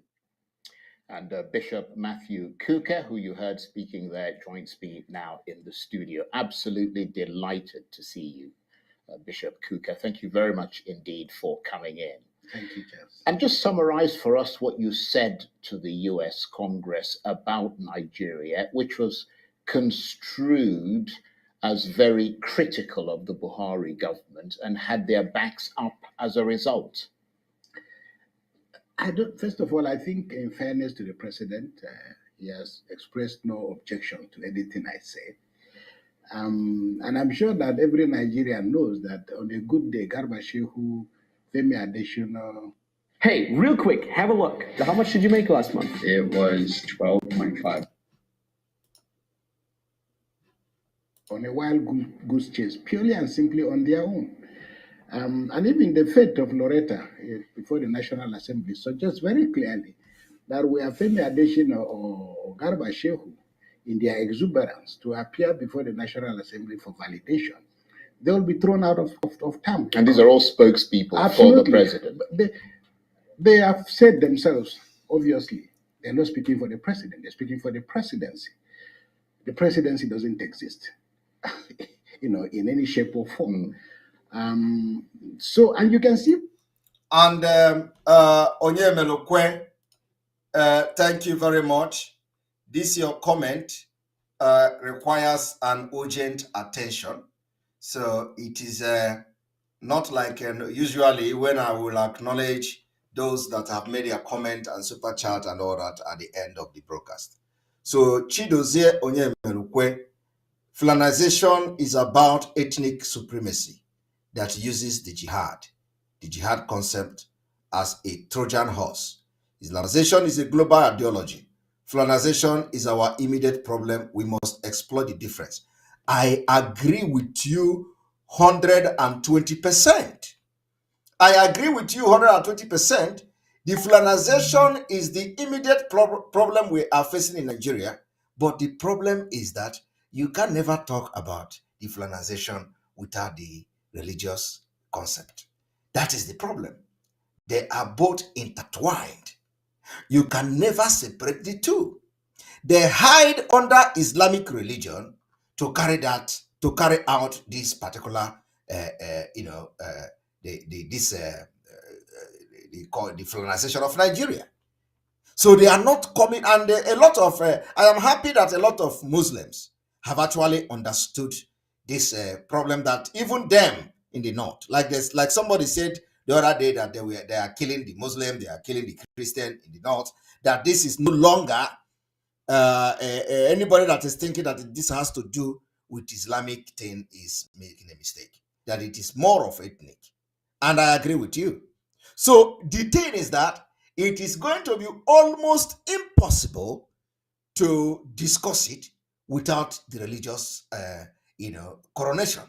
And Bishop Matthew Kuka, who you heard speaking there, joins me now in the studio. Absolutely delighted to see you, Bishop Kuka. Thank you very much indeed for coming in. Thank you, Jeff. And just summarize for us what you said to the US Congress about Nigeria, which was construed as very critical of the Buhari government and had their backs up as a result. First of all, I think in fairness to the president, he has expressed no objection to anything I said. And I'm sure that every Nigerian knows that on a good day, Garba Shehu, Femi Adesina. Hey, real quick, have a look. How much did you make last month? It was 12.5. On a wild goose chase, purely and simply on their own. And even the fate of Loretta before the National Assembly suggests very clearly that we have Femi Adesina or Garba Shehu in their exuberance to appear before the National Assembly for validation. They will be thrown out of town. And these are all spokespeople for the president. They have said themselves, obviously, they're not speaking for the president, they're speaking for the presidency. The presidency doesn't exist, in any shape or form. So, and you can see. And Onyemelokwe, thank you very much. This your comment requires an urgent attention. So it is not like usually when I will acknowledge those that have made a comment and super chat and all that at the end of the broadcast. So Chidozie Onyemelokwe, Flanization is about ethnic supremacy that uses the jihad concept as a Trojan horse. Islamization is a global ideology. Flanization is our immediate problem. We must exploit the difference. I agree with you 120%. I agree with you 120%. The Flanization is the immediate problem we are facing in Nigeria. But the problem is that you can never talk about the Flanization without the religious concept. That is the problem. They are both intertwined. You can never separate the two. They hide under Islamic religion to carry out this particular, call the Flanization of Nigeria. So they are not coming, and a lot of, I am happy that a lot of Muslims have actually understood this problem, that even them in the north, like somebody said the other day that they are killing the Muslim, they are killing the Christian in the north, that this is no longer anybody that is thinking that this has to do with Islamic thing is making a mistake, that it is more of ethnic. And I agree with you. So the thing is that it is going to be almost impossible to discuss it without the religious coronation.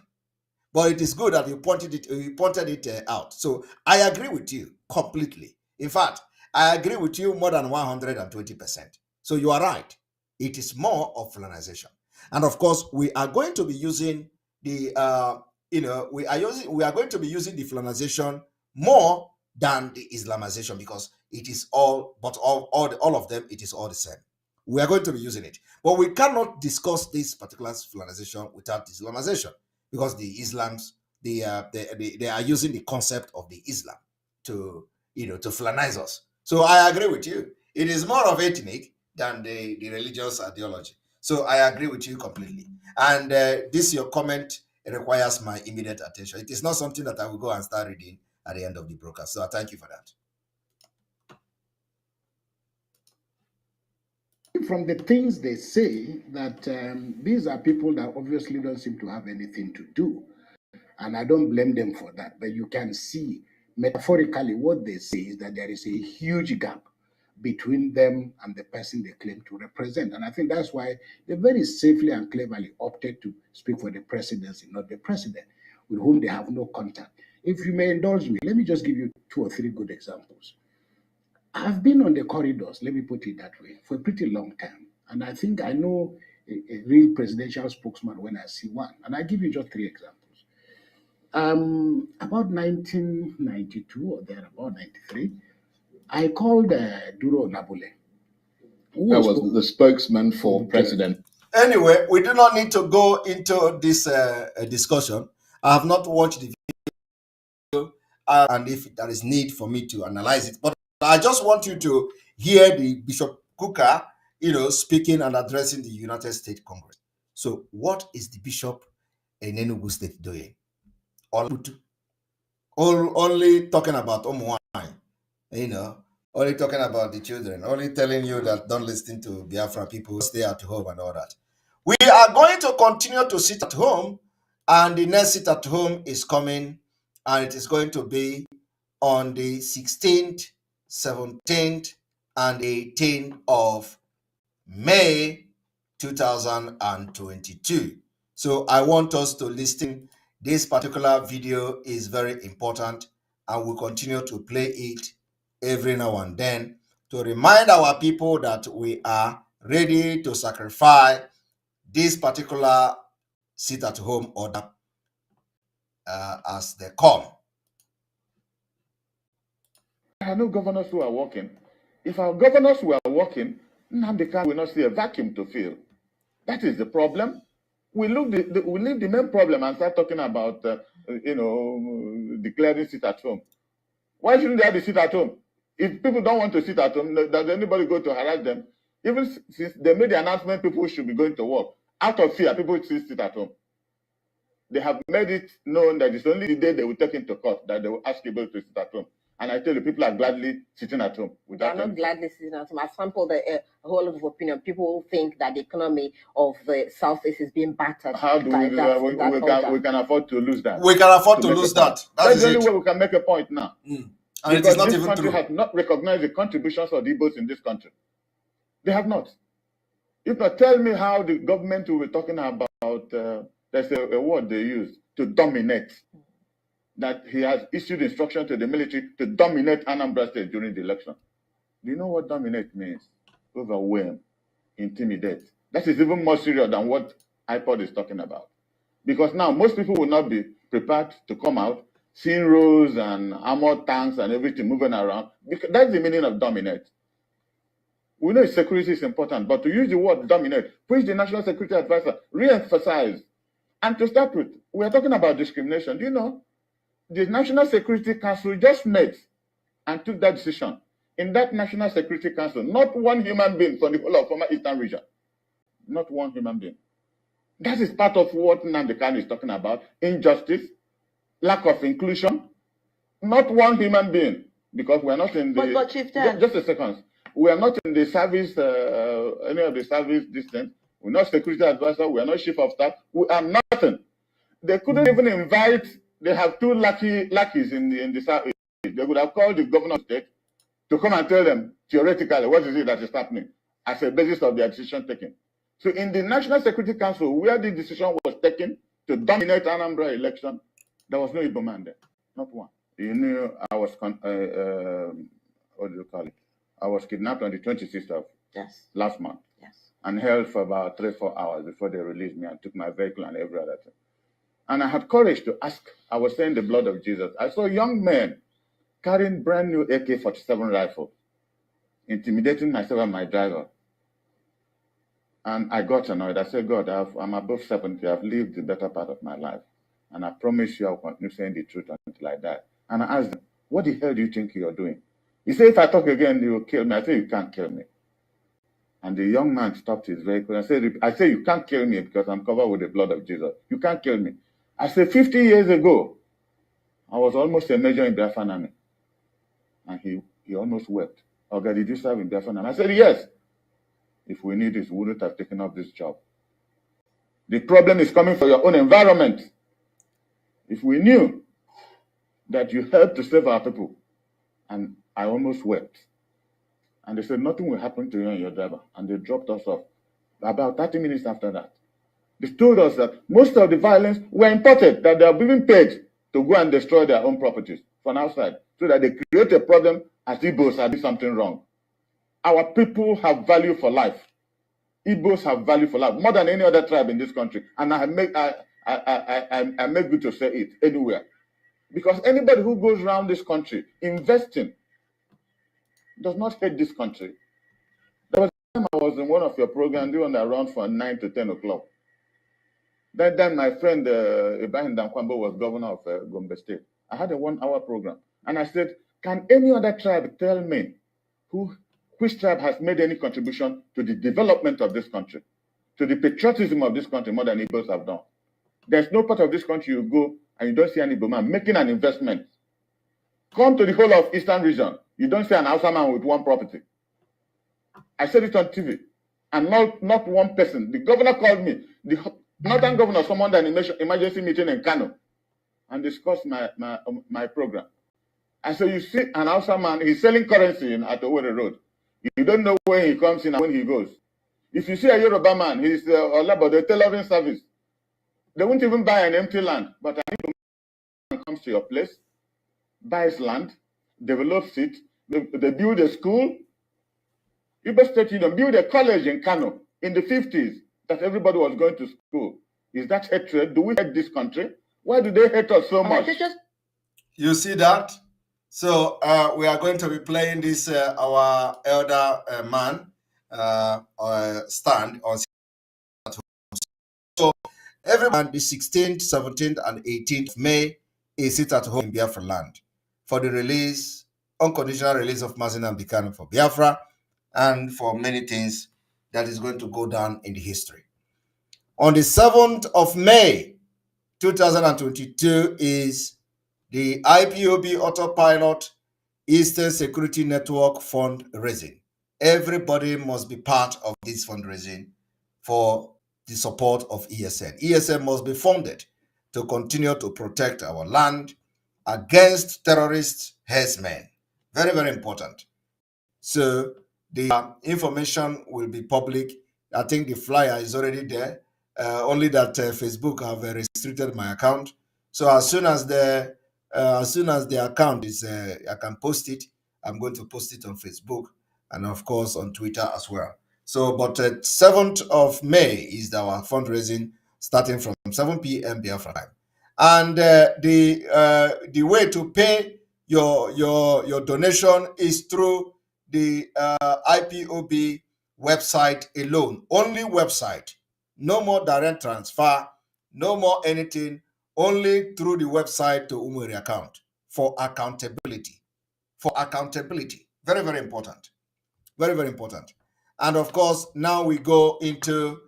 But it is good that you pointed it out. So I agree with you completely. In fact, I agree with you more than 120%. So you are right. It is more of Fulanization. And of course, we are going to be using the, we are going to be using the Fulanization more than the Islamization, because it is all, but all of them, it is all the same. We are going to be using it. But we cannot discuss this particular Fulanization without Islamization, because the Islams, they are using the concept of the Islam to Fulanize us. So I agree with you. It is more of ethnic than the religious ideology. So I agree with you completely. And this your comment requires my immediate attention. It is not something that I will go and start reading at the end of the broadcast. So I thank you for that. From the things they say, that these are people that obviously don't seem to have anything to do. And I don't blame them for that. But you can see metaphorically what they say is that there is a huge gap between them and the person they claim to represent. And I think that's why they very safely and cleverly opted to speak for the presidency, not the president, with whom they have no contact. If you may indulge me, let me just give you 2 or 3 good examples. I've been on the corridors, let me put it that way, for a pretty long time. And I think I know a real presidential spokesman when I see one. And I give you just 3 examples. About 1992 or thereabout 93, I called Duro Nabule. That was the spokesman for president. Anyway, we do not need to go into this discussion. I have not watched the video, and if there is need for me to analyze it, but I just want you to hear the Bishop Kuka, speaking and addressing the United States Congress. So, what is the bishop in Enugu State doing? Only talking about only talking about the children, only telling you that don't listen to Biafra people, stay at home and all that. We are going to continue to sit at home, and the next sit at home is coming, and it is going to be on the 16th, 17th, and 18th of May 2022. So I want us to listen. This particular video is very important, and we'll continue to play it every now and then to remind our people that we are ready to sacrifice this particular sit-at-home order as they come. There are no governors who are working. If our governors were working, Nnamdi Kanu will not see a vacuum to fill. That is the problem. We leave the main problem and start talking about, declaring sit at home. Why shouldn't they have the sit at home? If people don't want to sit at home, does anybody go to harass them? Even since they made the announcement, people should be going to work. Out of fear, people still sit at home. They have made it known that it's only the day they will take into court that they will ask people to sit at home. And I tell you, people are gladly sitting at home. They are not gladly sitting at home. I sampled a whole lot of opinion. People think that the economy of the Southeast is being battered. How do we do that? We can afford to lose that. We can afford to lose that. That's the only way we can make a point now. And because it is not this even country true. has not recognized the contributions of the Igbos in this country. They have not. If not, tell me how the government will be talking about, there's a word they use, to dominate. That he has issued instruction to the military to dominate Anambra State during the election. Do you know what dominate means? Overwhelm, intimidate. That is even more serious than what iPod is talking about. Because now most people will not be prepared to come out, seeing rows and armored tanks and everything moving around. Because that's the meaning of dominate. We know security is important, but to use the word dominate, which the National Security Advisor re-emphasized. And to start with, we are talking about discrimination. Do you know? The National Security Council just met and took that decision. In that National Security Council, not one human being from the whole of former Eastern region. Not one human being. That is part of what Nnamdi Kanu is talking about. Injustice, lack of inclusion. Not one human being. Because we are not in the... But Chieftain... Just a second. We are not in the service, any of the service distance. We're not security advisor. We are not chief of staff. We are nothing. They couldn't even invite... They have 2 lackeys in the South. They would have called the governor of the state to come and tell them, theoretically, what is it that is happening as a basis of their decision taking. So in the National Security Council, where the decision was taken to dominate Anambra election, there was no Igbo man there, not one. You knew I was, what do you call it? I was kidnapped on the 26th of last month. Yes. And held for about 3-4 hours before they released me and took my vehicle and every other thing. And I had courage to ask. I was saying the blood of Jesus. I saw young men carrying brand new AK-47 rifles, intimidating myself and my driver. And I got annoyed. I said, God, I'm above 70. I've lived the better part of my life. And I promise you I'll continue saying the truth until I die. And I asked them, what the hell do you think you're doing? He said, if I talk again, you will kill me. I said, you can't kill me. And the young man stopped his vehicle and said, I say, you can't kill me because I'm covered with the blood of Jesus. You can't kill me. I said, 50 years ago, I was almost a major in Biafran Army. And he almost wept. Oh God, did you serve in Biafran Army? I said, yes. If we need this, we wouldn't have taken up this job. The problem is coming from your own environment. If we knew that you helped to save our people, and I almost wept. And they said, nothing will happen to you and your driver. And they dropped us off. About 30 minutes after that, they told us that most of the violence were imported, that they are being paid to go and destroy their own properties from outside, so that they create a problem as Igbos are doing something wrong. Our people have value for life. Igbos have value for life, more than any other tribe in this country. And I make good to say it anywhere. Because anybody who goes around this country investing does not hate this country. There was a time I was in one of your programs doing around from 9 to 10 o'clock. Then my friend Ibrahim Dankwambo was governor of Gombe State. I had a 1-hour program. And I said, can any other tribe tell me which tribe has made any contribution to the development of this country, to the patriotism of this country more than Igbos have done? There's no part of this country you go and you don't see an Igbo man making an investment. Come to the whole of Eastern region, you don't see an Hausa man with one property. I said it on TV, and not one person. The governor called me, the northern governor summoned an emergency meeting in Kano and discussed my program. I said, you see an Hausa man, he's selling currency at Owerri Road. You don't know when he comes in and when he goes. If you see a Yoruba man, he's about the tailoring service. They won't even buy an empty land, but an Igbo man comes to your place, buys land, develops it, they build a school. Igbo State Union built a college in Kano in the 50s that everybody was going to school. Is that hatred? Do we hate this country? Why do they hate us so much? You see that? So we are going to be playing this, our elder man stand on. So everyone, the 16th, 17th, and 18th of May is sit at home in Biafra land for the release, unconditional release of Mazi Nnamdi Kanu for Biafra, and for many things that is going to go down in the history. On the 7th of May, 2022 is the IPOB Autopilot Eastern Security Network fundraising. Everybody must be part of this fundraising for the support of ESN. ESN must be funded to continue to protect our land against terrorist herdsmen. Very, very important. So the information will be public. I think the flyer is already there. Only that Facebook have restricted my account. So as soon as the account is, I can post it. I'm going to post it on Facebook and of course on Twitter as well. So, but 7th of May is our fundraising starting from 7 p.m. Biafra time, and the way to pay your donation is through the IPOB website alone, only website, no more direct transfer, no more anything, only through the website to Umuri account for accountability. For accountability, very, very important, very, very important. And of course, now we go into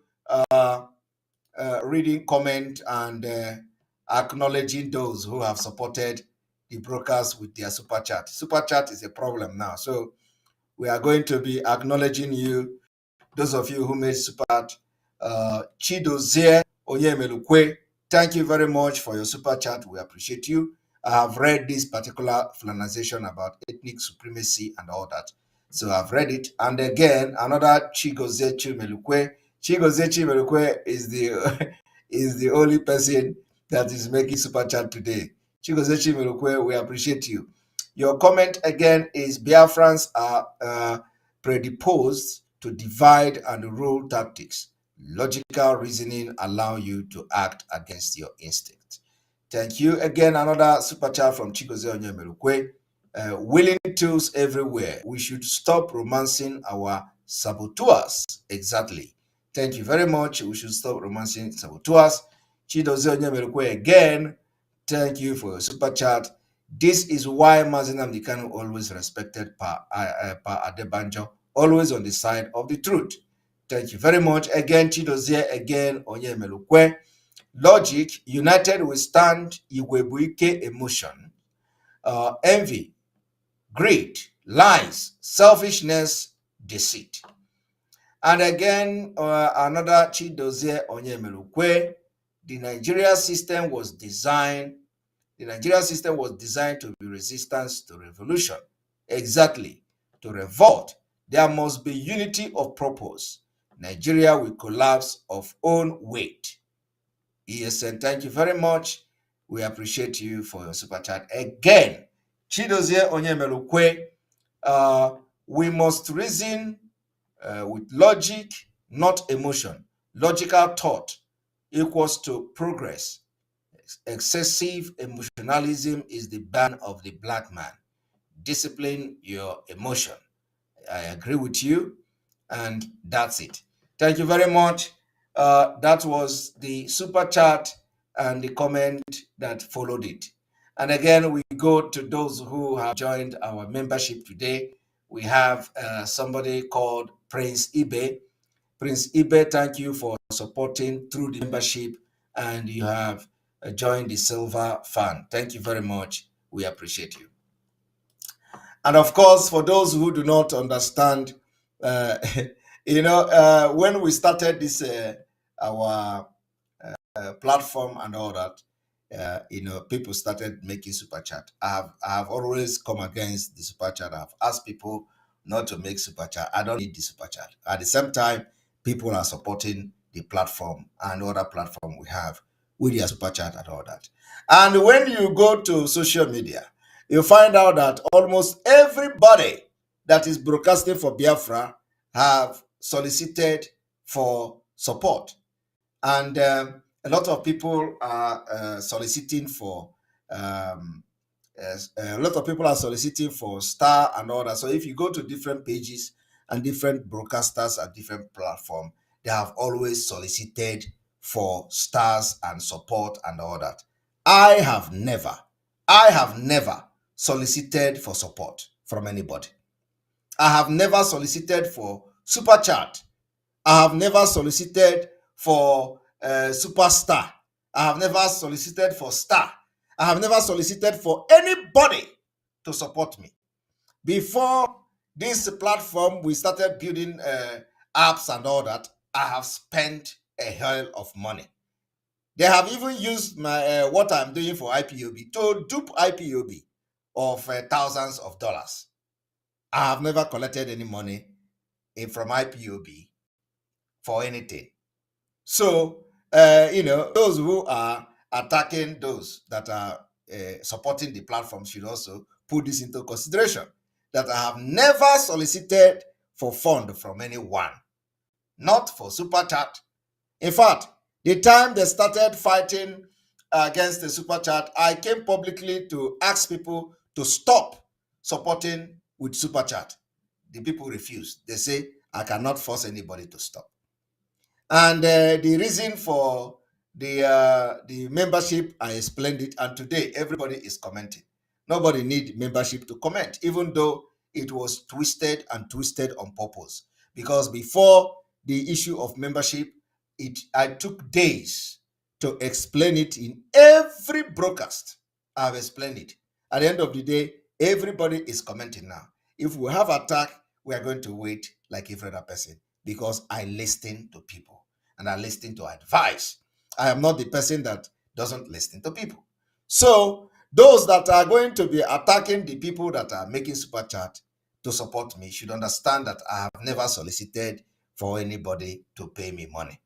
reading comment and acknowledging those who have supported the brokers with their super chat. Super chat is a problem now, so we are going to be acknowledging you, those of you who made super chat. Chidozie Onyemelukwe, thank you very much for your super chat. We appreciate you. I have read this particular flanization about ethnic supremacy and all that. So I've read it. And again, another Chigozie Chimelukwe. Chigozie Chimelukwe is the only person that is making super chat today. Chigozie Chimelukwe, we appreciate you. Your comment again is Biafrans are predisposed to divide and rule tactics. Logical reasoning allow you to act against your instinct. Thank you again. Another super chat from Chigozie Onyemerukwe. Willing tools everywhere. We should stop romancing our saboteurs. Exactly. Thank you very much. We should stop romancing saboteurs. Chigozie Onyemerukwe again. Thank you for your super chat. This is why Mazi Nnamdi Kanu always respected Pa Adebanjo, always on the side of the truth. Thank you very much. Again, Chidozie, again, Onyemelukwe. Logic, united we stand, Iwebuike emotion, envy, greed, lies, selfishness, deceit. And again, another Chidozie Onyemelukwe. The Nigeria system was designed to be resistance to revolution. Exactly. To revolt, there must be unity of purpose. Nigeria will collapse of own weight. ESN, thank you very much. We appreciate you for your super chat. Again, Chidozie Onyemelukwe, we must reason with logic, not emotion. Logical thought equals to progress. Excessive emotionalism is the ban of the black man. Discipline your emotion. I agree with you, and that's it. Thank you very much. That was the super chat and the comment that followed it. And again, we go to those who have joined our membership today. We have somebody called Prince Ibe. Prince Ibe, thank you for supporting through the membership, and you have joined the Silver Fan. Thank you very much. We appreciate you. And of course, for those who do not understand, when we started this, our platform and all that, people started making super chat. I have always come against the super chat. I've asked people not to make super chat. I don't need the super chat. At the same time, people are supporting the platform and other platform we have with their super chat and all that. And when you go to social media, you find out that almost everybody that is broadcasting for Biafra have solicited for support. And a lot of people are soliciting for star and all that. So if you go to different pages and different broadcasters at different platforms, they have always solicited for stars and support and all that. I have never solicited for support from anybody. I have never solicited for super chat. I have never solicited for superstar. I have never solicited for star. I have never solicited for anybody to support me. Before this platform, we started building apps and all that. I have spent a hell of money. They have even used my what I'm doing for IPOB to dupe IPOB of thousands of dollars. I have never collected any money from IPOB for anything. So, those who are attacking those that are supporting the platform should also put this into consideration, that I have never solicited for fund from anyone, not for super chat. In fact, the time they started fighting against the super chat, I came publicly to ask people to stop supporting with super chat. The people refused. They say, I cannot force anybody to stop. And the reason for the membership, I explained it, and today everybody is commenting. Nobody need membership to comment, even though it was twisted on purpose. Because before the issue of membership, I took days to explain it in every broadcast. I've explained it. At the end of the day, everybody is commenting now. If we have attack, we are going to wait like every other person, because I listen to people and I listen to advice. I am not the person that doesn't listen to people. So those that are going to be attacking the people that are making super chat to support me should understand that I have never solicited for anybody to pay me money.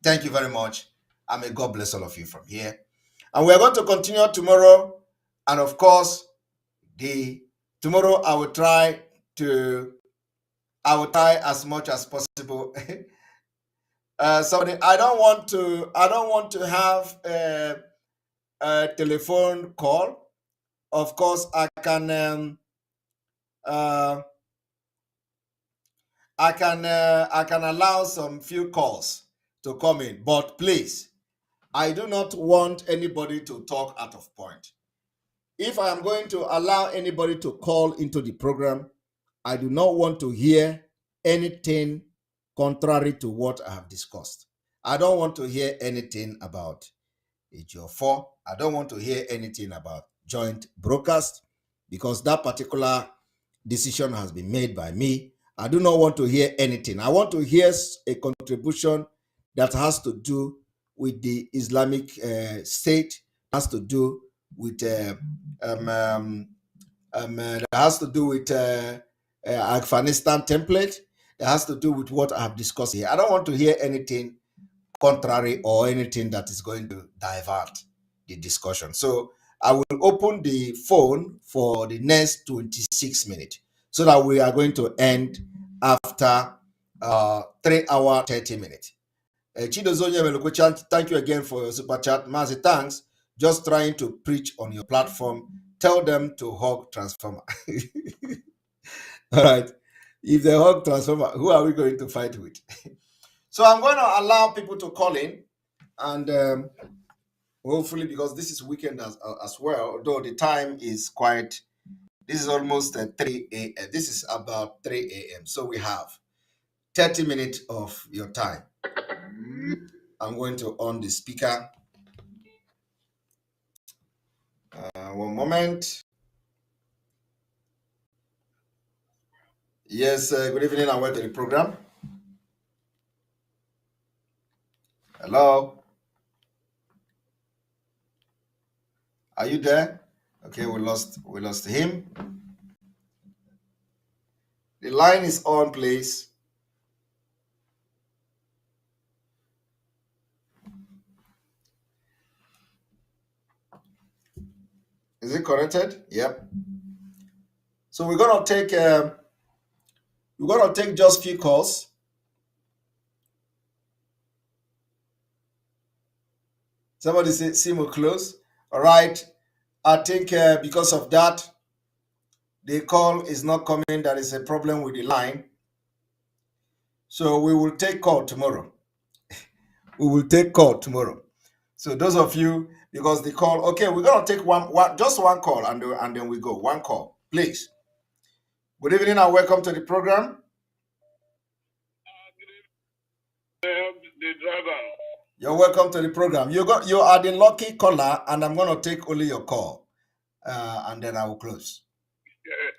Thank you very much. And may God bless all of you from here. And we are going to continue tomorrow. And of course, the tomorrow I will try as much as possible. Somebody, I don't want to have a telephone call. Of course, I can allow some few calls to come in, but please, I do not want anybody to talk out of point. If I am going to allow anybody to call into the program, I do not want to hear anything contrary to what I have discussed. I don't want to hear anything about HO4. I don't want to hear anything about joint broadcast, because that particular decision has been made by me. I do not want to hear anything. I want to hear a contribution that has to do with the Islamic State, has to do with that has to do with Afghanistan template. That has to do with what I have discussed here. I don't want to hear anything contrary or anything that is going to divert the discussion. So I will open the phone for the next 26 minutes so that we are going to end after 3 hours, 30 minutes. Chidozonya Melukochan, thank you again for your super chat. Mazi, thanks. Just trying to preach on your platform. Tell them to hug transformer. All right. If they hug transformer, who are we going to fight with? So I'm going to allow people to call in, and hopefully, because this is weekend as well, although the time is quite, this is almost 3 a.m. This is about 3 a.m. So we have 30 minutes of your time. I'm going to on the speaker. One moment. Yes, good evening and welcome to the program. Hello. Are you there? Okay, we lost him. The line is on, please. Is it connected? Yep. So we're gonna take just few calls. Somebody say Simo close. All right. I think because of that, the call is not coming. There is a problem with the line. So we will take call tomorrow. We will take call tomorrow. So those of you, because the call, okay, we're gonna take just one call, and then we go. One call, please. Good evening and welcome to the program. The driver. You're welcome to the program. You are the lucky caller, and I'm gonna take only your call, and then I will close. Yeah.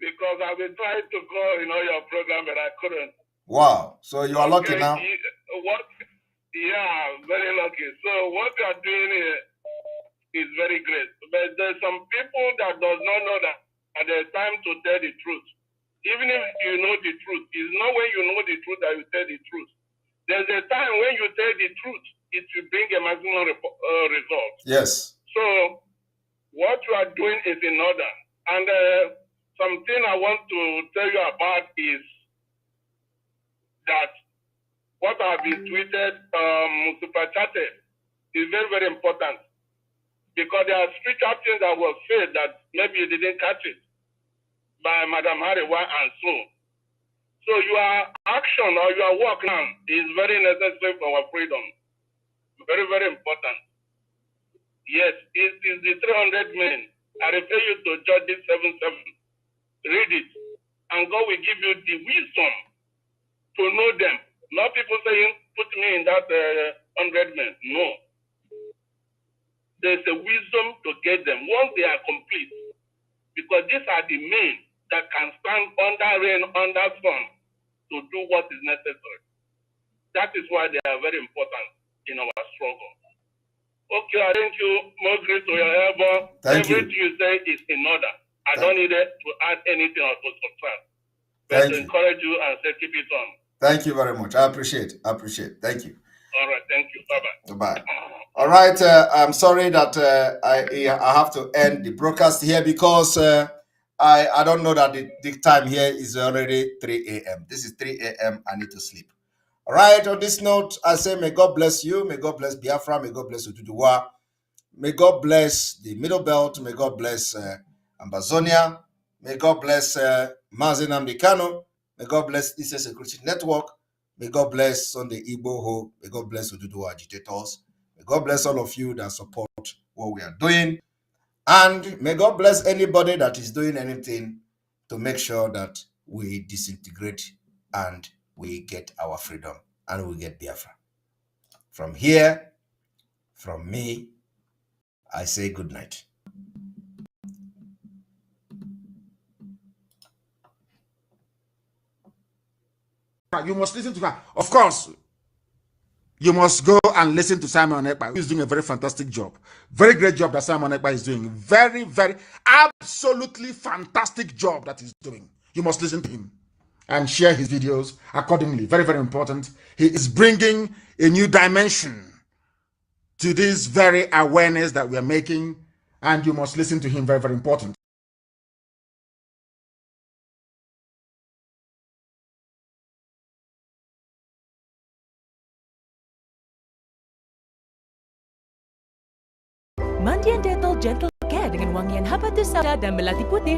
Because I've been trying to call, your program, but I couldn't. Wow. So you are lucky now. Yeah, very lucky. So what you are doing here is very great. But there's some people that does not know that at the time to tell the truth. Even if you know the truth, it's not when you know the truth that you tell the truth. There's a time when you tell the truth, it will bring a maximum result. Yes. So what you are doing is in order. And something I want to tell you about is that what I've been tweeted, super chatted, is very, very important. Because there are spiritual things that were said that maybe you didn't catch it by Madam Hariwa and so. So your action or your work now is very necessary for our freedom. Very, very important. Yes, it is the 300 men. I refer you to Judges 7:7. Read it. And God will give you the wisdom to know them. Not people saying, put me in that 100 men. No. There's a wisdom to get them once they are complete. Because these are the men that can stand under rain, under sun to do what is necessary. That is why they are very important in our struggle. Okay, I thank you. More grace to your elbow. Everything you say is in order. I don't need to add anything or to subtract. But to encourage you and say keep it on. Thank you very much. I appreciate. Thank you. All right, thank you. Bye-bye. Bye. All right. I'm sorry that I have to end the broadcast here because I don't know that the time here is already 3 a.m. This is 3 a.m. I need to sleep. All right, on this note, I say may God bless you. May God bless Biafra. May God bless Ududuwa. May God bless the Middle Belt. May God bless Ambazonia. May God bless Mazen Amdekano. May God bless Eastern Security Network. May God bless Sunday Igboho. May God bless Ududuwa agitators. May God bless all of you that support what we are doing. And may God bless anybody that is doing anything to make sure that we disintegrate and we get our freedom and we get Biafra. From here, from me, I say good night. You must listen to her. Of course, you must go and listen to Simon Ekpa, who is doing a very fantastic job. Very great job that Simon Ekpa is doing. Very, very, absolutely fantastic job that he's doing. You must listen to him and share his videos accordingly. Very, very important. He is bringing a new dimension to this very awareness that we are making, and you must listen to him. Very, very important. Mandi ang Dettol Gentle Care dengan wangian habatus sauda dan melati putih